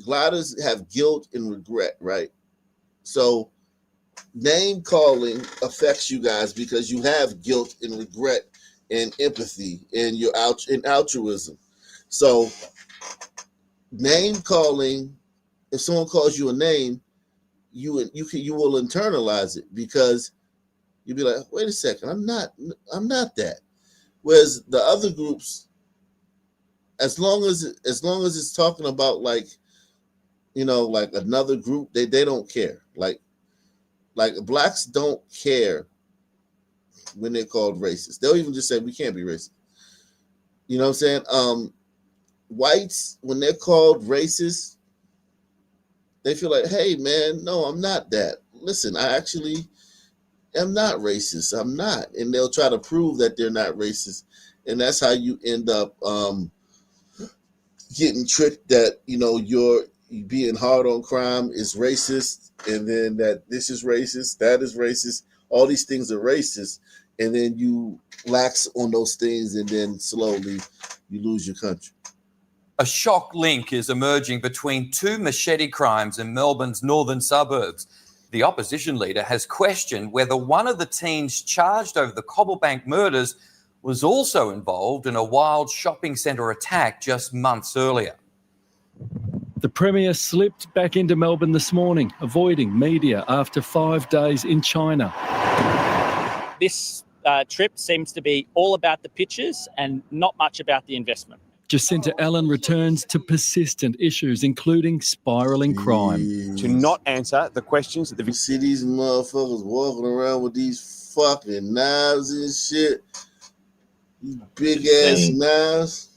gliders have guilt and regret, right? So name calling affects you guys because you have guilt and regret and empathy and your altruism. So name calling, if someone calls you a name, you will internalize it because you'll be like, wait a second, I'm not that. Whereas the other groups, as long as it's talking about like another group, they don't care. Like blacks don't care when they're called racist. They'll even just say we can't be racist. You know what I'm saying? Whites, when they're called racist, they feel like, hey man, no, I'm not that. Listen, I actually am not racist. I'm not. And they'll try to prove that they're not racist. And that's how you end up getting tricked that, you're being hard on crime is racist, and then that this is racist, that is racist, all these things are racist, and then you lax on those things, and then slowly you lose your country. A shock link is emerging between two machete crimes in Melbourne's northern suburbs. The opposition leader has questioned whether one of the teens charged over the Cobblebank murders was also involved in a wild shopping centre attack just months earlier. The Premier slipped back into Melbourne this morning, avoiding media after 5 days in China. This trip seems to be all about the pictures and not much about the investment. Jacinta Allen returns to persistent issues, including spiralling crime. To not answer the questions that You see these motherfuckers walking around with these fucking knives and shit. These big ass knives.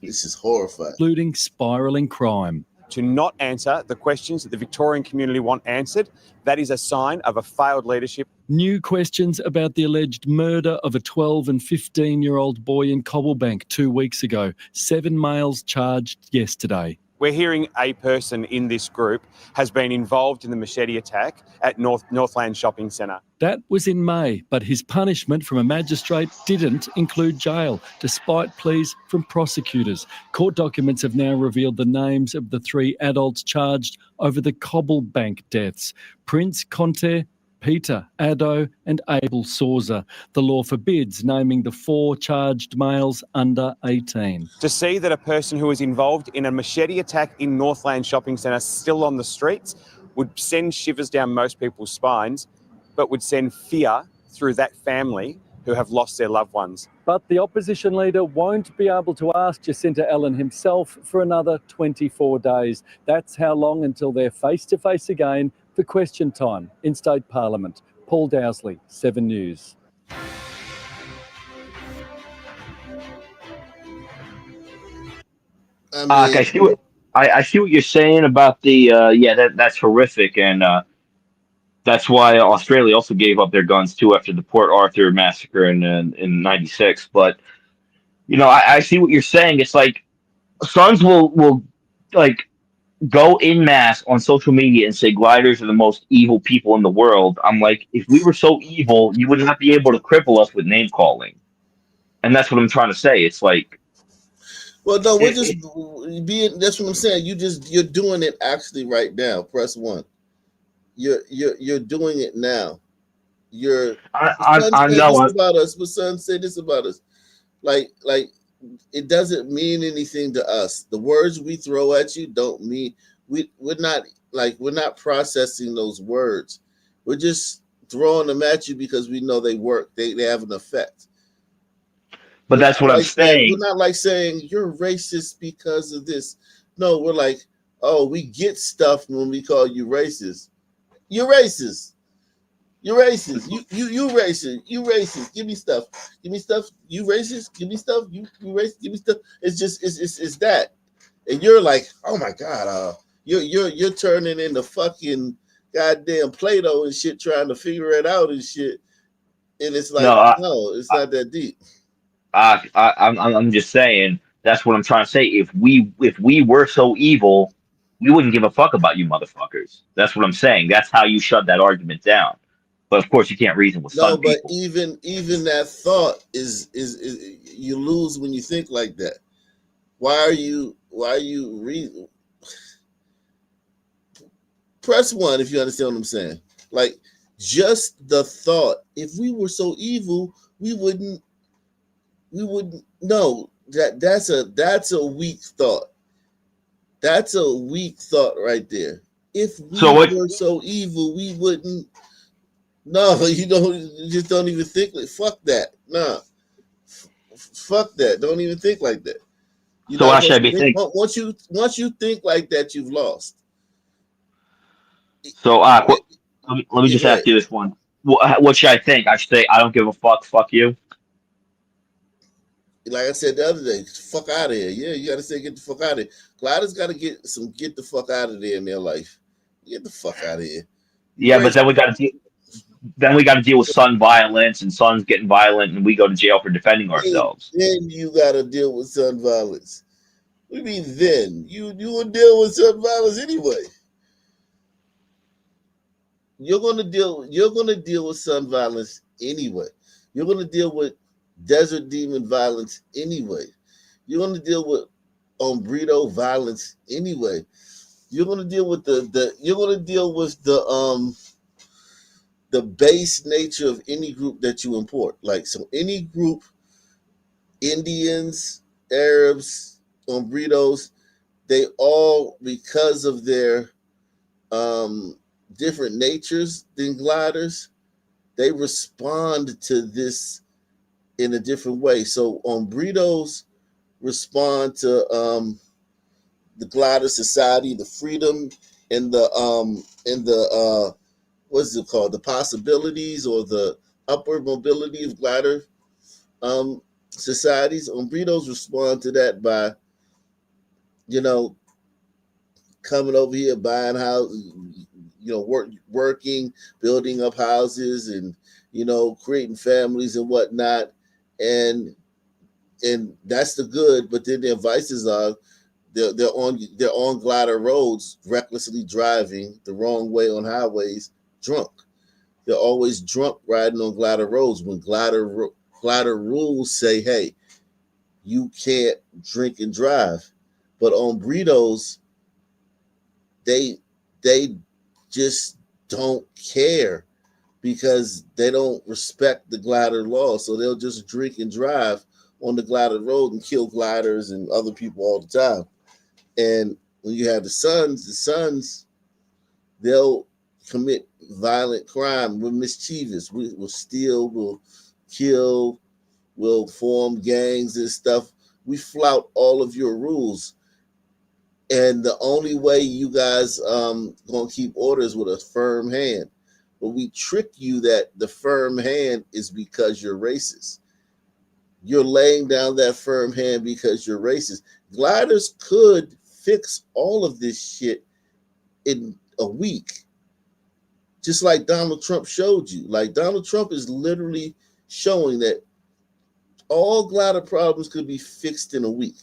This is horrifying. Including spiralling crime. to not answer the questions that the Victorian community want answered. That is a sign of a failed leadership. New questions about the alleged murder of a 12 and 15-year-old boy in Cobblebank 2 weeks ago. 7 males charged yesterday. We're hearing a person in this group has been involved in the machete attack at Northland Shopping Centre. That was in May, but his punishment from a magistrate didn't include jail, despite pleas from prosecutors. Court documents have now revealed the names of the 3 adults charged over the Cobblebank deaths: Prince Conte, Peter, Addo and Abel Sauzer. The law forbids naming the 4 charged males under 18. To see that a person who was involved in a machete attack in Northland Shopping Centre still on the streets would send shivers down most people's spines, but would send fear through that family who have lost their loved ones. But the opposition leader won't be able to ask Jacinta Allen himself for another 24 days. That's how long until they're face-to-face again for question time in State Parliament. Paul Dowsley, 7 News. I see what you're saying about the that's horrific, and that's why Australia also gave up their guns too after the Port Arthur massacre in '96. But I see what you're saying. It's like sons will like go in mass on social media and say gliders are the most evil people in the world. I'm like, if we were so evil, you would not be able to cripple us with name calling. And that's what I'm trying to say. It's like, well, no, we're just being. That's what I'm saying. You're doing it actually right now. Press 1. You're doing it now. I know this about us. My son said this about us. Like it doesn't mean anything to us. The words we throw at you don't mean we're not processing those words. We're just throwing them at you because we know they work. They have an effect. But that's what I'm saying. We're not like saying you're racist because of this. No, we're like, oh, we get stuff when we call you racist. You're racist. You're racist. You racist. You racist. Give me stuff. Give me stuff. You racist. Give me stuff. You racist. Give me stuff. It's just it's that, and you're like, oh my god, you're turning into fucking goddamn Play-Doh and shit, trying to figure it out and shit, and it's like no, it's not that deep. I'm just saying that's what I'm trying to say. If we were so evil, we wouldn't give a fuck about you motherfuckers. That's what I'm saying. That's how you shut that argument down. But of course, you can't reason with some people. But even that thought is you lose when you think like that. Why are you reason? Press 1 if you understand what I'm saying. Like just the thought. If we were so evil, we wouldn't. No, that's a weak thought. That's a weak thought right there. If we were so evil, we wouldn't. No, you just don't even think like fuck that. Nah, fuck that. Don't even think like that. So why should I be thinking? Once you think like that, you've lost. So let me just ask you this one. What should I think? I should say I don't give a fuck. Fuck you. Like I said the other day, fuck out of here. Yeah, you gotta say get the fuck out of here. Gliders gotta get the fuck out of there in their life. Get the fuck out of here. Yeah, but then we got to deal with son violence and sons getting violent, and we go to jail for defending ourselves. Then you got to deal with son violence. What do you mean then? You will deal with son violence anyway. You're gonna deal with son violence anyway. You're gonna deal with desert demon violence anyway. You're gonna deal with Umbrito violence anyway. You're gonna deal with the base nature of any group that you import. Like, so any group, Indians, Arabs, Umbritos, they all, because of their different natures than gliders, they respond to this in a different way. So Umbritos respond to the glider society, the freedom and the what's it called? The possibilities or the upward mobility of glider societies. Umbritos respond to that by, coming over here, buying houses, working, building up houses, and creating families and whatnot, and that's the good. But then their vices are they're on glider roads, recklessly driving the wrong way on highways, drunk. They're always drunk riding on glider roads when glider rules say, hey, you can't drink and drive. But on Umbritos, they just don't care because they don't respect the glider law. So they'll just drink and drive on the glider road and kill gliders and other people all the time. And when you have the sons, they'll commit violent crime. We're mischievous. We'll steal, we'll kill, we'll form gangs and stuff. We flout all of your rules. And the only way you guys gonna keep orders with a firm hand. But we trick you that the firm hand is because you're racist. You're laying down that firm hand because you're racist. Gliders could fix all of this shit in a week. Just like Donald Trump showed you. Like Donald Trump is literally showing that all glider problems could be fixed in a week.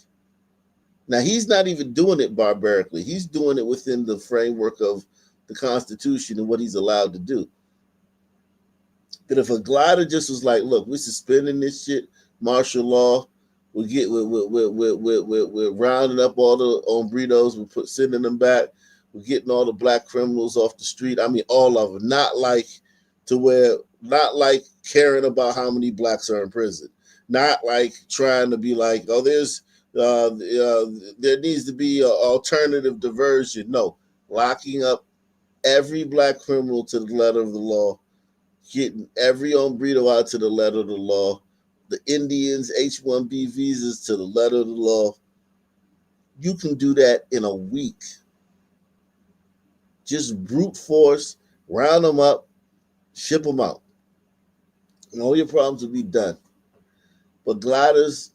Now, he's not even doing it barbarically. He's doing it within the framework of the Constitution and what he's allowed to do. But if a glider just was like, look, we're suspending this shit, martial law, we're rounding up all the hombres, we're sending them back, we're getting all the black criminals off the street. I mean, all of them. Not like caring about how many blacks are in prison. Not like trying to be like, oh, there needs to be an alternative diversion. No, locking up every black criminal to the letter of the law, getting every hombrito out to the letter of the law, the Indians, H-1B visas to the letter of the law. You can do that in a week. Just brute force, round them up, ship them out. And all your problems will be done. But gliders,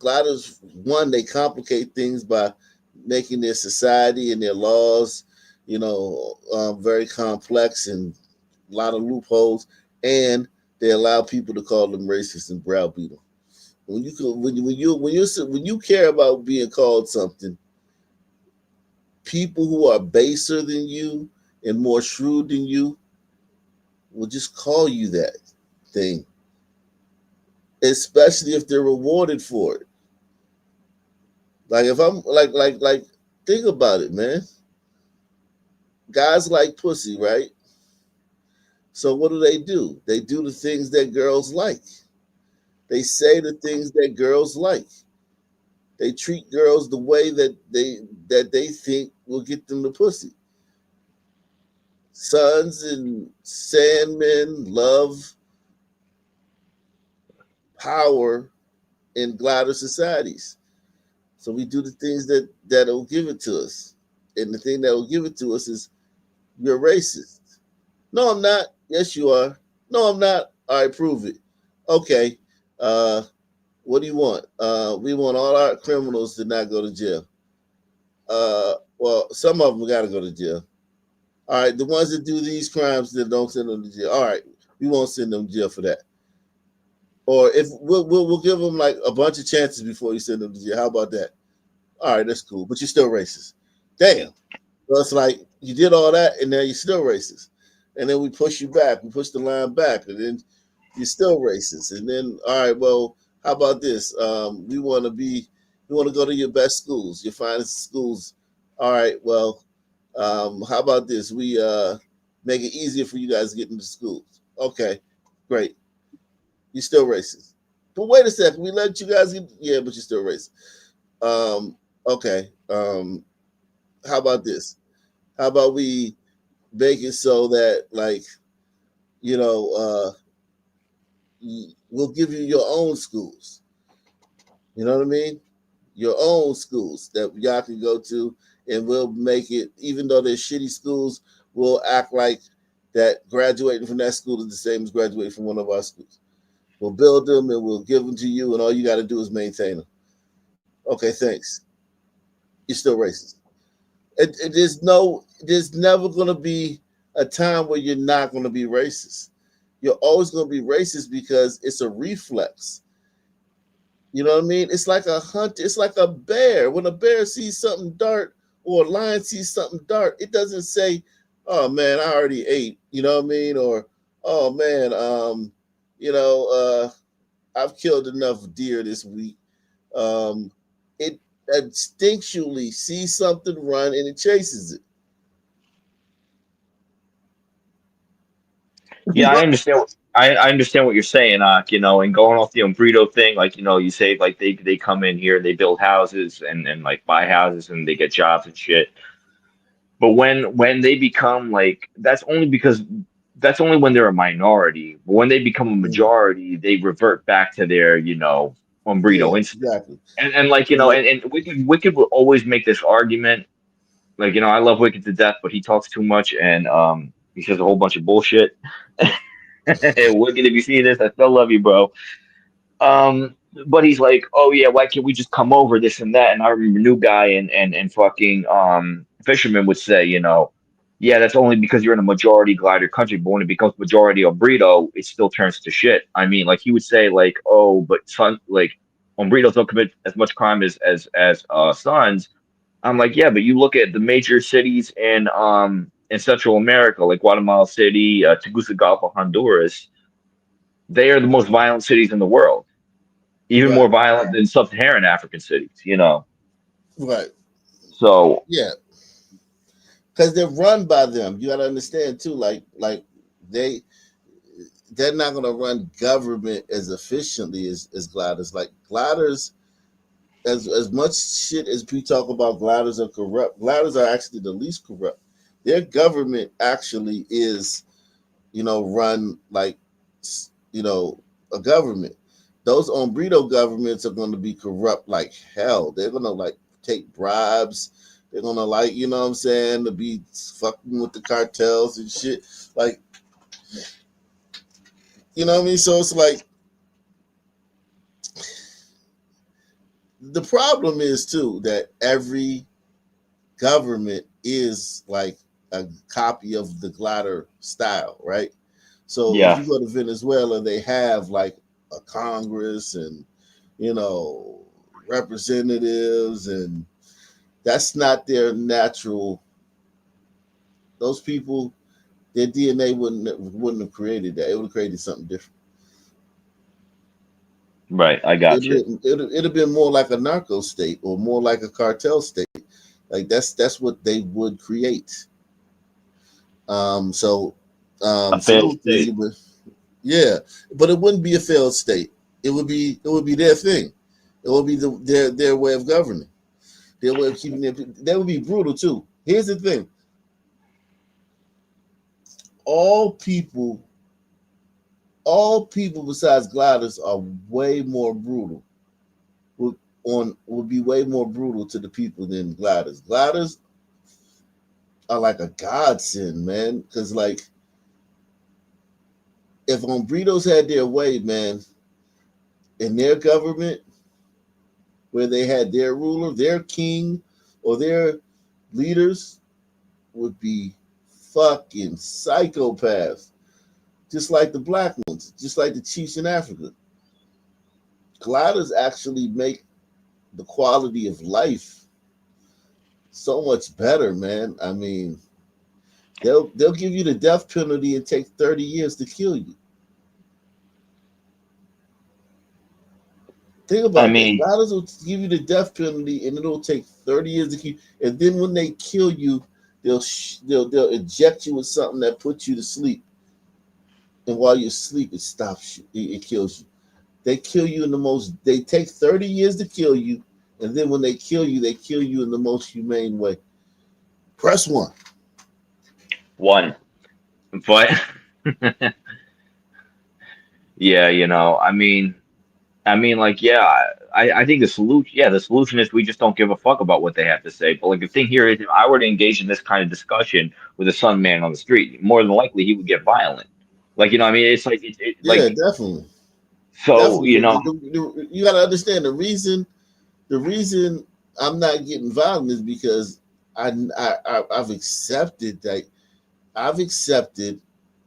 one, they complicate things by making their society and their laws, very complex and a lot of loopholes, and they allow people to call them racist and browbeat them. When you care about being called something, people who are baser than you and more shrewd than you will just call you that thing, especially if they're rewarded for it. Like if I'm like think about it, man. Guys like pussy, right? So what do? They do the things that girls like. They say the things that girls like. They treat girls the way that they think will get them the pussy. Sons and sandmen love power in glider societies. So we do the things that'll give it to us. And the thing that will give it to us is you're racist. No, I'm not. Yes, you are. No, I'm not. All right, prove it. Okay. What do you want? We want all our criminals to not go to jail. Well, some of them got to go to jail. All right, the ones that do these crimes, that don't send them to jail. All right, we won't send them to jail for that. Or if we'll give them like a bunch of chances before you send them to jail. How about that? All right, that's cool, but you're still racist. Damn. So it's like you did all that, and now you're still racist. And then we push you back. We push the line back, and then you're still racist. And then, all right, well, how about this? We want to go to your best schools, your finest schools. All right, well, how about this? We make it easier for you guys to get into schools. Okay, great. You're still racist. But wait a second, we let you guys get, yeah, but you're still racist. Okay. How about this? How about we make it so that, like, we'll give you your own schools. You know what I mean? Your own schools that y'all can go to, and we'll make it, even though they're shitty schools, we'll act like that graduating from that school is the same as graduating from one of our schools. We'll build them and we'll give them to you, and all you got to do is maintain them. Okay, thanks. You're still racist. There's never going to be a time where you're not going to be racist. You're always going to be racist because it's a reflex. You know what I mean? It's like a hunt. It's like a bear. When a bear sees something dark or a lion sees something dark, it doesn't say, "Oh man, I already ate." You know what I mean? Or, "Oh man, I've killed enough deer this week." It instinctually sees something run and it chases it. Yeah, I understand. I understand what you're saying, you know, and going off the Umbrito thing, like, you know, you say like they come in here, they build houses and like buy houses and they get jobs and shit. But when they become like that's only when they're a minority. But when they become a majority, they revert back to their, you know, Yeah, Umbrito instinct. exactly. And like, you And know, like, and Wicked will always make this argument. Like, you know, I love Wicked to death, but he talks too much and he says a whole bunch of bullshit. Wicked, if you see this, I still love you, bro. But he's like, oh yeah, why can't we just come over this and that? And I remember New Guy and fucking Fisherman would say, you know, yeah, that's only because you're in a majority glider country, but when it becomes majority of Brito, it still turns to shit. I mean, like he would say, like, oh, but son, like, Umbritos don't commit as much crime as Sons. I'm like, yeah, but you look at the major cities in Central America, like Guatemala City, Tegucigalpa, Honduras. They are the most violent cities in the world, even right, more violent than sub-Saharan African cities, you know. right, So yeah, because they're run by them. You got to understand too. Like they they're not going to run government as efficiently as gliders. Like gliders, as much shit as we talk about gliders are corrupt, gliders are actually the least corrupt. Their government actually is, you know, run like, you know, a government. Those Umbrito governments are going to be corrupt like hell. They're going to like take bribes. They're going to like, you know what I'm saying, to be fucking with the cartels and shit. Like, you know what I mean? So it's like, the problem is too that every government is like a copy of the glider style, right? So if yeah, you go to Venezuela, they have like a Congress and, you know, representatives, and that's not their natural. Those people, their DNA wouldn't have created that. It would have created something different. right. I got you. It'd have been more like a narco state or more like a cartel state. Like that's what they would create. So A failed salute to you, state. but yeah, but it wouldn't be a failed state. It would be their thing. It would be their way of governing. Their way of keeping their. That would be brutal too. Here's the thing: all people, all people besides gliders are way more brutal. Would be way more brutal to the people than gliders. Gliders are like a godsend, man. Because like if Umbritos had their way, man, in their government, where they had their ruler, their king, or their leaders would be fucking psychopaths, just like the black ones, just like the chiefs in Africa. Gliders actually make the quality of life so much better, man. I mean, they'll give you the death penalty and take 30 years to kill you. Think I about that. mean, Gliders will give you the death penalty, and it'll take 30 years to kill. And then when they kill you, they'll inject you with something that puts you to sleep. And while you're asleep, it stops you. It kills you. They kill you in the most. They take 30 years to kill you, and then when they kill you in the most humane way. Press one. one, but yeah, you know, like, yeah, I think the solution is we just don't give a fuck about what they have to say. But like the thing here is, if I were to engage in this kind of discussion with a Sun man on the street, more than likely he would get violent. Like, you know, what I mean, it's like Yeah, like definitely, so, definitely. you know, You got to understand the reason I'm not getting violent is because I've accepted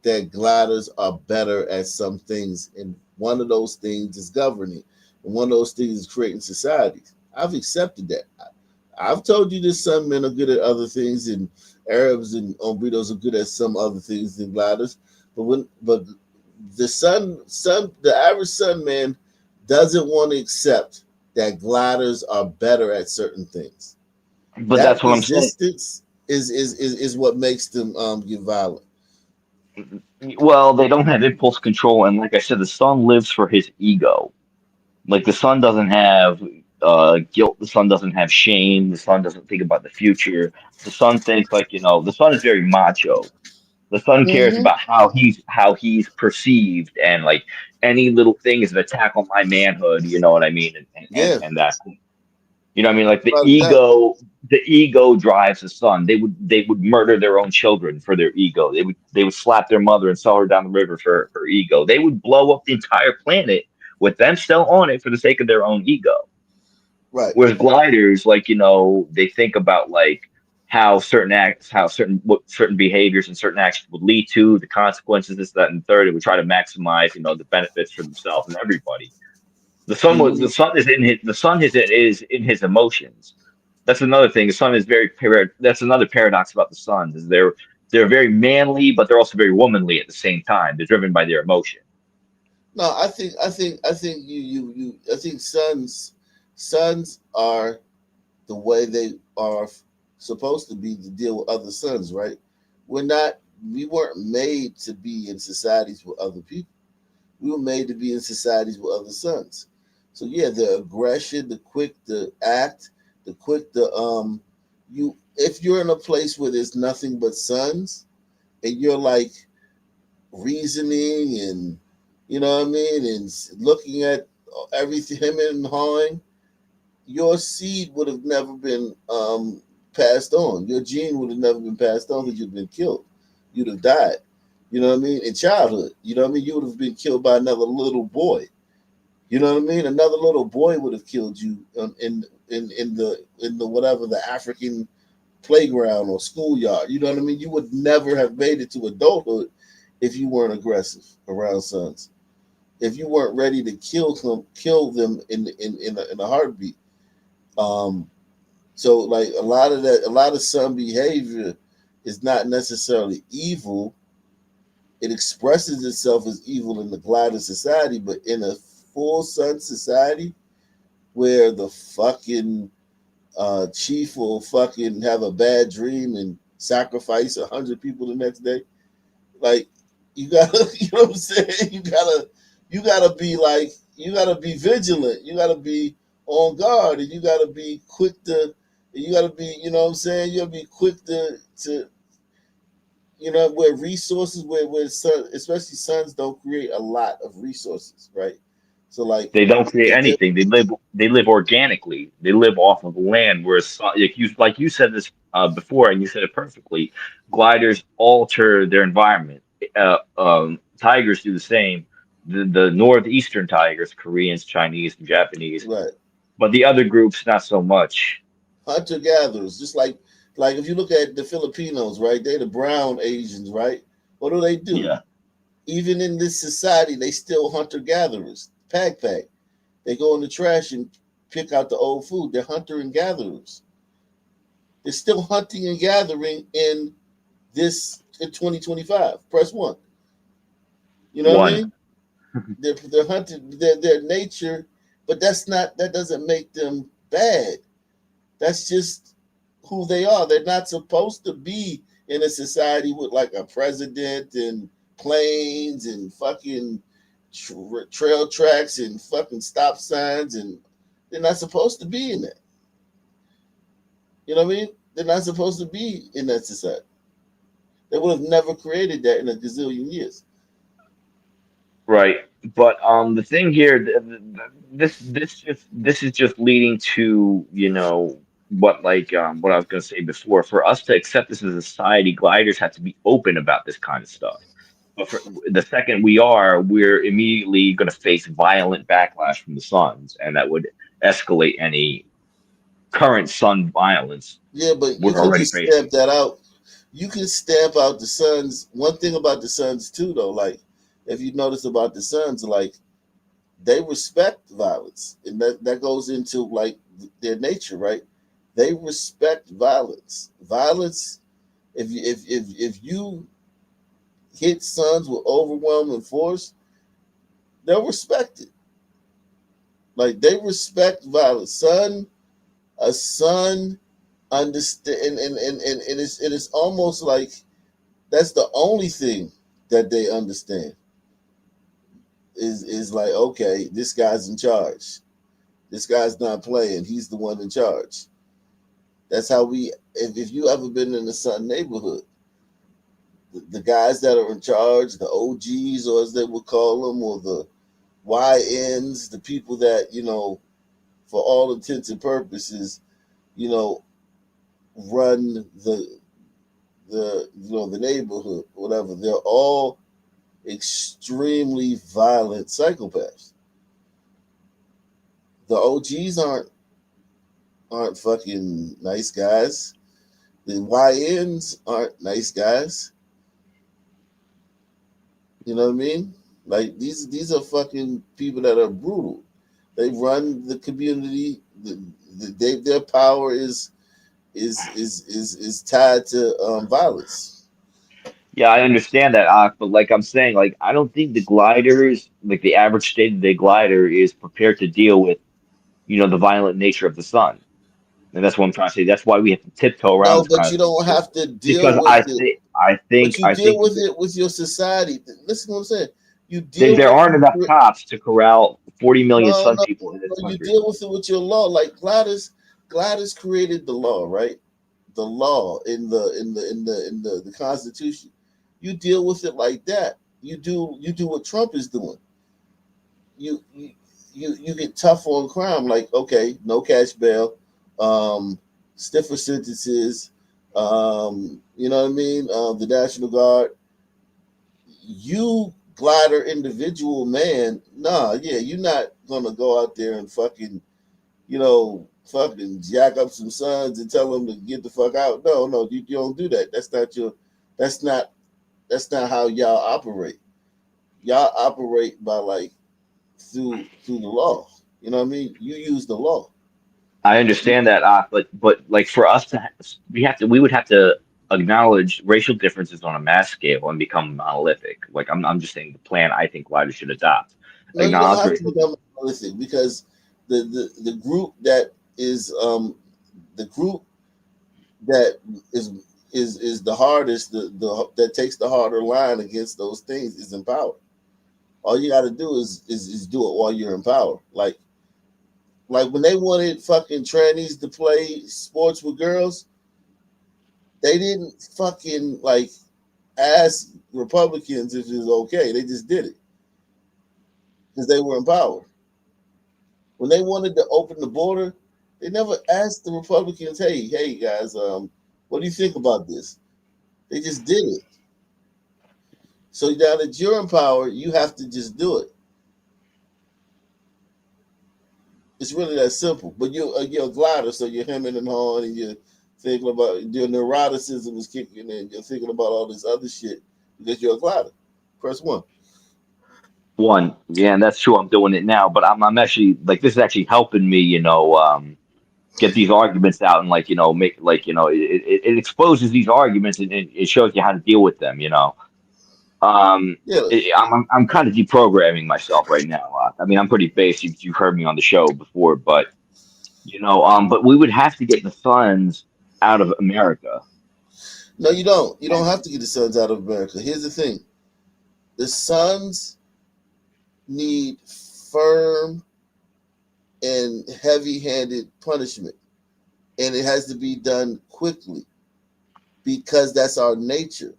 that gliders are better at some things, and one of those things is governing, and one of those things is creating societies. I've accepted that. I've told you that some men are good at other things, and Arabs and Umbritos are good at some other things than gliders. But the average Sun man doesn't want to accept that gliders are better at certain things. but That that's what I'm saying. resistance is what makes them get violent. Well, they don't have impulse control, and like I said, the son lives for his ego. Like the son doesn't have guilt. The son doesn't have shame. The son doesn't think about the future. The son thinks like the son is very macho. The son cares Mm-hmm. about how he's perceived, and like any little thing is an attack on my manhood. You know what I mean? Yeah, And that's you know what I mean. Like without a doubt. the ego drives the son. They would murder their own children for their ego. They would slap their mother and sell her down the river for her ego. They would blow up the entire planet with them still on it for the sake of their own ego. Right. Whereas gliders, like they think about like how certain acts, what certain behaviors and certain actions would lead to, the consequences, this, that, and the third, and we try to maximize, the benefits for themselves and everybody. The Mhm. sun is in his emotions. That's another thing. The sun is that's another paradox about the suns is they're very manly, but they're also very womanly at the same time. They're driven by their emotion. No, I think sons are the way they are supposed to be to deal with other sons, right? We weren't made to be in societies with other people. We were made to be in societies with other sons. So yeah, the aggression, the quick to act, the quick to you if you're in a place where there's nothing but sons and you're like reasoning and you know what I mean and looking at everything him and hawing, your seed would have never been passed on. Your gene would have never been passed on because you'd been killed. You'd have died. You know what I mean? In childhood, you know what I mean? You would have been killed by another little boy. You know what I mean? Another little boy would have killed you in the whatever the African playground or schoolyard. You know what I mean? You would never have made it to adulthood if you weren't aggressive around sons. If you weren't ready to kill them in a heartbeat. Um, so like a lot of son behavior is not necessarily evil. It expresses itself as evil in the glider society, but in a full son society where the fucking chief will fucking have a bad dream and sacrifice 100 people the next day. Like you gotta, you know what I'm saying? You gotta be vigilant. You gotta be on guard, and you gotta be quick to. You gotta be, you know what I'm saying? You gotta be quick to where resources where especially sons don't create a lot of resources, right? So like They don't create they're anything. They live organically. They live off of land. Whereas, like you said this before, and you said it perfectly. Gliders alter their environment. Tigers do the same. The northeastern tigers, Koreans, Chinese, and Japanese, right. but the other groups not so much. Hunter gatherers, just like if you look at the Filipinos, right? They're the brown Asians, right? What do? Yeah, Even in this society, they still hunter gatherers. Pack. They go in the trash and pick out the old food. They're hunter and gatherers. They're still hunting and gathering in 2025. Press one. You know what I one. mean? They're hunting their nature, but that doesn't make them bad. That's just who they are. They're not supposed to be in a society with like a president and planes and fucking trail tracks and fucking stop signs, and they're not supposed to be in that. You know what I mean? They're not supposed to be in that society. They would have never created that in a gazillion years. Right. But the thing here, this is just leading to, what I was going to say before. For us to accept this as a society, gliders have to be open about this kind of stuff. But for the second we're immediately going to face violent backlash from the Suns, and that would escalate any current Sun violence Yeah, but you we're can already just stamp facing. that out. You can stamp out the Suns. One thing about the Suns too, though, like if you notice about the Suns, like they respect violence, and that goes into like their nature, right? They respect violence. Violence. If you hit Suns with overwhelming force, they'll respect it. Like they respect violence. A son understand, and it's almost like that's the only thing that they understand. Is like, okay, this guy's in charge. This guy's not playing. He's the one in charge. That's how we. If you ever been in the Sun neighborhood, the guys that are in charge, the OGs, or as they would call them, or the YNs, the people that, for all intents and purposes, run the neighborhood, whatever. They're all extremely violent psychopaths. The OGs aren't fucking nice guys. The YNs aren't nice guys. You know what I mean? Like these are fucking people that are brutal. They run the community. Their power is tied to violence. Yeah, I understand that, but like I'm saying, like I don't think the gliders, like the average state-of-the-day glider, is prepared to deal with, the violent nature of the sun. And that's what I'm trying to say. That's why we have to tiptoe around No, this but kind you of thing, don't have to because deal with it. I You deal think with it with your society. Listen to what I'm saying. You there, deal there with aren't enough it. cops to corral 40 million No, sun no, people in this no. You country. deal with it with your law. Like Gladys created the law, right? The law in the Constitution. You deal with it like that. You do what Trump is doing. You you get tough on crime. Like, okay, no cash bail, stiffer sentences. You know what I mean? The National Guard. You glider individual man, nah, yeah, you're not gonna go out there and fucking jack up some sons and tell them to get the fuck out. No, no, you don't do that. That's not how y'all operate. Y'all operate by like through the law. You know what I mean? You use the law. I understand that, but like for us to, we would have to acknowledge racial differences on a mass scale and become monolithic. Like I'm just saying the plan I think gliders should adopt. No, you don't Acknowledge have to racial. become monolithic because the group that is the group that is the hardest, the that takes the harder line against those things is in power. All you got to do is do it while you're in power. Like when they wanted fucking trannies to play sports with girls, they didn't fucking like ask Republicans if it was okay. They just did it because they were in power. When they wanted to open the border, they never asked the Republicans, hey guys, what do you think about this? They just did it. So now that you're in power, you have to just do it. It's really that simple. But you're a glider, so you're hemming and hawing, and you're thinking about your neuroticism is kicking in. You're thinking about all this other shit because you're a glider. Press one. One, yeah, and that's true. I'm doing it now, but I'm actually like this is actually helping me, get these arguments out and like make like it exposes these arguments and it shows you how to deal with them. Yeah. I'm kind of deprogramming myself right now. I mean, I'm pretty basic. You've heard me on the show before, but but we would have to get the funds out of America. No, you don't. You don't have to get the Suns out of America. Here's the thing: the Suns need firm and heavy-handed punishment, and it has to be done quickly because that's our nature.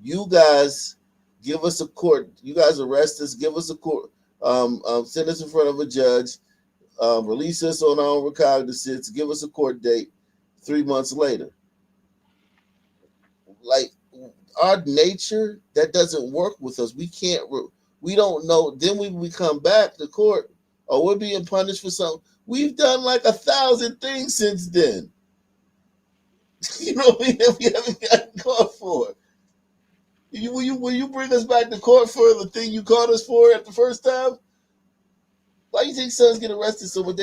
You guys give us a court. You guys arrest us. Give us a court. Send us in front of a judge. Release us on our own recognizance. Give us a court date. 3 months later, like our nature, that doesn't work with us. We can't. We don't know. Then we come back to court, or we're being punished for something. We've done like 1,000 things since then. We haven't gotten caught for. Will you bring us back to court for the thing you caught us for at the first time? Why do you think sons get arrested so much?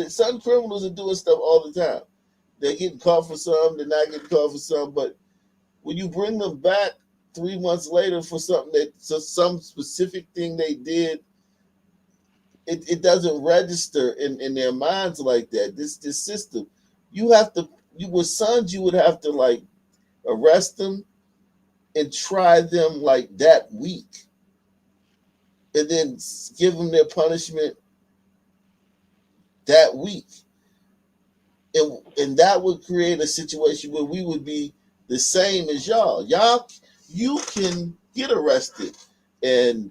Some criminals are doing stuff all the time. They're getting caught for some, they're not getting caught for some. But when you bring them back 3 months later for some specific thing they did, it doesn't register in their minds like that. This system, with sons, you would have to like arrest them, and try them like that week, and then give them their punishment that week. And that would create a situation where we would be the same as y'all. You can get arrested and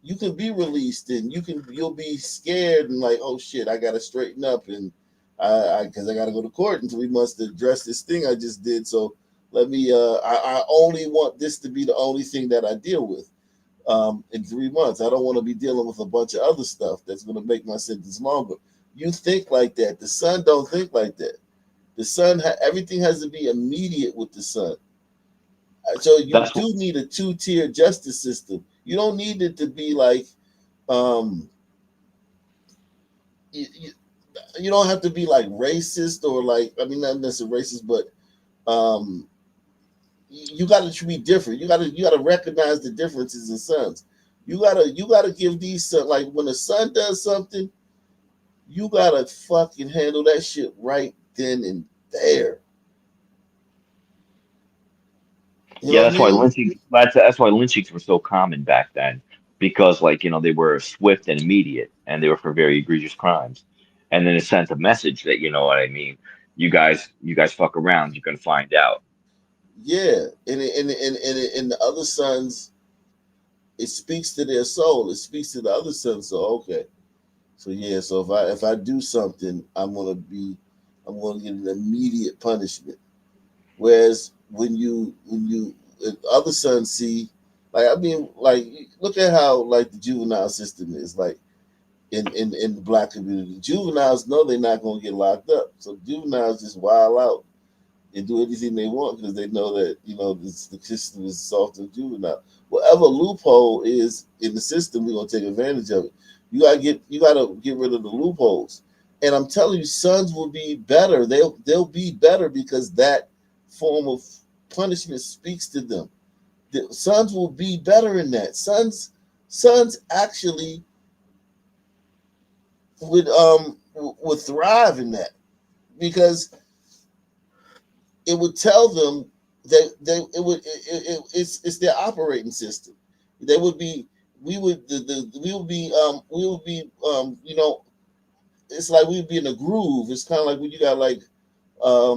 you can be released, and you'll be scared and like, oh shit, I gotta straighten up, and because I gotta go to court in 3 months to address this thing I just did. So let me I only want this to be the only thing that I deal with in 3 months. I don't want to be dealing with a bunch of other stuff that's going to make my sentence longer. You think like that. The son don't think like that. The son, everything has to be immediate with the son. So you do need a 2-tier justice system. You don't need it to be like, you don't have to be like racist or like, I mean, not necessarily racist, but you got to be different. You got to recognize the differences in sons. You gotta give these sons, like when a son does something, you gotta fucking handle that shit right then and there. Yeah, that's why lynchings. That's why lynchings were so common back then, because like they were swift and immediate, and they were for very egregious crimes, and then it sent a message that what I mean. You guys fuck around, you're gonna find out. Yeah, and the other sons, it speaks to their soul. It speaks to the other sons. So okay, so yeah, so if I do something, I'm gonna get an immediate punishment. Whereas when other sons see, like I mean, like look at how like the juvenile system is like in the black community. Juveniles know they're not gonna get locked up, so juveniles just wild out and do anything they want because they know that the system is soft and juvenile. Whatever loophole is in the system, we're gonna take advantage of it. You gotta get rid of the loopholes. And I'm telling you, sons will be better. They'll be better because that form of punishment speaks to them. The sons will be better in that. Sons actually would thrive in that because it would tell them that it's their operating system. They would be we would be it's like we'd be in a groove. It's kind of like when you got like a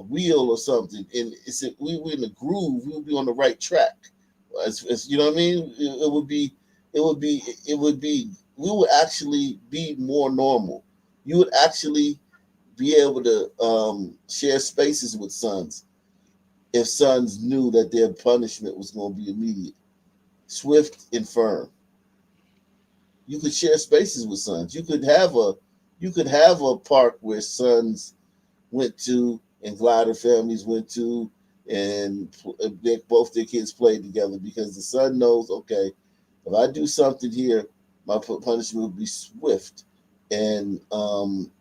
wheel or something, and we were in the groove. We would be on the right track. As you know what I mean? It would be. We would actually be more normal. You would actually be able to share spaces with sons if sons knew that their punishment was going to be immediate, swift, and firm. You could share spaces with sons. You could have a park where sons went to and glider families went to, and both their kids played together because the son knows, okay, if I do something here, my punishment will be swift and firm.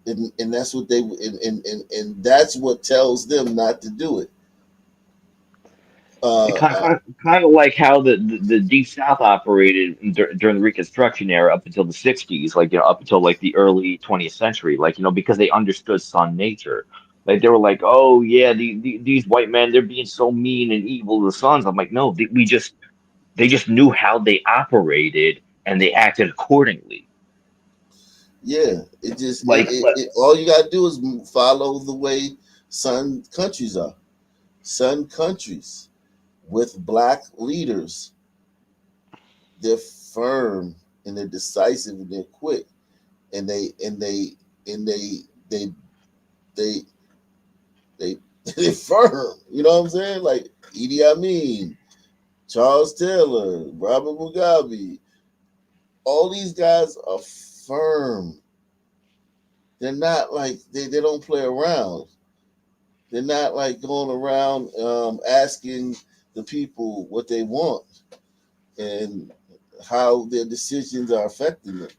And that's what they and that's what tells them not to do it. Kind of like how the Deep South operated during the Reconstruction era up until the 60s, like up until like the early 20th century, like because they understood son nature. Like they were like, oh yeah, these white men, they're being so mean and evil to the sons. I'm like, no, they just knew how they operated and they acted accordingly. Yeah, it just Like all you gotta do is follow the way sun countries are. Sun countries with black leaders, they're firm and they're decisive and they're quick, and they they're firm. You know what I'm saying? Like Idi Amin, Charles Taylor, Robert Mugabe. All these guys are firm. They're not like they don't play around. They're not like going around asking the people what they want and how their decisions are affecting them.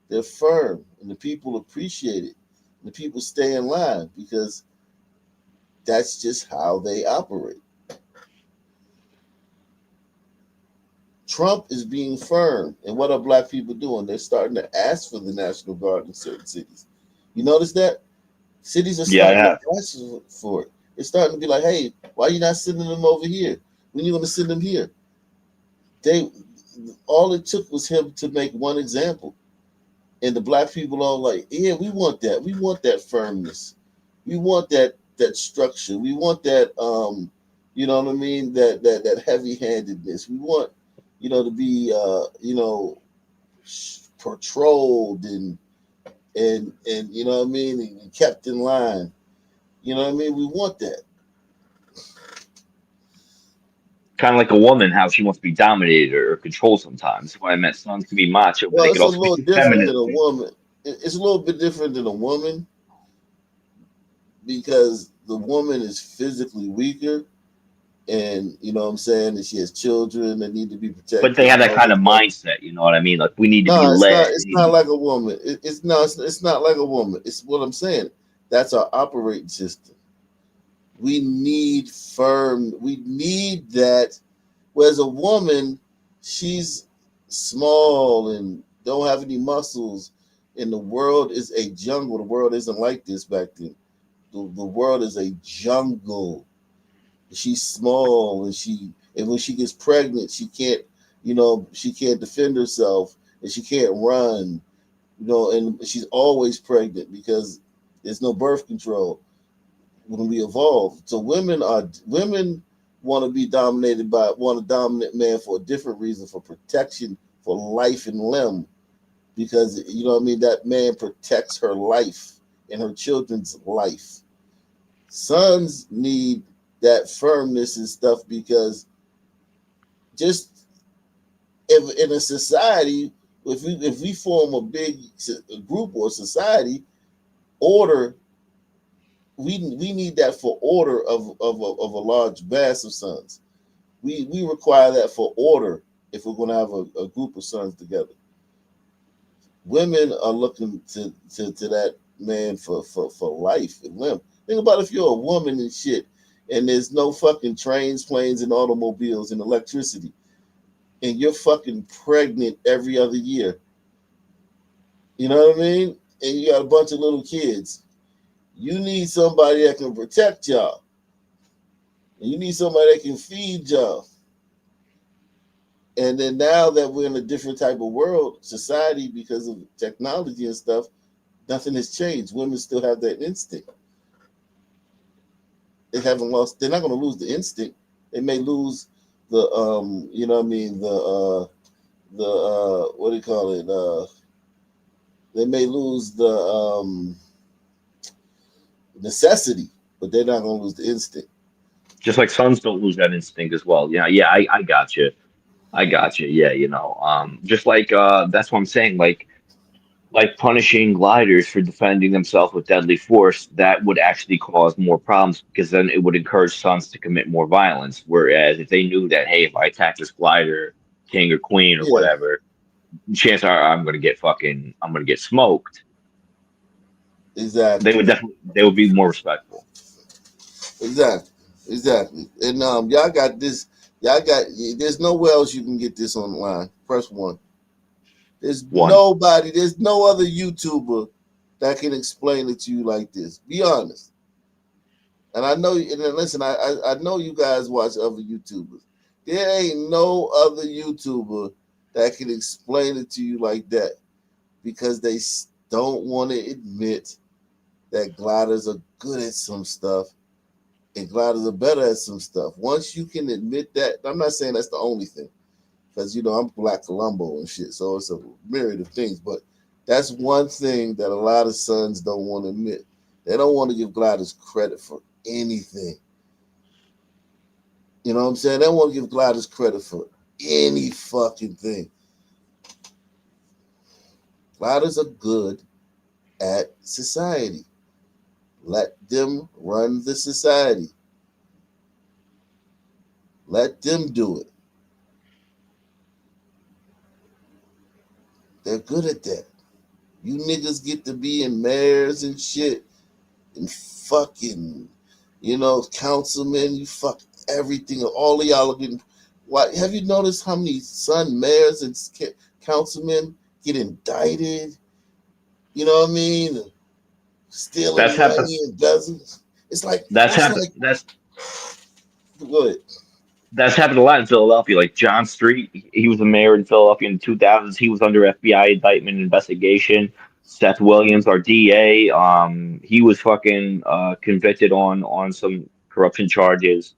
They're firm, and the people appreciate it. And the people stay in line because that's just how they operate. Trump is being firm, and what are black people doing? They're starting to ask for the National Guard in certain cities. You notice that? Cities are Yeah, starting yeah. to ask for it. It's starting to be like, hey, why are you not sending them over here? When you going to send them here? All it took was him to make one example. And the black people all like, yeah, we want that. We want that firmness. We want that structure. We want that you know what I mean? That heavy handedness. We want, to be patrolled and you know what I mean, and kept in line. You know what I mean? We want that. Kind of like a woman, how she wants to be dominated or controlled sometimes. That's why I meant sons can be macho, but Well, they could it's a also be little too different than feminine. a woman. It's a little bit different than a woman because the woman is physically weaker, and you know what I'm saying, and she has children that need to be But they protected have and that all kind that of stuff. mindset, you know what I mean? Like we need to be No, it's not. led. It's not like a woman. It's not like a woman. It's what I'm saying. That's our operating system. We need firm. We need that. Whereas a woman, she's small and don't have any muscles, and the world is a jungle. The world isn't like this back then. The world is a jungle. She's small, and when she gets pregnant, she can't defend herself, and she can't run, and she's always pregnant because there's no birth control when we evolve. So women want to be want a dominant man for a different reason, for protection, for life and limb, because you know what I mean, that man protects her life and her children's life. Sons need that firmness and stuff because just if in a society, if we form a big group or society, order, we need that for order of a large mass of sons. We require that for order if we're going to have a group of sons together. Women are looking to that man for life and limb. Think about if you're a woman and shit, and there's no fucking trains, planes, and automobiles and electricity, and you're fucking pregnant every other year. You know what I mean? And you got a bunch of little kids. You need somebody that can protect y'all. And you need somebody that can feed y'all. And then now that we're in a different type of world, society, because of technology and stuff, nothing has changed. Women still have that instinct. They haven't lost. They're not going to lose the instinct. They may lose the you know what I mean, the what do you call it? They may lose the necessity, but they're not going to lose the instinct. Just like sons don't lose that instinct as well. Yeah, yeah, I got you. I got you. Yeah, just like that's what I'm saying. Like punishing gliders for defending themselves with deadly force, that would actually cause more problems because then it would encourage sons to commit more violence. Whereas if they knew that, hey, if I attack this glider, king or queen or Yeah, whatever, chances are I'm gonna get smoked. exactly, They would be more respectful. exactly. And y'all got this. Y'all got. There's nowhere else you can get this online. Press one. There's One. nobody. There's no other YouTuber that can explain it to you like this. Be honest. And I know. And then listen, I know you guys watch other YouTubers. There ain't no other YouTuber that can explain it to you like that because they don't want to admit that gliders are good at some stuff and gliders are better at some stuff. Once you can admit that, I'm not saying that's the only thing, because I'm Black Colombo and shit, so it's a myriad of things. But that's one thing that a lot of sons don't want to admit. They don't want to give gliders credit for anything. You know what I'm saying? They don't want to give gliders credit for any fucking thing. Gliders are good at society. Let them run the society. Let them do it. They're good at that. You niggas get to be in mayors and shit and fucking, councilmen. You fuck everything. All of y'all are getting. Why? Have you noticed how many son mayors and councilmen get indicted? You know what I mean? stealing That's happened. money and doesn't. It's like That's it's happened. like go ahead. That's happened a lot in Philadelphia. Like John Street, he was the mayor in Philadelphia in the 2000s. He was under FBI indictment investigation. Seth Williams, our DA, he was fucking convicted on some corruption charges.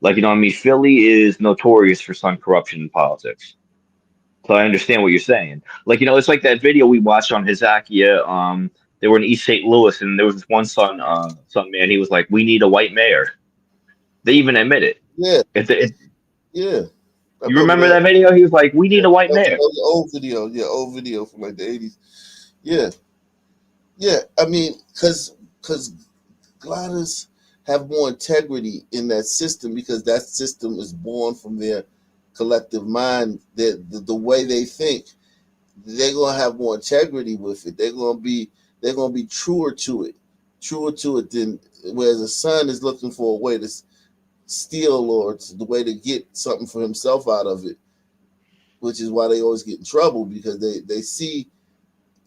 Like, you know what I mean? Philly is notorious for some corruption in politics. So I understand what you're saying. Like, you know, it's like that video we watched on Hizakia. They were in East St. Louis, and there was this one son man. He was like, "We need a white mayor." They even admit it. Yeah, If yeah. I you remember that video? He was like, "We need a white That mayor." was an old video. Yeah, old video from like the 80s. Yeah, yeah. I mean, because gliders have more integrity in that system because that system is born from their collective mind. The way they think, they're gonna have more integrity with it. They're gonna be truer to it than whereas the son is looking for a way to steal or the way to get something for himself out of it, which is why they always get in trouble because they see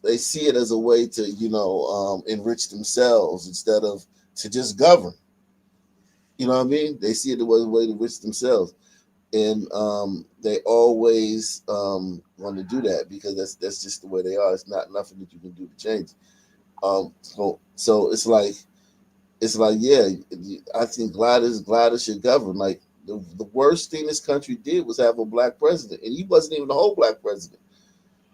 it as a way to enrich themselves instead of to just govern. You know what I mean? They see it as a way to enrich themselves, and they always want to do that because that's just the way they are. It's not nothing that you can do to change. So it's like yeah, I think Gladys should govern. Like the worst thing this country did was have a black president, and he wasn't even a whole black president.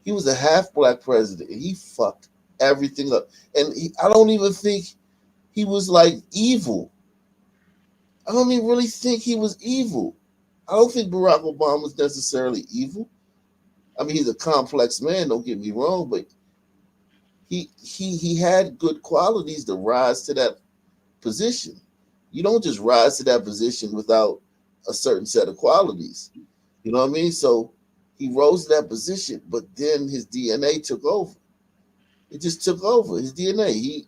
He was a half black president, and he fucked everything up. And I don't even think he was like evil. I don't even really think he was evil. I don't think Barack Obama was necessarily evil. I mean, he's a complex man. Don't get me wrong, but he had good qualities to rise to that position. You don't just rise to that position without a certain set of qualities. You know what I mean? So he rose to that position, but then his DNA took over. It just took over his DNA. He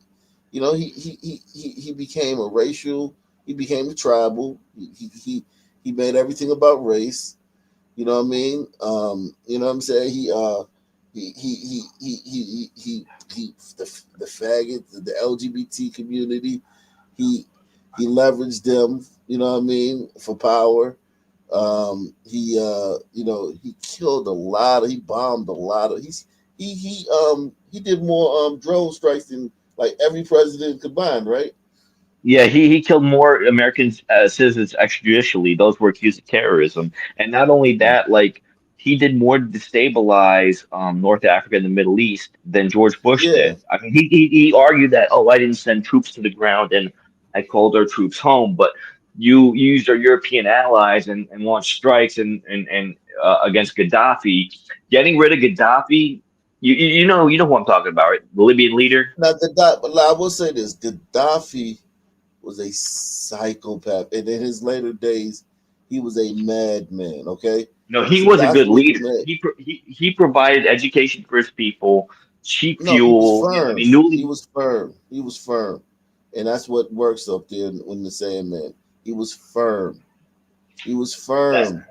became a racial. He became a tribal. He made everything about race. You know what I mean? You know what I'm saying? The faggot, the LGBT community. He leveraged them. You know what I mean, for power. He killed a lot. He bombed a lot of. He did more drone strikes than like every president combined, right? Yeah, he killed more American citizens extrajudicially. Those were accused of terrorism, and not only that, like he did more to destabilize North Africa and the Middle East than George Bush Yeah. did. I mean, he argued that I didn't send troops to the ground and I called our troops home, but you used our European allies and launched strikes and against Gaddafi. Getting rid of Gaddafi, you know who I'm talking about, right? The Libyan leader. Now, but I will say this: Gaddafi was a psychopath, and in his later days, he was a madman. Okay, No, he was a Gaddafi good was a leader. man. He provided education for his people, cheap No, he was fuel. You know, I firm. mean, He newly was firm. He was firm, and that's what works up there in the saying, man. He was firm. He was that's firm.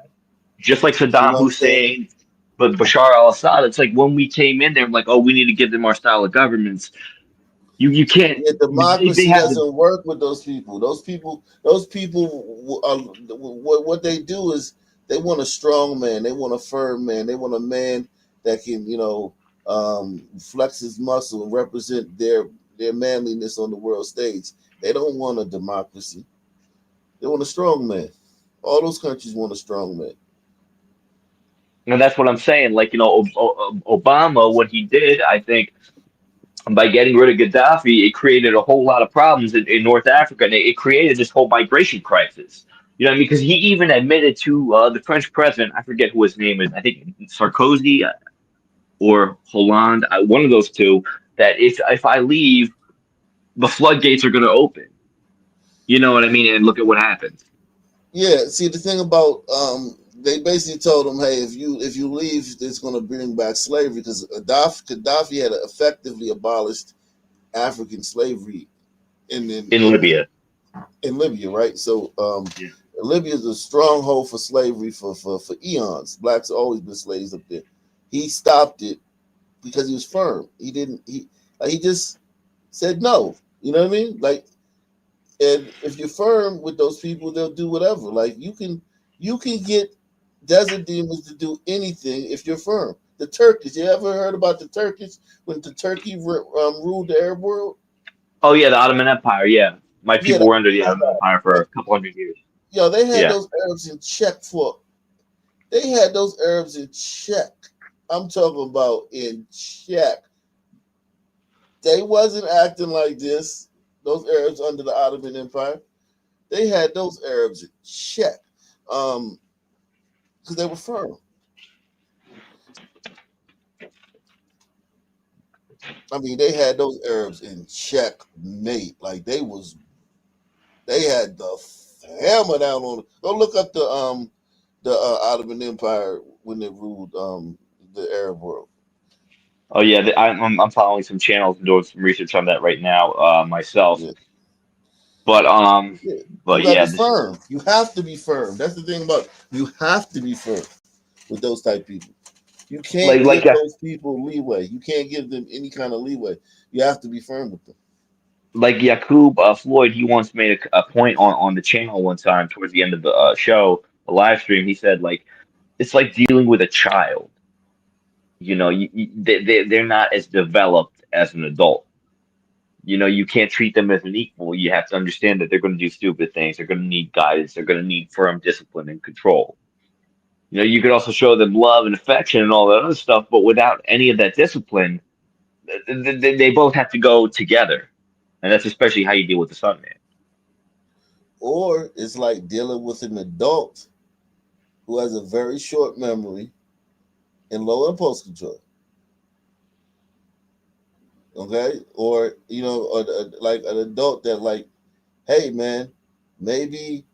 just like You Saddam know what I'm saying? Hussein, but Bashar al-Assad. It's like when we came in, they were like, "Oh, we need to give them our style of governments." You can't. Yeah, They democracy have the doesn't work with those people. Those people. What they do is they want a strong man. They want a firm man. They want a man that can, flex his muscle and represent their manliness on the world stage. They don't want a democracy. They want a strong man. All those countries want a strong man. and that's what I'm saying. Like, you know, Obama, what he did, I think, by getting rid of Gaddafi, it created a whole lot of problems in North Africa, and it created this whole migration crisis. You know what I mean? Because he even admitted to the French president, I forget who his name is, I think Sarkozy or Hollande, one of those two, that if I leave, the floodgates are going to open. You know what I mean? And look at what happened. Yeah, see the thing about they basically told him, hey, if you leave, it's going to bring back slavery because Gaddafi had effectively abolished African slavery in Libya. In Libya, right? So Libya is a stronghold for slavery for eons. Blacks have always been slaves up there. He stopped it because he was firm. He didn't. He just said no. You know what I mean? Like, and if you're firm with those people, they'll do whatever. Like you can get desert demons to do anything if you're firm. The Turkish, you ever heard about the Turkish when the Turkey ruled the Arab world? Oh yeah, the Ottoman Empire. Yeah, my Yeah, people were under the Ottoman Empire for a couple hundred years. yo, they had Yeah. those Arabs in check for. They had those Arabs in check. I'm talking about in check. They wasn't acting like this. Those Arabs under the Ottoman Empire, they had those Arabs in check, because they were firm. I mean, they had those Arabs in checkmate. Like they had the hammer down on. Go look up the Ottoman Empire when they ruled the Arab world. Oh yeah, I'm following some channels and doing some research on that right now myself. Yeah. But Yeah. You but got to yeah, be this is firm. You have to be firm. That's the thing about you have to be firm with those type people. You can't like give those people leeway. You can't give them any kind of leeway. You have to be firm with them. like Yakub Floyd. He once made a point on the channel one time towards the end of the show, a live stream. He said like it's like dealing with a child. You know, they're not as developed as an adult. You know, you can't treat them as an equal. You have to understand that they're going to do stupid things. They're going to need guidance. They're going to need firm discipline and control. You know, you could also show them love and affection and all that other stuff, but without any of that discipline, they both have to go together. And that's especially how you deal with the son man. Or it's like dealing with an adult who has a very short memory and low impulse control. Okay, or like an adult that like, hey man, maybe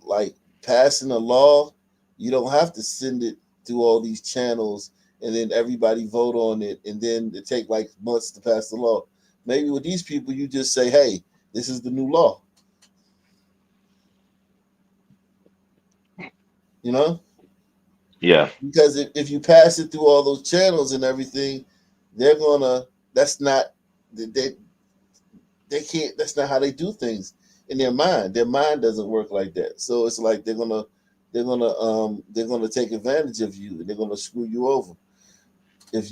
like passing a law, you don't have to send it through all these channels and then everybody vote on it and then it take like months to pass the law. Maybe with these people, you just say, hey, this is the new law. You know? Yeah. Because if you pass it through all those channels and everything, they're gonna. That's not they can't. That's not how they do things in their mind. Their mind doesn't work like that. So it's like they're gonna take advantage of you and they're gonna screw you over if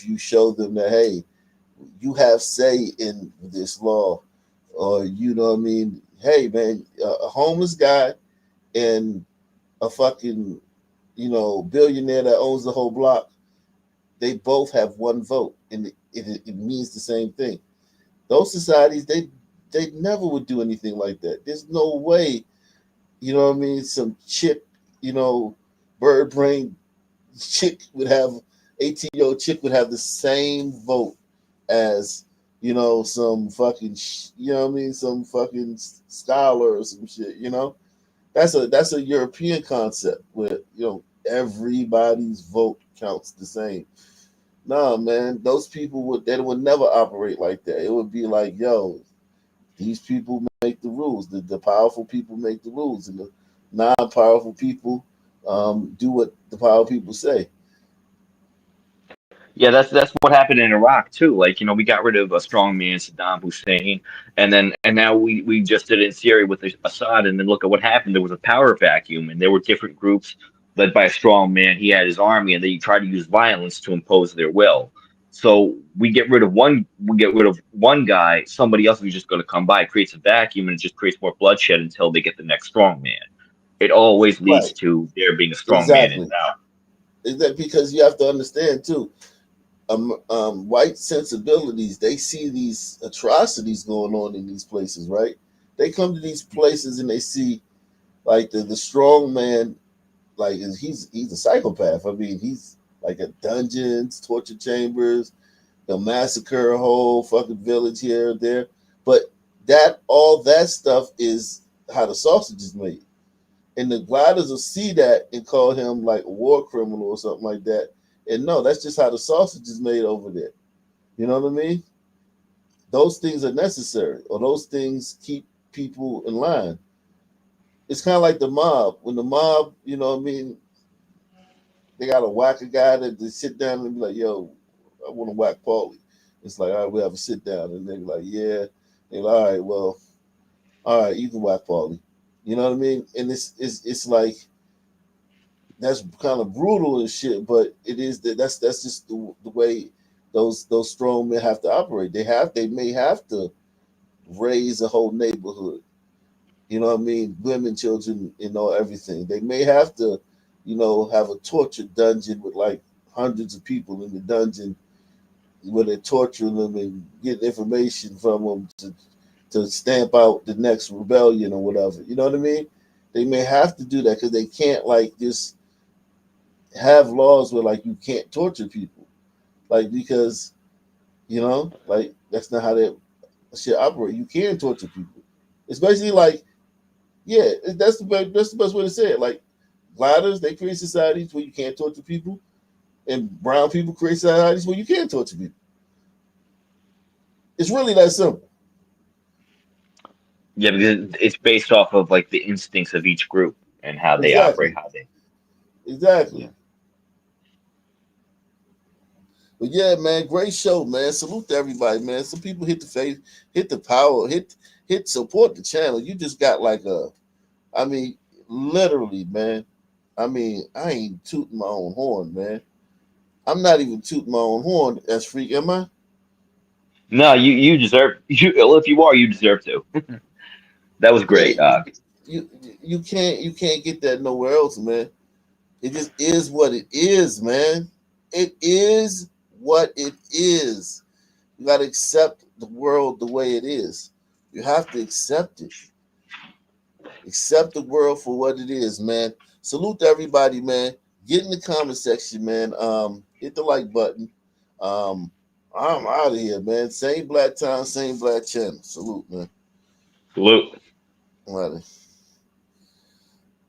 you show them that, hey, you have say in this law, or you know what I mean. Hey man, a homeless guy and a fucking billionaire that owns the whole block, they both have one vote, and it means the same thing. Those societies, they never would do anything like that. There's no way, you know what I mean. Some chick, bird brain chick would have 18-year-old chick would have the same vote as some fucking some fucking scholar or some shit. That's a European concept where everybody's vote counts the same. Nah, man, those people would never operate like that. It would be like, yo, these people make the rules. The powerful people make the rules, and the non-powerful people do what the powerful people say. Yeah, that's what happened in Iraq too. Like, you know, we got rid of a strong man, Saddam Hussein, and now we just did it in Syria with Assad, and then look at what happened. There was a power vacuum, and there were different groups led by a strong man. He had his army, and they tried to use violence to impose their will. So we get rid of one guy, somebody else is just going to come by, it creates a vacuum, and it just creates more bloodshed until they get the next strong man. It always leads Right. to there being a strong man in Exactly. and out. Is that because you have to understand too? White sensibilities, they see these atrocities going on in these places, right? They come to these places and they see like the strong man, like he's a psychopath. I mean, he's like at dungeons, torture chambers. He'll massacre a whole fucking village here or there. But all that stuff is how the sausage is made. And the gliders will see that and call him like a war criminal or something like that. And no, that's just how the sausage is made over there. You know what I mean? Those things are necessary, or those things keep people in line. It's kind of like the mob. When the mob, you know what I mean, they got to whack a guy that they sit down and be like, yo, I want to whack Paulie. It's like, all right, we have a sit down, and they're like, yeah. They're like, all right, well, all right, you can whack Paulie. You know what I mean? And it's like that's kind of brutal and shit, but it is that's just the way those strong men have to operate. They may have to raise a whole neighborhood. You know what I mean? Women, children, everything. They may have to, have a torture dungeon with like hundreds of people in the dungeon where they're torturing them and getting information from them to stamp out the next rebellion or whatever. You know what I mean? They may have to do that because they can't like just have laws where like you can't torture people, like because like that's not how that shit operate. You can torture people. It's basically like, yeah, that's the best way to say it. Like gliders, they create societies where you can't torture people, and brown people create societies where you can torture people. It's really that simple. Yeah, because it's based off of like the instincts of each group and how they operate, Exactly. Yeah. But yeah, man, great show, man. Salute to everybody, man. Some people hit the face, hit the power, hit support the channel. You just got like I mean, literally, man. I mean, I ain't tooting my own horn, man. I'm not even tooting my own horn as freak, am I? No, you deserve if you are, you deserve to. That was great. Yeah, you can't get that nowhere else, man. It just is what it is, man. It is what it is. You gotta accept the world the way it is. You have to accept it. Accept the world for what it is, man. Salute to everybody, man. Get in the comment section, man. Hit the like button. I'm out of here, man. Same black time, same black channel. Salute, man. Salute. I'm out of here.